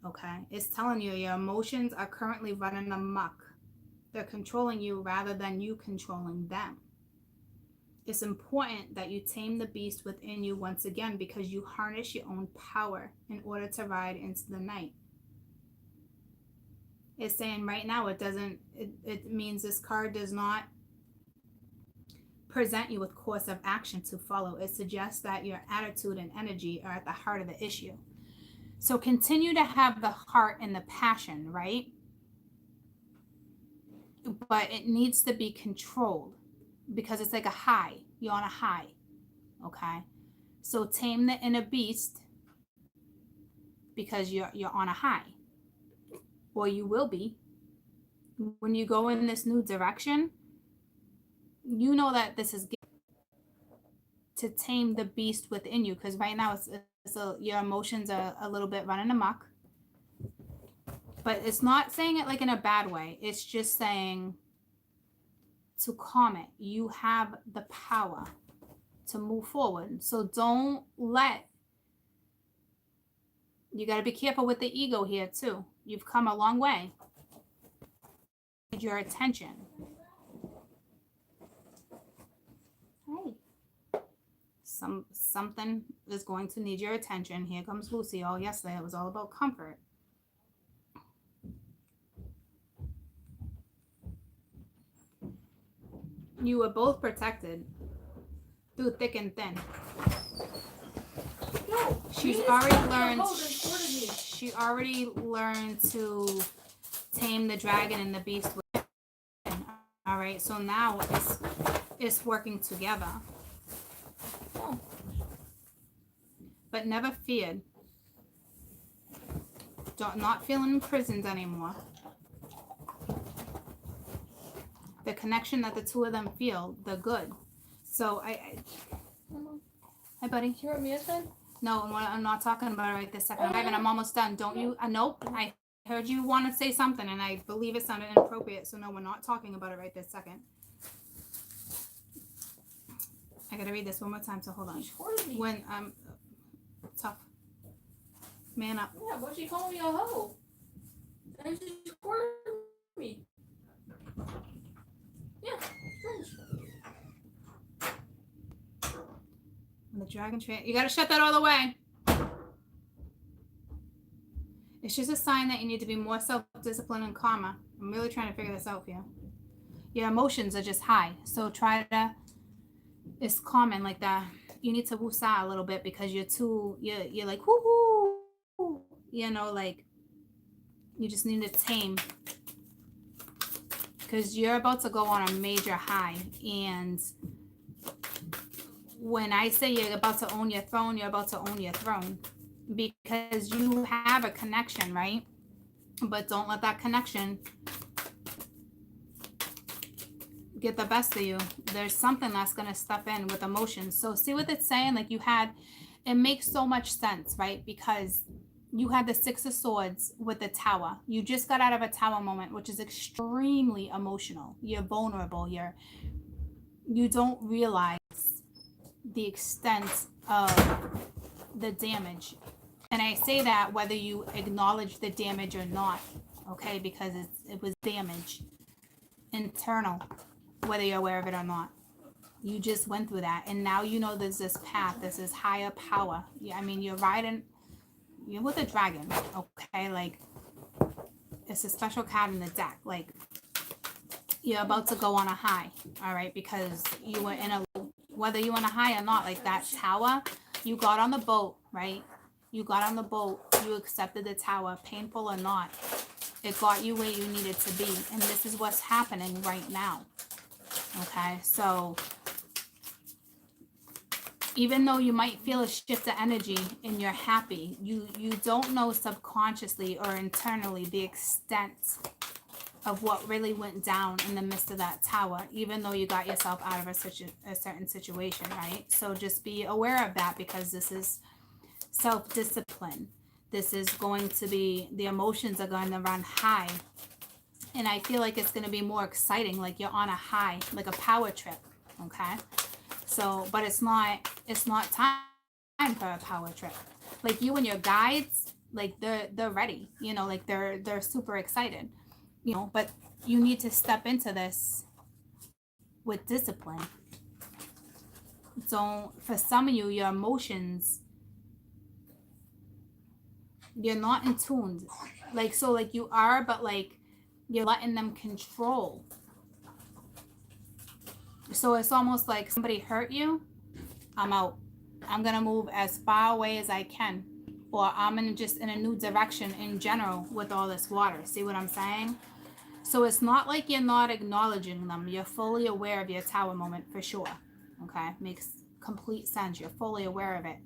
Okay? It's telling you your emotions are currently running amok. They're controlling you rather than you controlling them. It's important that you tame the beast within you once again, because you harness your own power in order to ride into the night. It's saying right now it means this card does not present you with course of action to follow. It suggests that your attitude and energy are at the heart of the issue. So continue to have the heart and the passion, right? But it needs to be controlled, because it's like a high. You're on a high, okay? So tame the inner beast, because you're on a high. Or you will be. When you go in this new direction, you know that this is to tame the beast within you, because right now your emotions are a little bit running amok. But it's not saying it like in a bad way. It's just saying to calm it. You have the power to move forward. So don't let... You got to be careful with the ego here too. You've come a long way. Need your attention. Hey. Something is going to need your attention. Here comes Lucy. Oh, yesterday it was all about comfort. You were both protected through thick and thin. No, She's already learned. She already learned to tame the dragon and the beast within. All right, so now it's working together. Oh. But never feared. Not feeling imprisoned anymore. The connection that the two of them feel, the good. So hi buddy. You hear what Mia said? No, I'm not talking about it right this second. I'm almost done. Don't you? Nope. I heard you want to say something, and I believe it sounded inappropriate. So no, we're not talking about it right this second. I gotta read this one more time. So hold on. When tough. Man up. Yeah, but she called me a hoe. And she recorded me. Yeah. The dragon train. You gotta shut that all the way. It's just a sign that you need to be more self-disciplined and calmer. I'm really trying to figure this out for you. Your emotions are just high. So try to, it's common like that. You need to woosah a little bit because you're like, whoo, you know, like you just need to tame because you're about to go on a major high. And when I say you're about to own your throne, you're about to own your throne. Because you have a connection, right? But don't let that connection get the best of you. There's something that's going to step in with emotions. So see what it's saying? Like it makes so much sense, right? Because you had the Six of Swords with the Tower. You just got out of a Tower moment, which is extremely emotional. You're vulnerable. You don't realize the extent of the damage. And I say that whether you acknowledge the damage or not, okay? Because it was damage, internal, whether you're aware of it or not. You just went through that. And now you know there's this path, there's this higher power. I mean, you're with a dragon, okay? Like, it's a special card in the deck. Like, you're about to go on a high, all right? Because you were in a, whether you on a high or not, like that tower, you got on the boat, right? You got on the boat, you accepted the tower, painful or not. It got you where you needed to be. And this is what's happening right now. Okay, so even though you might feel a shift of energy and you're happy, you don't know subconsciously or internally the extent of what really went down in the midst of that tower, even though you got yourself out of a certain situation, right? So just be aware of that because this is self-discipline. This is going to be, the emotions are going to run high. And I feel like it's going to be more exciting, like you're on a high, like a power trip, okay? So, but it's not time for a power trip. Like you and your guides, like they're ready, you know, like they're super excited, you know, but you need to step into this with discipline. For some of you, your emotions, you're not in tune. Like, so like you are, but like you're letting them control. So it's almost like somebody hurt you, I'm out. I'm going to move as far away as I can. Or I'm just in a new direction in general with all this water. See what I'm saying? So it's not like you're not acknowledging them. You're fully aware of your tower moment for sure. Okay? Makes complete sense. You're fully aware of it.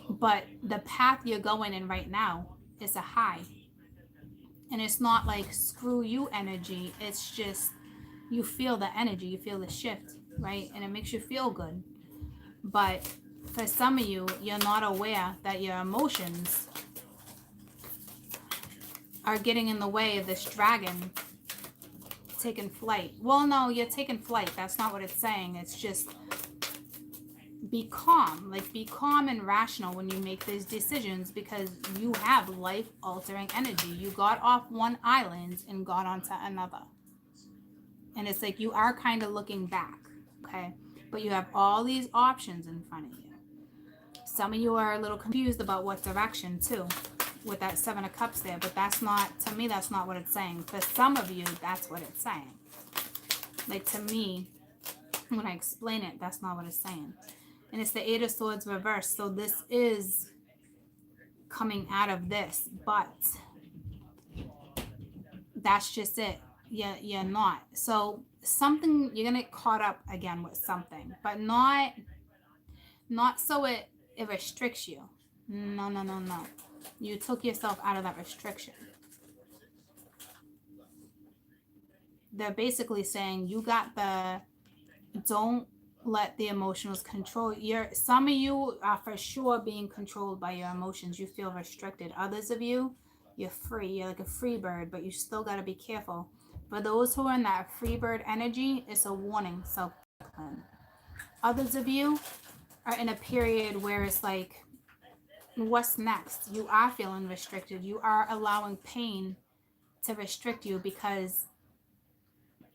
But the path you're going in right now is a high. And it's not like screw you energy. It's just you feel the energy. You feel the shift, right? And it makes you feel good. But for some of you, you're not aware that your emotions are getting in the way of this dragon taking flight. Well, no, you're taking flight. That's not what it's saying. It's just be calm. Like, be calm and rational when you make these decisions because you have life-altering energy. You got off one island and got onto another. And it's like you are kind of looking back, okay? But you have all these options in front of you. Some of you are a little confused about what direction, too, with that Seven of Cups there. But that's not, to me, that's not what it's saying. For some of you, that's what it's saying. Like, to me, when I explain it, that's not what it's saying. And it's the Eight of Swords reversed. So this is coming out of this. But That's just it. You're not. So something, you're gonna get caught up again with something, but not so it restricts you. No, no, no, no. You took yourself out of that restriction. They're basically saying you got the, don't let the emotions control your, some of you are for sure being controlled by your emotions. You feel restricted. Others of you, you're free. You're like a free bird, but you still got to be careful. For those who are in that free bird energy, it's a warning. So others of you are in a period where it's like, what's next? You are feeling restricted. You are allowing pain to restrict you because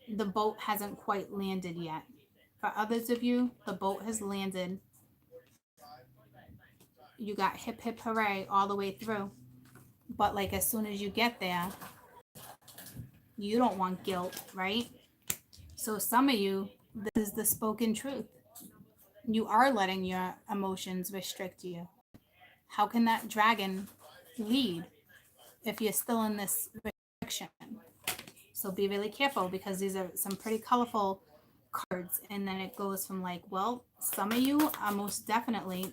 the boat hasn't quite landed yet. For others of you, the boat has landed. You got hip hip hooray all the way through. But like as soon as you get there, you don't want guilt, right? So some of you, this is the spoken truth. You are letting your emotions restrict you. How can that dragon lead if you're still in this restriction? So be really careful because these are some pretty colorful cards. And then it goes from like, well, some of you are most definitely,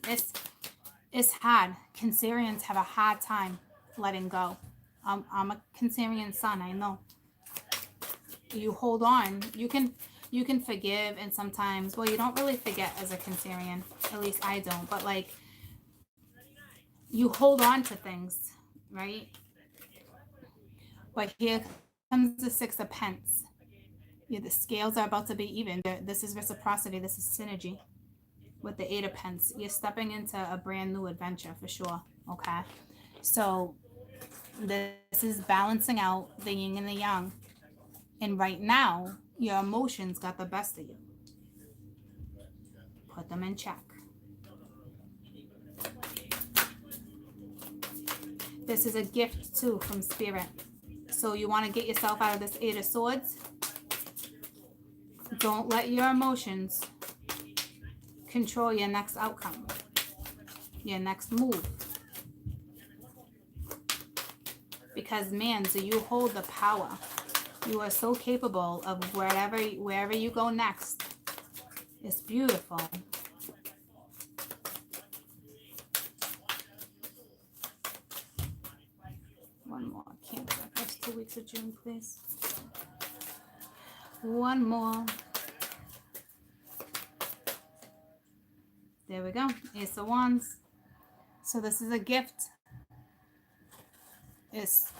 it's hard. Cancerians have a hard time letting go. I'm a Cancerian sun, I know. You hold on. You can forgive, and sometimes, well, you don't really forget as a Cancerian. At least I don't. But like, you hold on to things, right? But here comes the Six of Pence. Yeah, the scales are about to be even. This is reciprocity. This is synergy. With the Eight of Pence, you're stepping into a brand new adventure for sure. Okay, so this is balancing out the yin and the yang, and right now your emotions got the best of you. Put them in check. This is a gift too from Spirit. So you want to get yourself out of this Eight of Swords. Don't let your emotions control your next outcome, your next move. Because man, do you hold the power. You are so capable of wherever you go next. It's beautiful. One more. Cancer. First 2 weeks of June, please. One more. There we go. Ace of Wands. So this is a gift. It's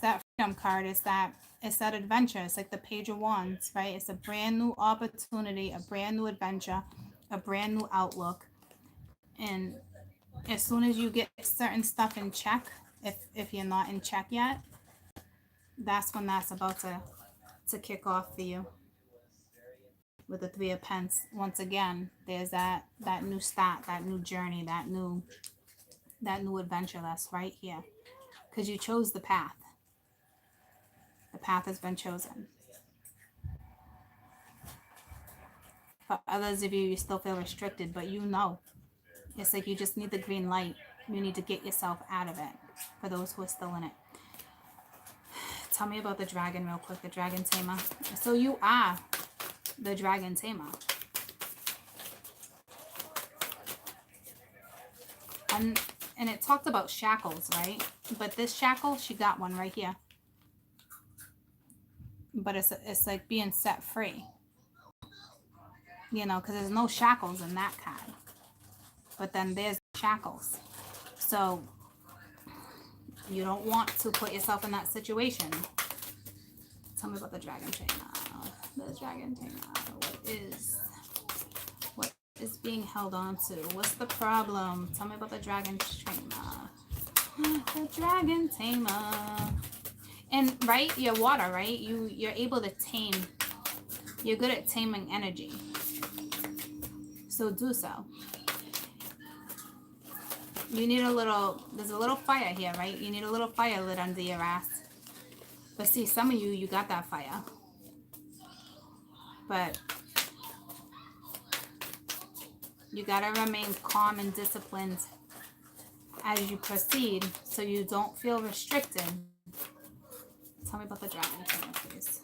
that freedom card. It's that adventure. It's like the Page of Wands, right? It's a brand new opportunity, a brand new adventure, a brand new outlook. And as soon as you get certain stuff in check, if you're not in check yet, that's when that's about to kick off for you. With the Three of Pence, once again, there's that new start, that new journey, that new adventure that's right here. Because you chose the path. The path has been chosen. For others of you, you still feel restricted, but you know. It's like you just need the green light. You need to get yourself out of it. For those who are still in it. Tell me about the dragon real quick, the dragon tamer. So you are the dragon tamer. And it talked about shackles, right? But this shackle, she got one right here. But it's like being set free. You know, because there's no shackles in that card. But then there's shackles. So you don't want to put yourself in that situation. Tell me about the dragon tamer. The dragon tamer. What is being held on to? What's the problem? Tell me about the dragon tamer. The dragon tamer. And right, your water, right? You're able to tame. You're good at taming energy. So do so. You need there's a little fire here, right? You need a little fire lit under your ass. But see, some of you got that fire. But you gotta remain calm and disciplined as you proceed so you don't feel restricted. Tell me about the dragon tamer, please.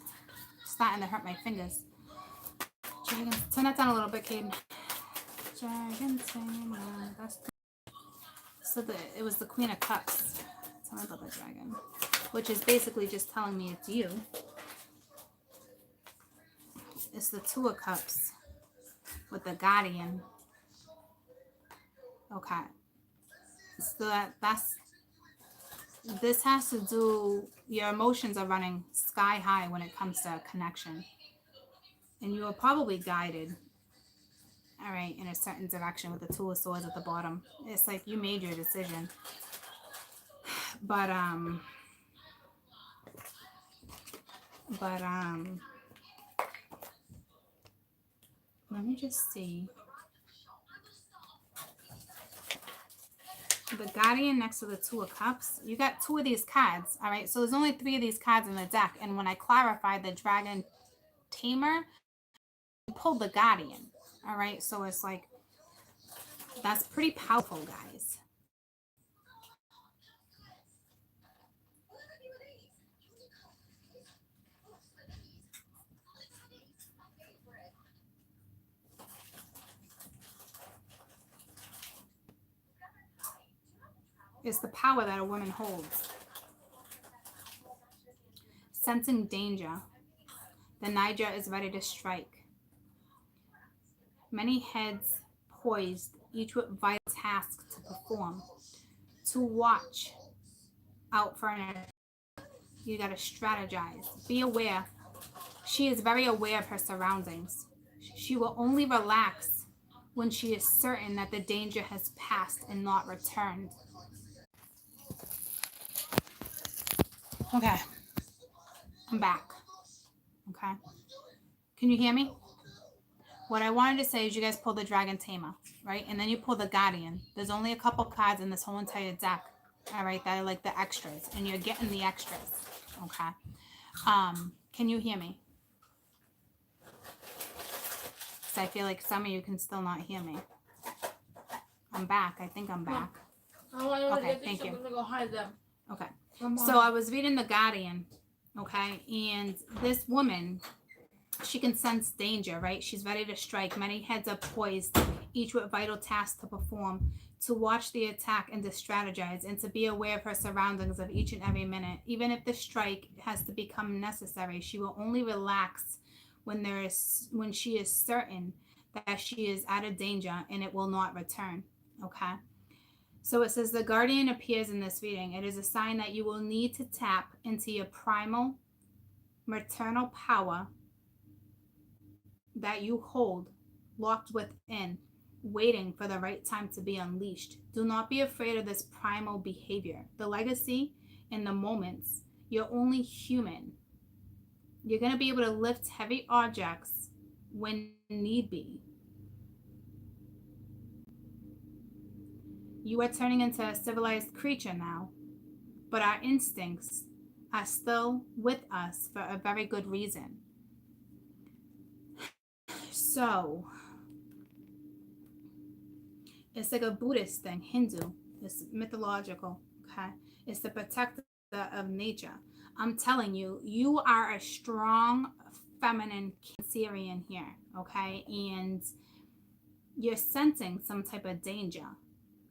Starting to hurt my fingers. Dragon, turn that down a little bit, Caden. Dragon tamer. So it was the Queen of Cups. Tell me about the dragon, which is basically just telling me it's you. It's the Two of Cups with the Guardian. Okay. So this has to do, your emotions are running sky high when it comes to connection. And you are probably guided, all right, in a certain direction with the Two of Swords at the bottom. It's like you made your decision. But let me just see. The Guardian next to the Two of Cups. You got two of these cards, all right? So there's only three of these cards in the deck. And when I clarified the Dragon Tamer, you pulled the Guardian, all right? So it's like, that's pretty powerful, guys. It's the power that a woman holds. Sensing danger. The Niger is ready to strike. Many heads poised, each with vital tasks to perform. To watch out for an attack. You got to strategize. Be aware. She is very aware of her surroundings. She will only relax when she is certain that the danger has passed and not returned. Okay, I'm back. Okay, can you hear me? What I wanted to say is you guys pull the Dragon Tamer, right? And then you pull the Guardian. There's only a couple cards in this whole entire deck, all right, that are like the extras, and you're getting the extras, okay? Can you hear me? Because I feel like some of you can still not hear me. I'm back. I think I'm back. Okay, thank you. I'm gonna go hide them. Okay. So I was reading the Guardian, okay, and this woman, she can sense danger, right? She's ready to strike. Many heads are poised, each with vital tasks to perform, to watch the attack and to strategize, and to be aware of her surroundings of each and every minute. Even if the strike has to become necessary, she will only relax when she is certain that she is out of danger and it will not return, okay? So it says the Guardian appears in this reading. It is a sign that you will need to tap into your primal maternal power that you hold locked within, waiting for the right time to be unleashed. Do not be afraid of this primal behavior. The legacy in the moments, you're only human. You're going to be able to lift heavy objects when need be. You are turning into a civilized creature now, but our instincts are still with us for a very good reason. So, it's like a Buddhist thing, Hindu. It's mythological, okay? It's the protector of nature. I'm telling you, you are a strong feminine Cancerian here, okay? And you're sensing some type of danger.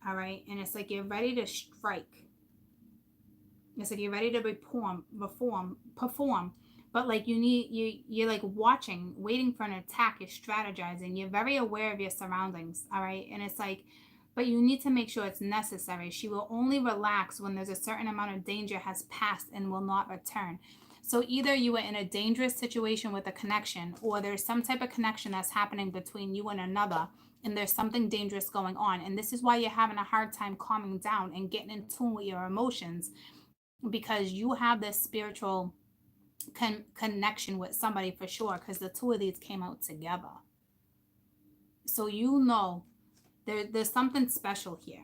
All right, and it's like you're ready to strike. It's like you're ready to perform, but like you're like watching, waiting for an attack. You're strategizing. You're very aware of your surroundings. All right, and it's like, but you need to make sure it's necessary. She will only relax when there's a certain amount of danger has passed and will not return. So either you are in a dangerous situation with a connection, or there's some type of connection that's happening between you and another, and there's something dangerous going on. And this is why you're having a hard time calming down and getting in tune with your emotions, because you have this spiritual connection with somebody for sure, because the two of these came out together. So you know there's something special here.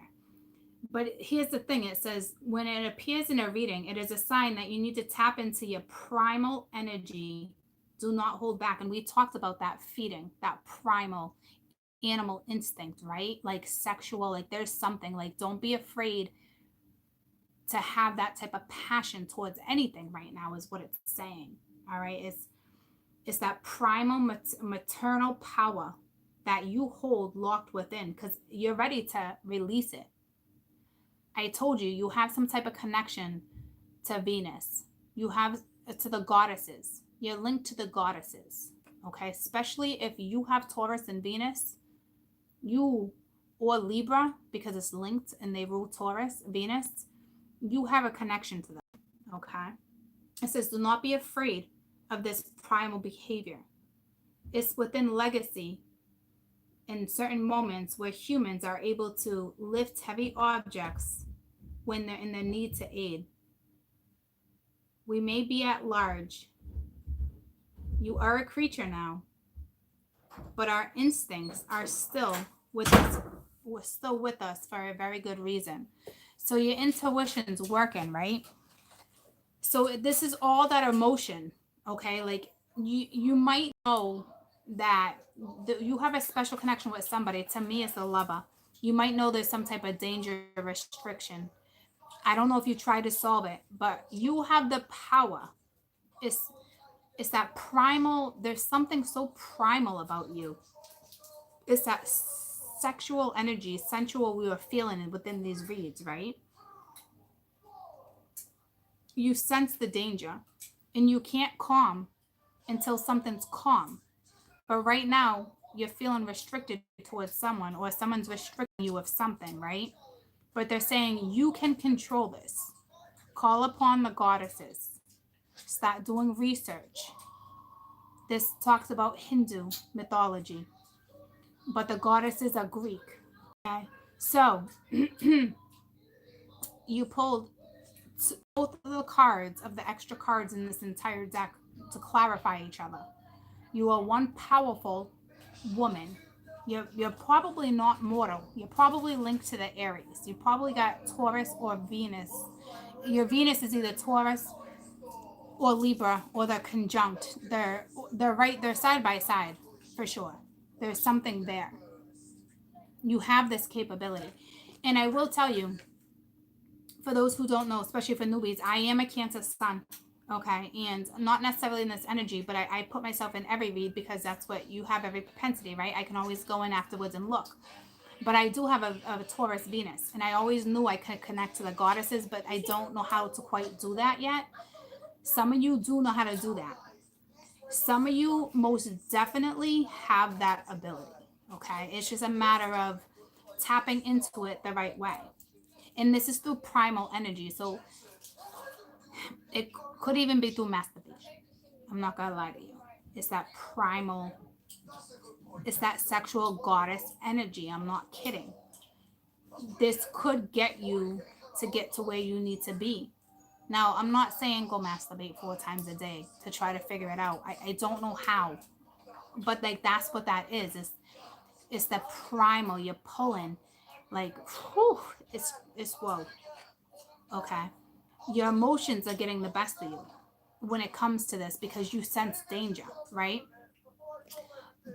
But here's the thing. It says, when it appears in a reading, it is a sign that you need to tap into your primal energy. Do not hold back. And we talked about that feeding, that primal animal instinct, right? Like sexual, like there's something, like don't be afraid to have that type of passion towards anything right now is what it's saying. All right, it's that primal maternal power that you hold locked within, because you're ready to release it. I told you, you have some type of connection to Venus. You have to the goddesses. You're linked to the goddesses. Okay, especially if you have Taurus and Venus, you, or Libra, because it's linked and they rule Taurus, Venus, you have a connection to them. Okay, it says, do not be afraid of this primal behavior. It's within legacy in certain moments where humans are able to lift heavy objects when they're in the need to aid. We may be at large. You are a creature now, but our instincts are still with us. We're still with us for a very good reason. So your intuition's working, right? So this is all that emotion, okay? Like you might know that you have a special connection with somebody. To me, it's the lover. You might know there's some type of danger restriction. I don't know if you try to solve it, but you have the power. It's that primal, there's something so primal about you. It's that sexual energy, sensual we were feeling within these reads, right? You sense the danger and you can't calm until something's calm. But right now, you're feeling restricted towards someone, or someone's restricting you of something, right? But they're saying you can control this. Call upon the goddesses. Start doing research. This talks about Hindu mythology, but the goddesses are Greek. Okay, so you pulled both of the cards of the extra cards in this entire deck to clarify each other. You are one powerful woman. You're probably not mortal. You're probably linked to the Aries. You probably got Taurus or Venus. Your Venus is either Taurus or Libra, or they're conjunct. They're right. They're side by side for sure. There's something there. You have this capability, and I will tell you, for those who don't know, especially for newbies, I am a Cancer sun. Okay, and not necessarily in this energy, but I put myself in every read because that's what you have, every propensity, right? I can always go in afterwards and look. But I do have a Taurus Venus, and I always knew I could connect to the goddesses, but I don't know how to quite do that yet. Some of you do know how to do that. Some of you most definitely have that ability. Okay, it's just a matter of tapping into it the right way. And this is through primal energy. So it could even be through masturbation. I'm not gonna lie to you. It's that primal, it's that sexual goddess energy. I'm not kidding. This could get you to get to where you need to be. Now, I'm not saying go masturbate 4 times a day to try to figure it out. I don't know how. But like that's what that is. It's the primal. You're pulling. Like, whew, it's whoa. Okay. Your emotions are getting the best of you when it comes to this because you sense danger, right?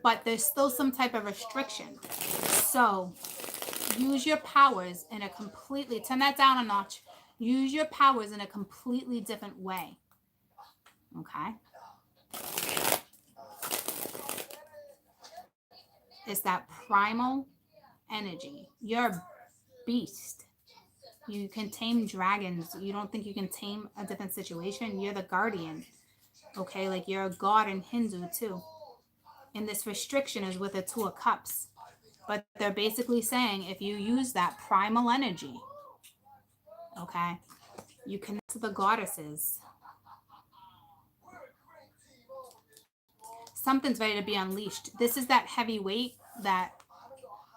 But there's still some type of restriction. So use your powers in a completely, turn that down a notch. Use your powers in a completely different way. Okay? It's that primal energy. You're a beast. You can tame dragons. You don't think you can tame a different situation? You're the guardian. Okay, like you're a god in Hindu too. And this restriction is with a 2 of cups. But they're basically saying if you use that primal energy, okay, you connect to the goddesses. Something's ready to be unleashed. This is that heavy weight that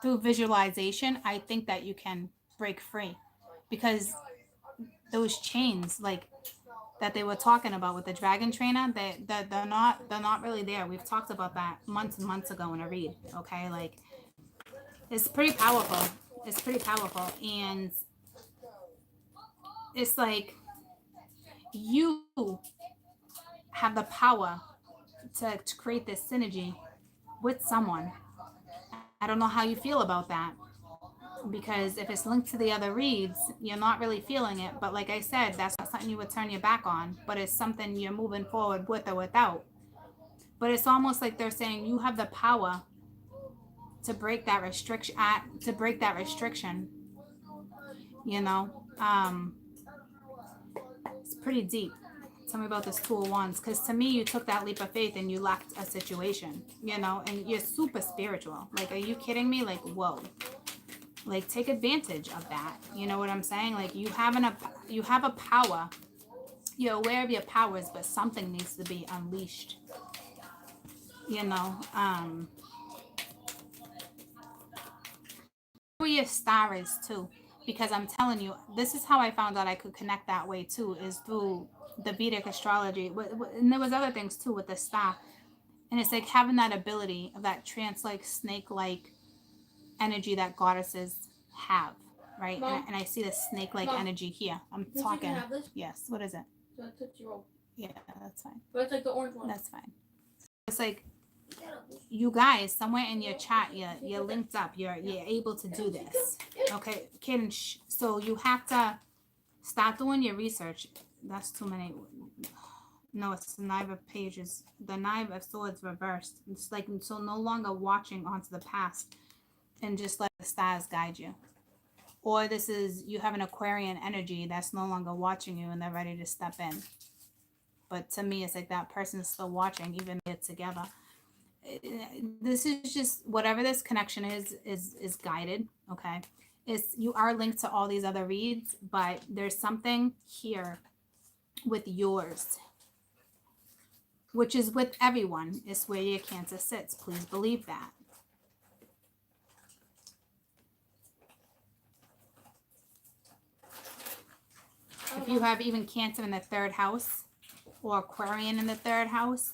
through visualization, I think that you can break free. Because those chains, like that they were talking about with the dragon trainer, they're not really there. We've talked about that months and months ago in a read. Okay, like it's pretty powerful. It's pretty powerful, and it's like you have the power to create this synergy with someone. I don't know how you feel about that. because if it's linked to the other reads, you're not really feeling it. But like I said, that's not something you would turn your back on, but it's something you're moving forward with or without. But it's almost like they're saying you have the power to break that restriction, you know. It's pretty deep. Tell me about this Two of Wands, because to me you took that leap of faith and you left a situation, you know, and you're super spiritual. Like, are you kidding me? Like, whoa. Like, take advantage of that. You know what I'm saying? Like, you have a power. You're aware of your powers, but something needs to be unleashed. You know, who your star is too, because I'm telling you, this is how I found out I could connect that way too, is through the Vedic astrology. And there was other things too with the star, and it's like having that ability of that trance-like, snake-like energy that goddesses have, right? And I see the snake-like energy here. I'm talking. Have this? Yes. What is it? Yeah, that's fine. But it's like the orange one. That's fine. It's like, you guys, somewhere in your chat, you're linked up. You're able to do this. Okay, Kid. So you have to start doing your research. That's too many. No, it's the Knife of Pages. The Knife of Swords reversed. It's like, so no longer watching onto the past and just let the stars guide you. Or this is, you have an Aquarian energy that's no longer watching you and they're ready to step in. But to me, it's like that person is still watching, even though it's together. This is just, whatever this connection is guided. Okay, you are linked to all these other reads, but there's something here with yours, which is with everyone, is where your Cancer sits. Please believe that. If you have even Cancer in the 3rd house or Aquarian in the 3rd house,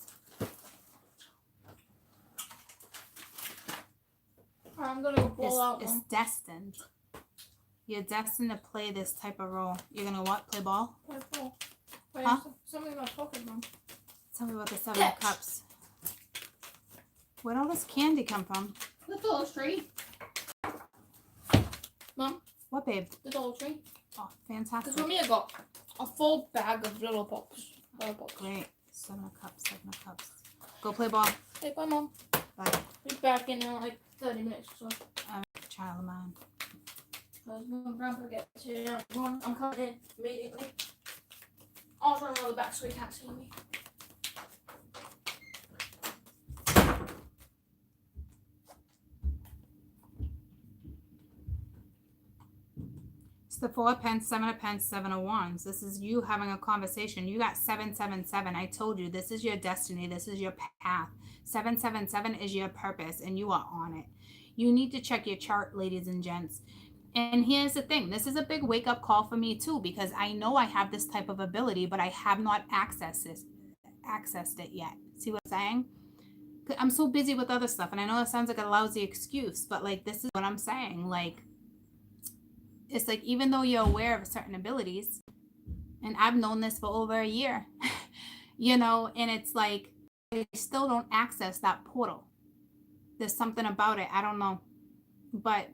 I'm gonna go pull out. It's destined. You're destined to play this type of role. You're gonna what? Play ball? Play ball. Wait, huh? Something about Pokemon. Tell me about the 7 of Cups. Where'd all this candy come from? The Dollar Tree. Mom. What, babe? The Dollar Tree. Oh, fantastic. Because for me, I got a full bag of little pops. Great. 7 of Cups. 7 of Cups. Go play ball. Hey, bye, Mom. Bye. Be back in like 30 minutes or so. Child of mine. Because when Grandpa gets here, I'm coming in immediately. I'll turn on the back so he can't see me. It's the 4 of Pence, 7 of Pence, 7 of Wands. This is you having a conversation. You got 777. I told you, this is your destiny. This is your path. 777 is your purpose, and you are on it. You need to check your chart, ladies and gents. And here's the thing. This is a big wake-up call for me, too, because I know I have this type of ability, but I have not accessed it yet. See what I'm saying? I'm so busy with other stuff, and I know it sounds like a lousy excuse, but, like, this is what I'm saying. Like, it's like, even though you're aware of certain abilities, and I've known this for over a year, you know, and it's like, I still don't access that portal. There's something about it. I don't know. But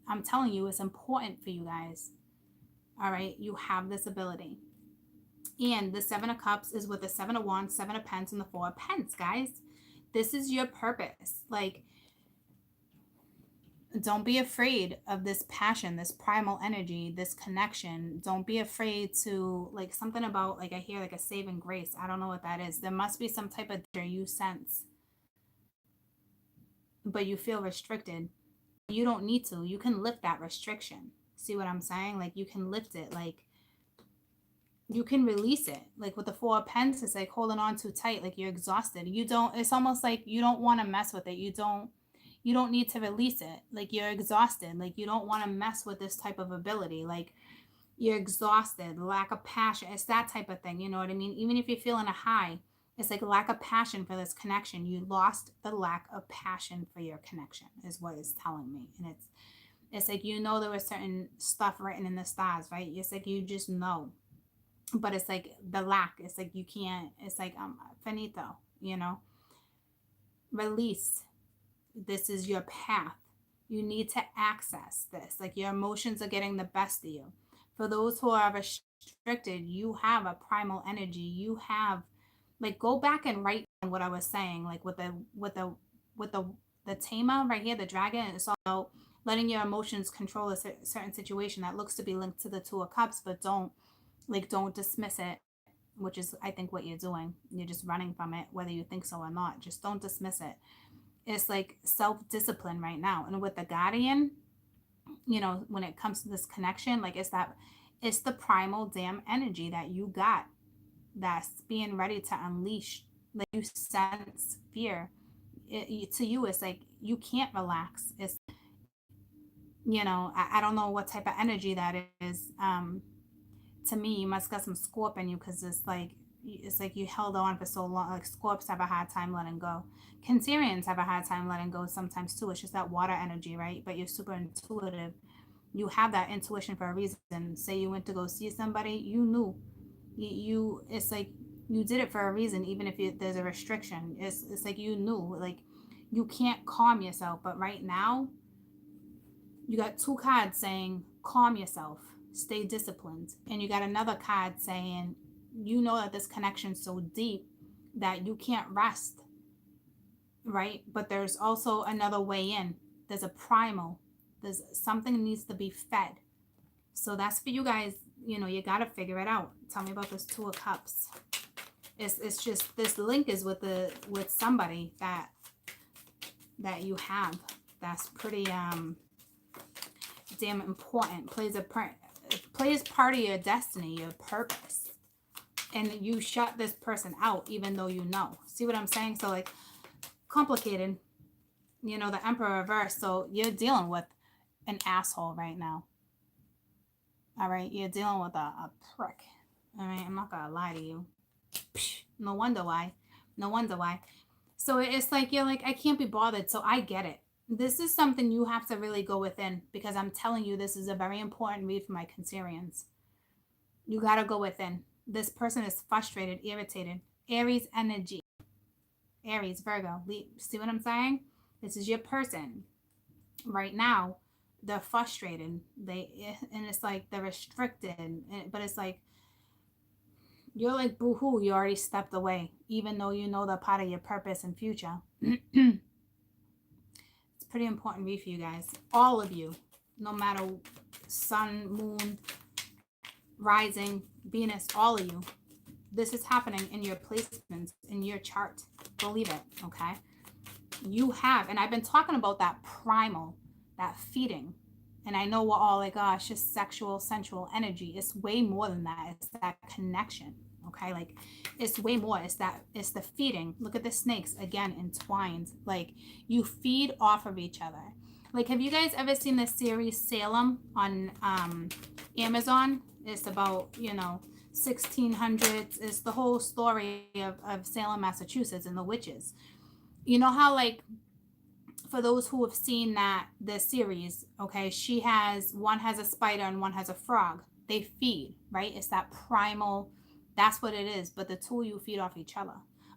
I'm telling you, it's important for you guys. All right. You have this ability. And the 7 of Cups is with the 7 of Wands, 7 of Pence, and the 4 of Pence, guys. This is your purpose. Like, don't be afraid of this passion, this primal energy, this connection. Don't be afraid to, like, something about, like, I hear like a saving grace. I don't know what that is. There must be some type of danger you sense, but you feel restricted. You don't need to. You can lift that restriction. See what I'm saying? Like, you can lift it. Like, you can release it. Like with the 4 of Pence, it's like holding on too tight. Like, you're exhausted. You don't, it's almost like you don't want to mess with it. You don't need to release it. Like, you're exhausted. Like, you don't want to mess with this type of ability. Like, you're exhausted, lack of passion. It's that type of thing. You know what I mean? Even if you're feeling a high, it's like lack of passion for this connection. You lost the lack of passion for your connection is what it's telling me. And it's like, you know, there was certain stuff written in the stars, right? It's like, you just know. But it's like the lack. It's like, you can't, it's like, finito, you know? Release. This is your path. You need to access this. Like your emotions are getting the best of you. For those who are restricted, you have a primal energy. You have, like, go back and write what I was saying, like with the tamer right here, the dragon. It's all about letting your emotions control a certain situation that looks to be linked to the Two of Cups, but don't dismiss it, which is, I think, what you're doing. You're just running from it, whether you think so or not. Just don't dismiss it. It's like self-discipline right now. And with the guardian, when it comes to this connection, like it's the primal damn energy that you got that's being ready to unleash. Like you sense fear. To you, it's like you can't relax. It's, I don't know what type of energy that is. To me, you must got some scorp in you, because it's like you held on for so long. Like scorps have a hard time letting go. Cancerians have a hard time letting go sometimes too. It's just that water energy, right? But you're super intuitive. You have that intuition for a reason. Say you went to go see somebody, you knew. It's like you did it for a reason, even if there's a restriction. It's like you knew, like you can't calm yourself. But right now, you got two cards saying calm yourself, stay disciplined, and you got another card saying that this connection's so deep that you can't rest, right? But there's also another way in. There's a primal. There's something that needs to be fed. So that's for you guys. You got to figure it out. Tell me about this Two of Cups. It's just this link is with somebody that you have that's pretty damn important. Plays part of your destiny, your purpose, and you shut this person out even though see what I'm saying? So like complicated. The Emperor reverse. So you're dealing with an asshole right now. All right, you're dealing with a prick. All right, I'm not gonna lie to you. No wonder why. So it's like you're like, I can't be bothered. So I get it. This is something you have to really go within, because I'm telling you, this is a very important read for my Cancerians. You gotta go within. This person is frustrated, irritated. Aries energy. Aries, Virgo. See what I'm saying? This is your person right now. They're frustrated. And it's like they're restricted. But it's like you're like boo-hoo. You already stepped away, even though they're part of your purpose and future. It's pretty important read for you guys. All of you, no matter sun, moon, rising, Venus, all of you. This is happening in your placements, in your chart. Believe it, okay? You have, and I've been talking about that primal, that feeding. And I know we're all like, oh, it's just sexual, sensual energy. It's way more than that. It's that connection, okay? Like, it's way more. It's the feeding. Look at the snakes, again, entwined. Like, you feed off of each other. Like, have you guys ever seen the series Salem on Amazon? It's about, 1600s. It's the whole story of Salem, Massachusetts, and the witches. You know how, like, for those who have seen the series, okay, one has a spider and one has a frog. They feed, right? It's that primal, that's what it is. But the two of you feed off each other.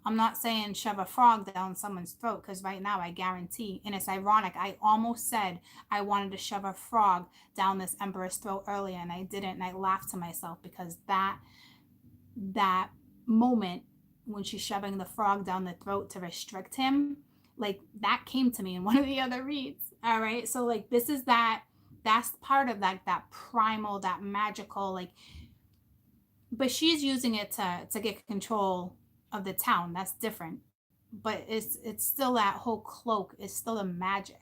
I'm not saying shove a frog down someone's throat, because right now I guarantee, and it's ironic, I almost said I wanted to shove a frog down this Emperor's throat earlier, and I didn't, and I laughed to myself, because that moment when she's shoving the frog down the throat to restrict him, like that came to me in one of the other reads. All right, so like this is that's part of that primal, that magical, like, but she's using it to get control of the town. That's different, but it's still that whole cloak is still the magic.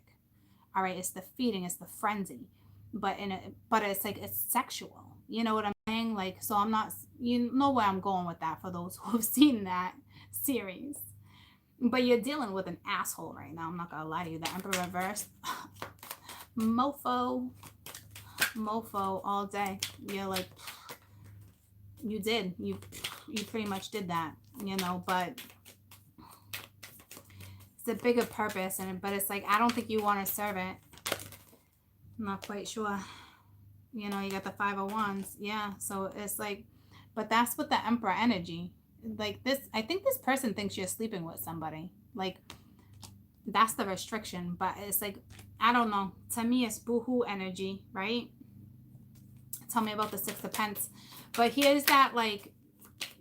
All right, it's the feeding, it's the frenzy, but it's like it's sexual. You know what I'm saying? Like, so I'm not, you know where I'm going with that for those who have seen that series. But you're dealing with an asshole right now. I'm not gonna lie to you. The Emperor reversed. Mofo all day. You're like, you pretty much did that, but it's a bigger purpose, but it's like, I don't think you want to serve it. I'm not quite sure. You got the 5 of Wands. Yeah, so it's like, but that's with the Emperor energy. Like this, I think this person thinks you're sleeping with somebody. Like, That's the restriction. But it's like, I don't know. To me, it's boohoo energy, right? Tell me about the Six of Pentacles. But here's that, like,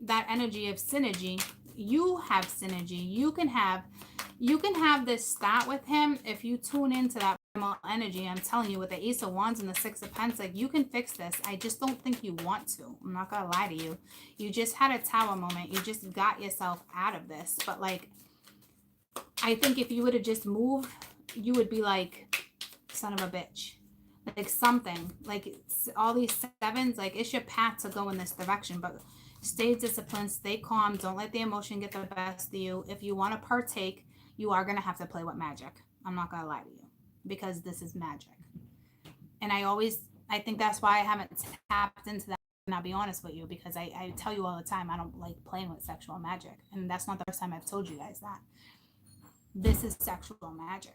that energy of synergy. You have synergy. You can have this start with him if you tune into that primal energy. I'm telling you, with the Ace of Wands and the Six of Pentacles, like, you can fix this. I just don't think you want to. I'm not gonna lie to you. You just had a Tower moment. You just got yourself out of this. But, like, I think if you would have just moved, you would be like, son of a bitch. Like, something. Like, all these sevens, like, it's your path to go in this direction. But stay disciplined, stay calm, don't let the emotion get the best of you. If you want to partake, you are going to have to play with magic. I'm not going to lie to you, because this is magic. And I think that's why I haven't tapped into that. And I'll be honest with you, because I tell you all the time, I don't like playing with sexual magic. And that's not the first time I've told you guys that. This is sexual magic.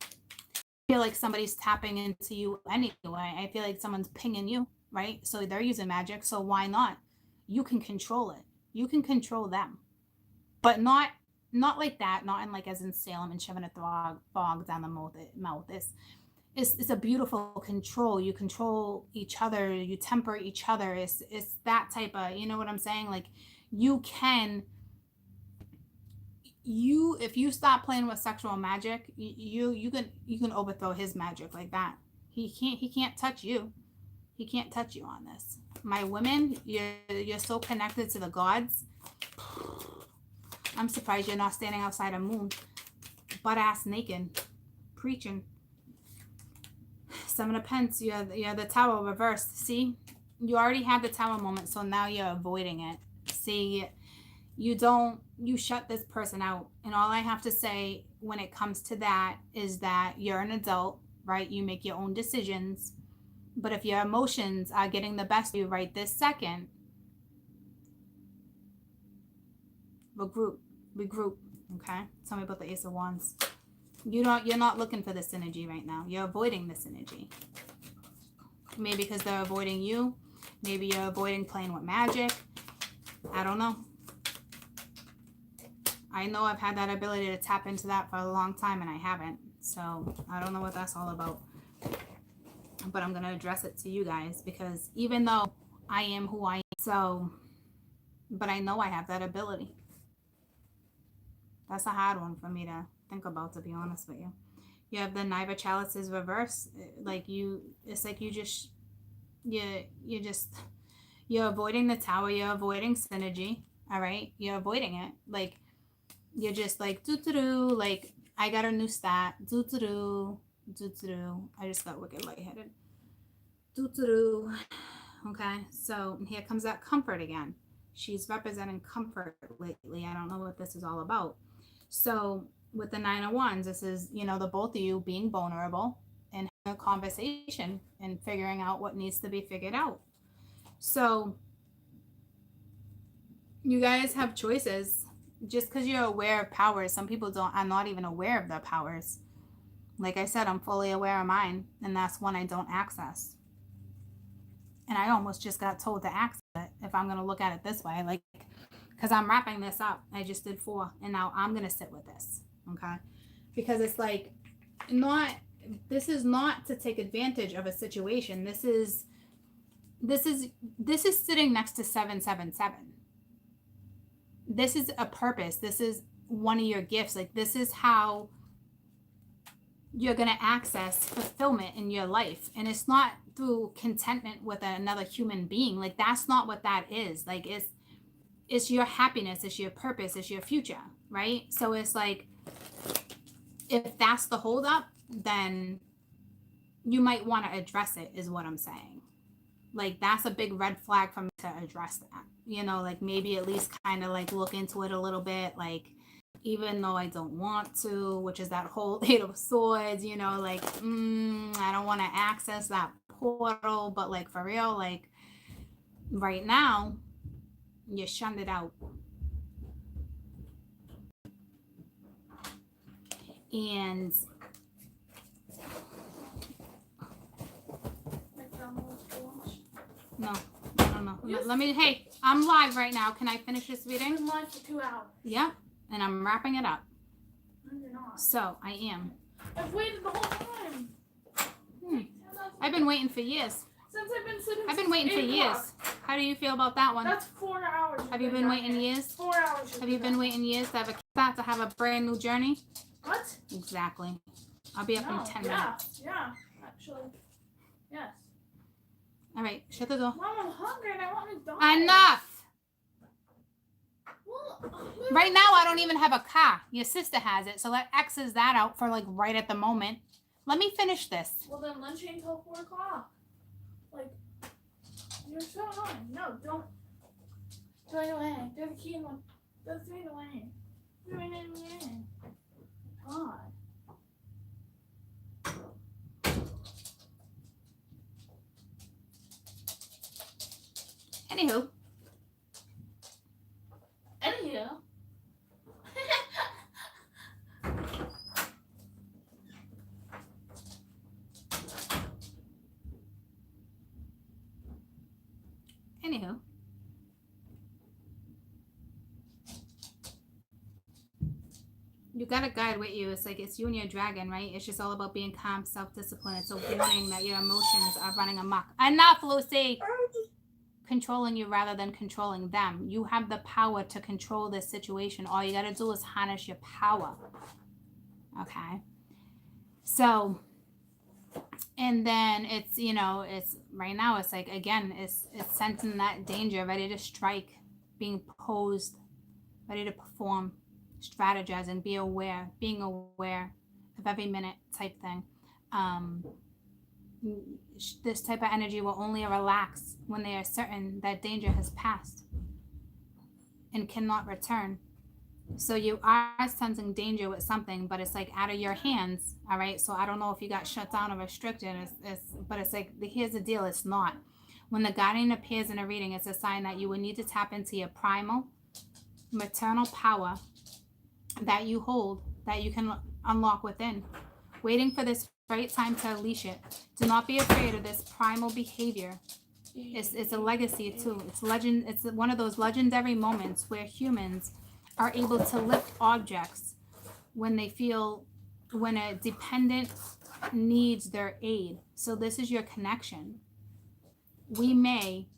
I feel like somebody's tapping into you anyway. I feel like someone's pinging you, right? So they're using magic. So why not? You can control it. You can control them. But not like that. Not in, like, as in Salem and shoving a fog down the mouth. It's a beautiful control. You control each other. You temper each other. It's that type of, you know what I'm saying? Like, you can... if you stop playing with sexual magic, you can overthrow his magic like that. He can't touch you. He can't touch you on this. My women, you're so connected to the gods. I'm surprised you're not standing outside a moon, butt ass naked, preaching. Seven of Pentacles, you're the Tower reversed. See, you already had the Tower moment, so now you're avoiding it. See, you shut this person out. And all I have to say when it comes to that is that you're an adult, right? You make your own decisions. But if your emotions are getting the best of you right this second, regroup, okay? Tell me about the Ace of Wands. You're not looking for this energy right now. You're avoiding this energy. Maybe because they're avoiding you. Maybe you're avoiding playing with magic. I don't know. I know I've had that ability to tap into that for a long time, and I haven't. So I don't know what that's all about. But I'm going to address it to you guys, because even though I am who I am, but I know I have that ability. That's a hard one for me to think about, to be honest with you. You have the Knight of Chalices reverse. It's like you're avoiding the Tower. You're avoiding synergy. All right. You're avoiding it. Like, you're just like, doo-doo-doo. Like, I got a new stat. Doo-doo-doo. Doo-doo-doo. I just got wicked lightheaded. Doo-doo-doo. Okay. So here comes that comfort again. She's representing comfort lately. I don't know what this is all about. So with the Nine of Wands, this is, the both of you being vulnerable and having a conversation and figuring out what needs to be figured out. So you guys have choices. Just because you're aware of powers, some people are not even aware of their powers. Like I said, I'm fully aware of mine, and that's one I don't access. And I almost just got told to access it, if I'm going to look at it this way. Like, because I'm wrapping this up. I just did 4, and now I'm going to sit with this, okay? Because it's like, this is not to take advantage of a situation. This is sitting next to 777. This is a purpose. This is one of your gifts. Like, this is how you're going to access fulfillment in your life. And it's not through contentment with another human being. Like, that's not what that is. Like, it's your happiness. It's your purpose. It's your future, right? So it's like, if that's the holdup, then you might want to address it, is what I'm saying. Like, that's a big red flag for me to address that. Like, maybe at least kind of like look into it a little bit. Like, even though I don't want to, which is that whole 8 of Swords, like, I don't want to access that portal. But, like, for real, like, right now, you shunned it out. And no. Yes. Hey, I'm live right now. Can I finish this reading? I'm live for 2 hours. Yep. And I'm wrapping it up. No, you're not. So, I am. I've waited the whole time. I've been waiting for years. Since I've been sitting. I've been waiting for years. How do you feel about that one? That's 4 hours. Have you been waiting years? 4 hours. Have you been waiting years to have a brand new journey? What? Exactly. I'll be up in 10 minutes. Yeah, actually. Yes. All right, shut the door. Mom, I'm hungry and I want McDonald's. Enough! Well, Right now, I don't even have a car. Your sister has it, so that X's that out for like right at the moment. Let me finish this. Well, then lunch ain't till 4 o'clock. Like, you're so annoying. No, don't. Throw it away. Throw the key in one. Throw it away. Throw it away. God. Anywho, anywho, you got a guide with you. It's like it's you and your dragon, right? It's just all about being calm, self-discipline. It's a warning that your emotions are running amok. Enough, Lucy! Controlling you rather than controlling them. You have the power to control this situation. All you got to do is harness your power. Okay? So, and then it's, you know, it's right now, it's like, again, it's sensing that danger, ready to strike, being posed, ready to perform, strategizing, being aware of every minute type thing. This type of energy will only relax when they are certain that danger has passed and cannot return. So you are sensing danger with something, but it's like out of your hands. All right. So I don't know if you got shut down or restricted. But it's like, here's the deal. It's not. When the guardian appears in a reading, it's a sign that you will need to tap into your primal maternal power that you hold, that you can unlock within. Waiting for this right time to unleash it. Do not be afraid of this primal behavior. It's a legacy too. It's legend. It's one of those legendary moments where humans are able to lift objects when a dependent needs their aid. So this is your connection. We may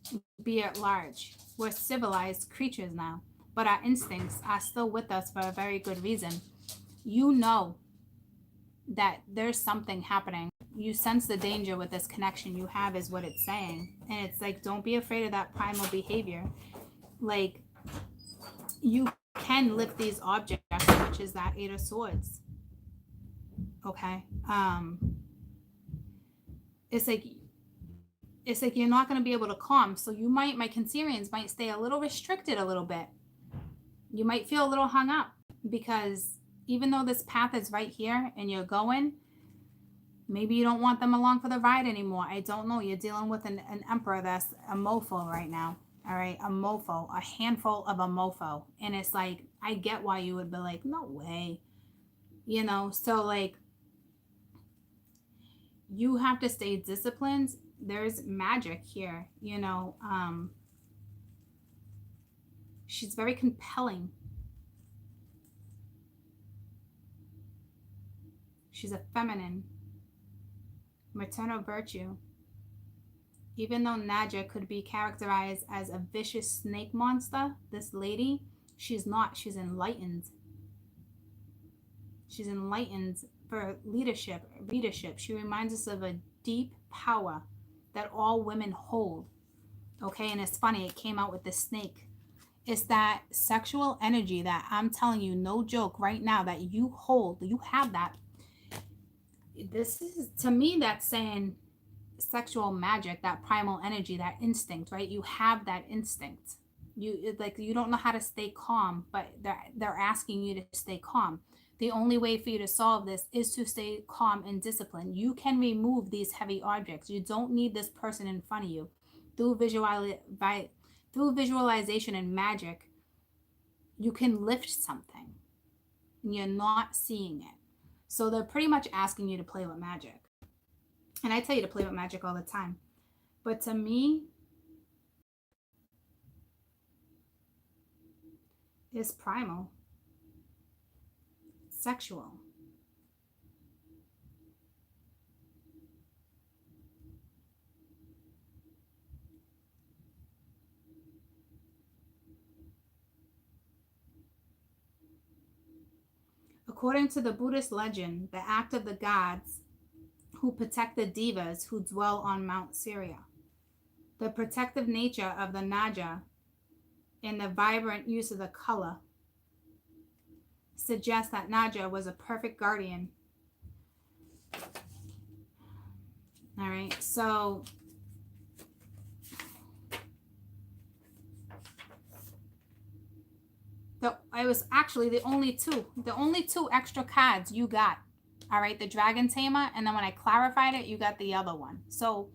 be at large. We're civilized creatures now, but our instincts are still with us for a very good reason. You know that there's something happening. You sense the danger with this connection you have, is what it's saying. And it's like, don't be afraid of that primal behavior. Like, you can lift these objects, which is that 8 of Swords. Okay. It's like you're not going to be able to calm. So my Cancerians might stay a little restricted a little bit. You might feel a little hung up because even though this path is right here and you're going, maybe you don't want them along for the ride anymore. I don't know. You're dealing with an emperor that's a mofo right now. All right. A mofo, a handful of a mofo. And it's like, I get why you would be like, no way. You know, so like, you have to stay disciplined. There's magic here, you know. She's very compelling. She's a feminine, maternal virtue. Even though Nadja could be characterized as a vicious snake monster, this lady, she's not. She's enlightened. She's enlightened for leadership. She reminds us of a deep power that all women hold. Okay, and it's funny, it came out with the snake. It's that sexual energy that I'm telling you, no joke, right now, that you hold. You have that. This is, to me, that's saying sexual magic, that primal energy, that instinct, right? You have that instinct. You don't know how to stay calm, but they're asking you to stay calm. The only way for you to solve this is to stay calm and disciplined. You can remove these heavy objects. You don't need this person in front of you. Through visualization and magic, you can lift something and you're not seeing it. So they're pretty much asking you to play with magic. And I tell you to play with magic all the time. But to me, it's primal. sexual. According to the Buddhist legend, the act of the gods who protect the devas who dwell on Mount Syria. The protective nature of the Naja and the vibrant use of the color suggests that Naja was a perfect guardian. All right, so it was actually the only two extra cards you got. All right, the Dragon Tamer, and then when I clarified it, you got the other one. So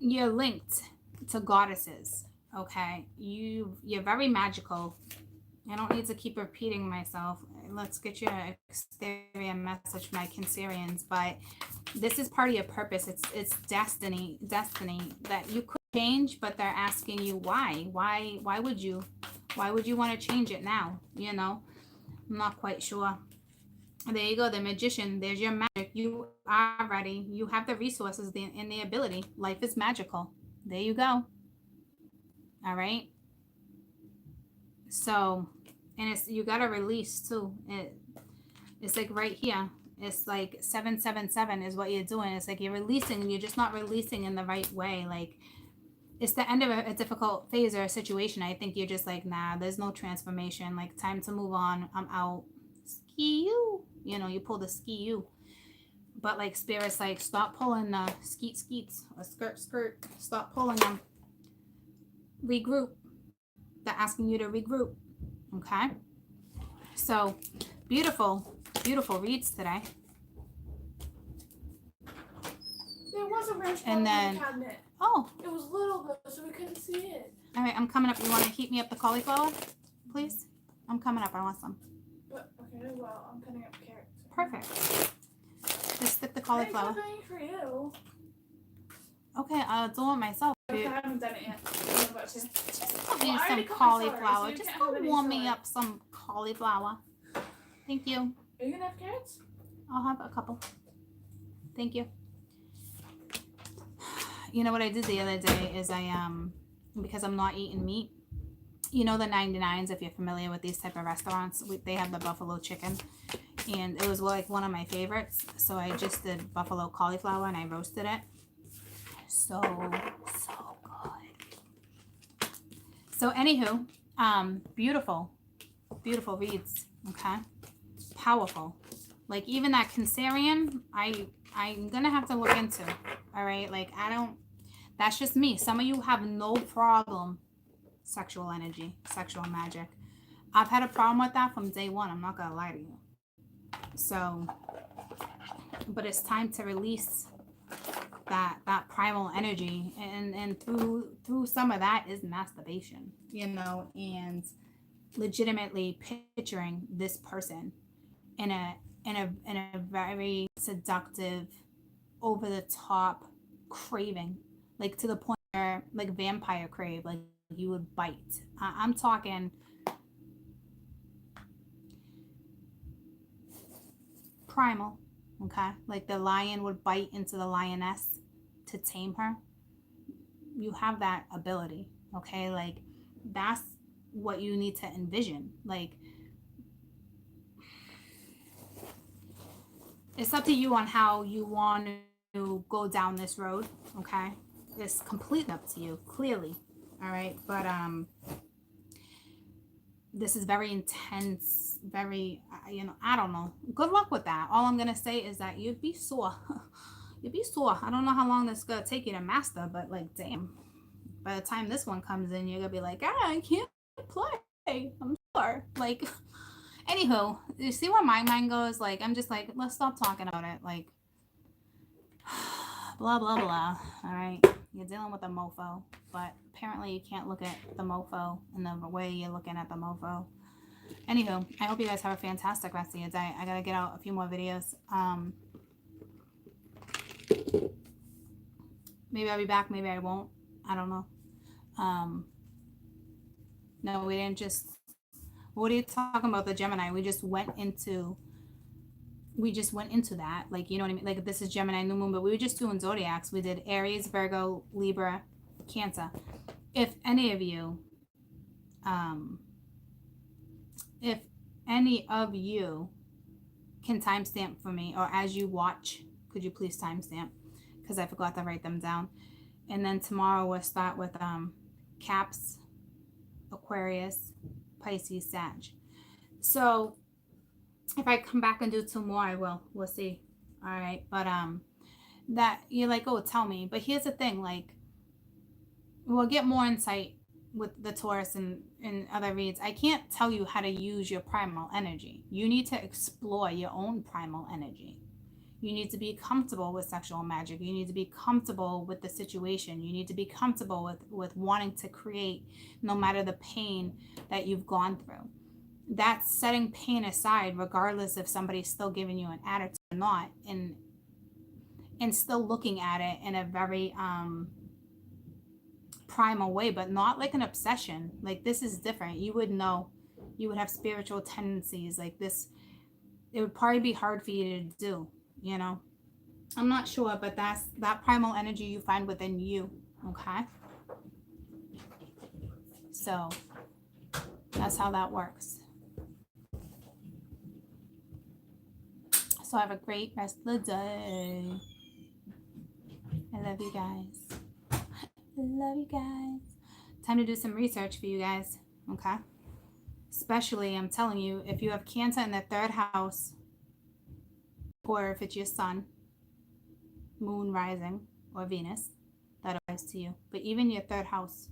you're linked to goddesses. Okay, you're very magical. I don't need to keep repeating myself. Let's get your exterior message, my Cancerians. But this is part of your purpose. It's destiny that you could change, but they're asking you why. Why would you want to change it now? You know, I'm not quite sure. There you go, the Magician. There's your magic. You are ready. You have the resources and the ability. Life is magical. There you go. All right. So, and you got to release too. It's like right here. It's like 777 is what you're doing. It's like you're releasing, and you're just not releasing in the right way. Like, it's the end of a difficult phase or a situation. I think you're just like, nah, there's no transformation. Like, time to move on. I'm out. Ski you. You know, you pull the ski you. But like Spirit's like, stop pulling the skeets or skirt. Stop pulling them. Regroup. They're asking you to regroup. Okay. So beautiful reads today. There was a wrench And in then, the cabinet. oh, It was little though, so we couldn't see it. all right, I'm coming up. You want to heat me up the cauliflower, please? I'm coming up. I want some. Okay, well, I'm cutting up carrots. Perfect. Just stick the I cauliflower. didn't cook any for you. Okay, I'll do it myself. Okay, I haven't done it yet. I'm about to. Just put me Well, I some already cut my cauliflower. celery, so you Just can't have go any warm me celery. up some cauliflower. Thank you. Are you gonna have carrots? I'll have a couple. Thank you. You know what I did the other day is because I'm not eating meat. You know the 99s, if you're familiar with these type of restaurants, they have the buffalo chicken, and it was like one of my favorites. So I just did buffalo cauliflower and I roasted it. So good. So anywho, beautiful reads. Okay, powerful. Like even that Cancerian, I'm gonna have to look into. All right, like that's just me. Some of you have no problem. Sexual energy, sexual magic. I've had a problem with that from day one. I'm not gonna lie to you. So, but it's time to release that primal energy, and through some of that is masturbation, you know, and legitimately picturing this person in a very seductive, over the top craving, like to the point where like vampire crave, like you would bite. I'm talking primal. Okay, like the lion would bite into the lioness to tame her. You have that ability. Okay, like that's what you need to envision. Like it's up to you on how you want to go down this road. Okay, it's completely up to you, clearly. All right, but this is very intense, very, you know, I don't know. Good luck with that. All I'm gonna say is that you'd be sore. You'd be sore. I don't know how long this is gonna take you to master, but like, damn, by the time this one comes in, you're gonna be like, I can't play. I'm sore. Like, anywho, you see where my mind goes? Like, I'm just like, let's stop talking about it. Like, blah blah blah. All right, you're dealing with a mofo, but apparently you can't look at the mofo in the way you're looking at the mofo. Anywho, I hope you guys have a fantastic rest of your day. I gotta get out a few more videos. Maybe I'll be back, maybe I won't. I don't know. No, we didn't just What are you talking about, the Gemini? We just went into that. Like, you know what I mean? Like, this is Gemini new moon, but we were just doing zodiacs. We did Aries, Virgo, Libra, Cancer. If any of you, if any of you can timestamp for me, or as you watch, could you please timestamp? Because I forgot to write them down. And then tomorrow we'll start with Caps, Aquarius, Pisces, Sag. So if I come back and do 2 more, I will. We'll see. All right. But that you're like, oh, tell me. But here's the thing, like, we'll get more insight with the Taurus and other reads. I can't tell you how to use your primal energy. You need to explore your own primal energy. You need to be comfortable with sexual magic. You need to be comfortable with the situation. You need to be comfortable with wanting to create, no matter the pain that you've gone through. That's setting pain aside, regardless if somebody's still giving you an attitude or not, and still looking at it in a very primal way, but not like an obsession. Like, this is different. You would know, you would have spiritual tendencies like this. It would probably be hard for you to do, you know. I'm not sure, but that's that primal energy you find within you. Okay, so that's how that works. So have a great rest of the day. I love you guys. Love you guys. Time to do some research for you guys. Okay, especially, I'm telling you, if you have Cancer in the 3rd house, or if it's your sun, moon rising, or Venus, that applies to you. But even your 3rd house,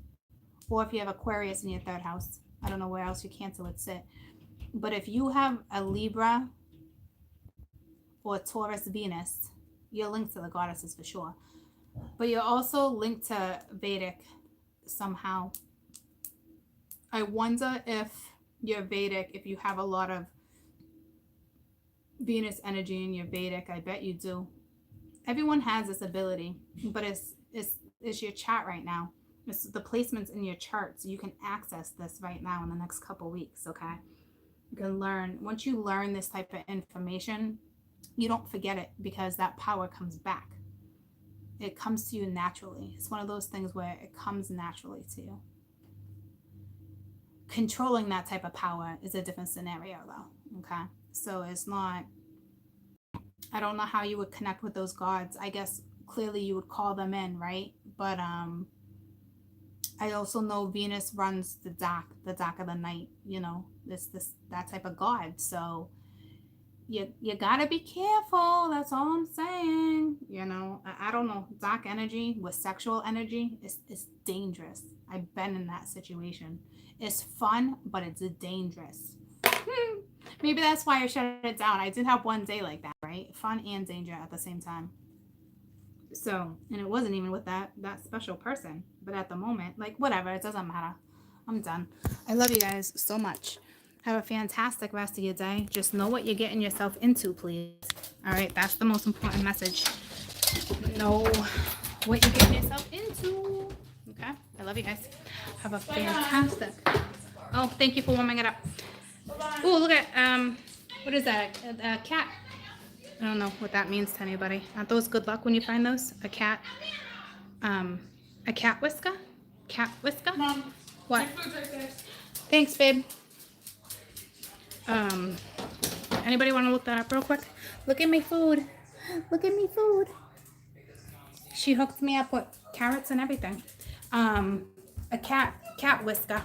or if you have Aquarius in your 3rd house, I don't know where else your Cancer would sit. But if you have a Libra or Taurus Venus, you're linked to the goddesses for sure. But you're also linked to Vedic somehow. I wonder if you're Vedic, if you have a lot of Venus energy in your Vedic. I bet you do. Everyone has this ability, but it's your chart right now. It's the placements in your chart, so you can access this right now in the next couple weeks. Okay, you can learn. Once you learn this type of information, you don't forget it, because that power comes back. It comes to you naturally. It's one of those things where it comes naturally to you. Controlling that type of power is a different scenario though. Okay, so it's not, I don't know how you would connect with those gods. I guess clearly you would call them in, right? But I also know Venus runs the dark of the night, you know, that type of god. So you gotta be careful. That's all I'm saying. You know, I don't know. Dark energy with sexual energy is dangerous. I've been in that situation. It's fun, but it's dangerous. Maybe that's why I shut it down. I did have one day like that, right? Fun and danger at the same time. So, and it wasn't even with that special person. But at the moment, like, whatever, it doesn't matter. I'm done. I love you guys so much. Have a fantastic rest of your day. Just know what you're getting yourself into, please. All right, that's the most important message. Know what you're getting yourself into. Okay, I love you guys. Have a fantastic. Oh, thank you for warming it up. Oh, look at what is that? A cat. I don't know what that means to anybody. Aren't those good luck when you find those? A cat. A cat whisker. Cat whisker. Mom, What? my food's right there. Thanks, babe. Anybody want to look that up real quick? Look at my food. Look at me food. She hooked me up with carrots and everything. A cat whisker.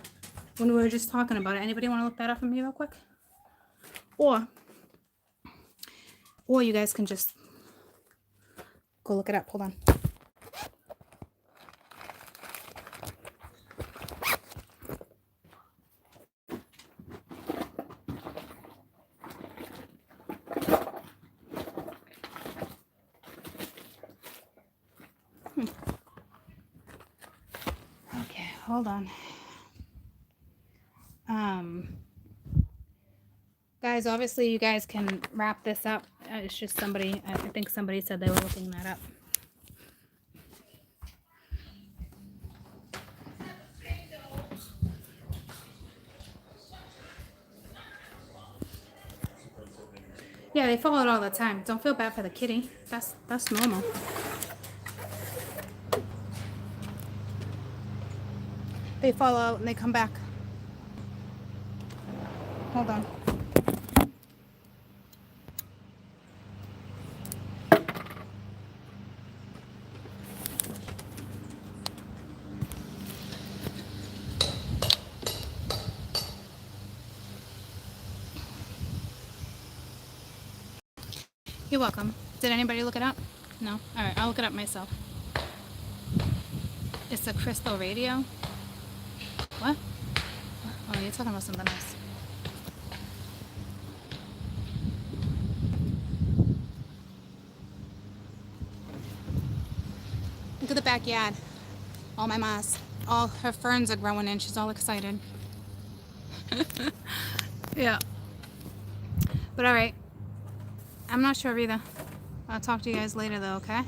When we were just talking about it. Anybody want to look that up for me real quick? Or you guys can just go look it up. Hold on. Okay, hold on. Guys, obviously you guys can wrap this up. It's just somebody, I think somebody said they were looking that up. Yeah, they fall out all the time. Don't feel bad for the kitty. That's normal. They fall out and they come back. Hold on. You're welcome. Did anybody look it up? No? Alright, I'll look it up myself. It's a crystal radio. What? Oh, you're talking about something else. Look at the backyard. All my ma's. All her ferns are growing in. She's all excited. Yeah. But alright. I'm not sure either. I'll talk to you guys later though, okay?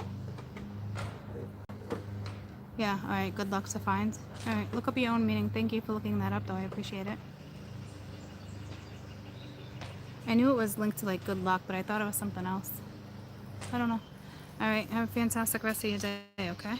Yeah, alright. Good luck to find. Alright, look up your own meaning. Thank you for looking that up though. I appreciate it. I knew it was linked to like good luck, but I thought it was something else. I don't know. Alright, have a fantastic rest of your day, okay?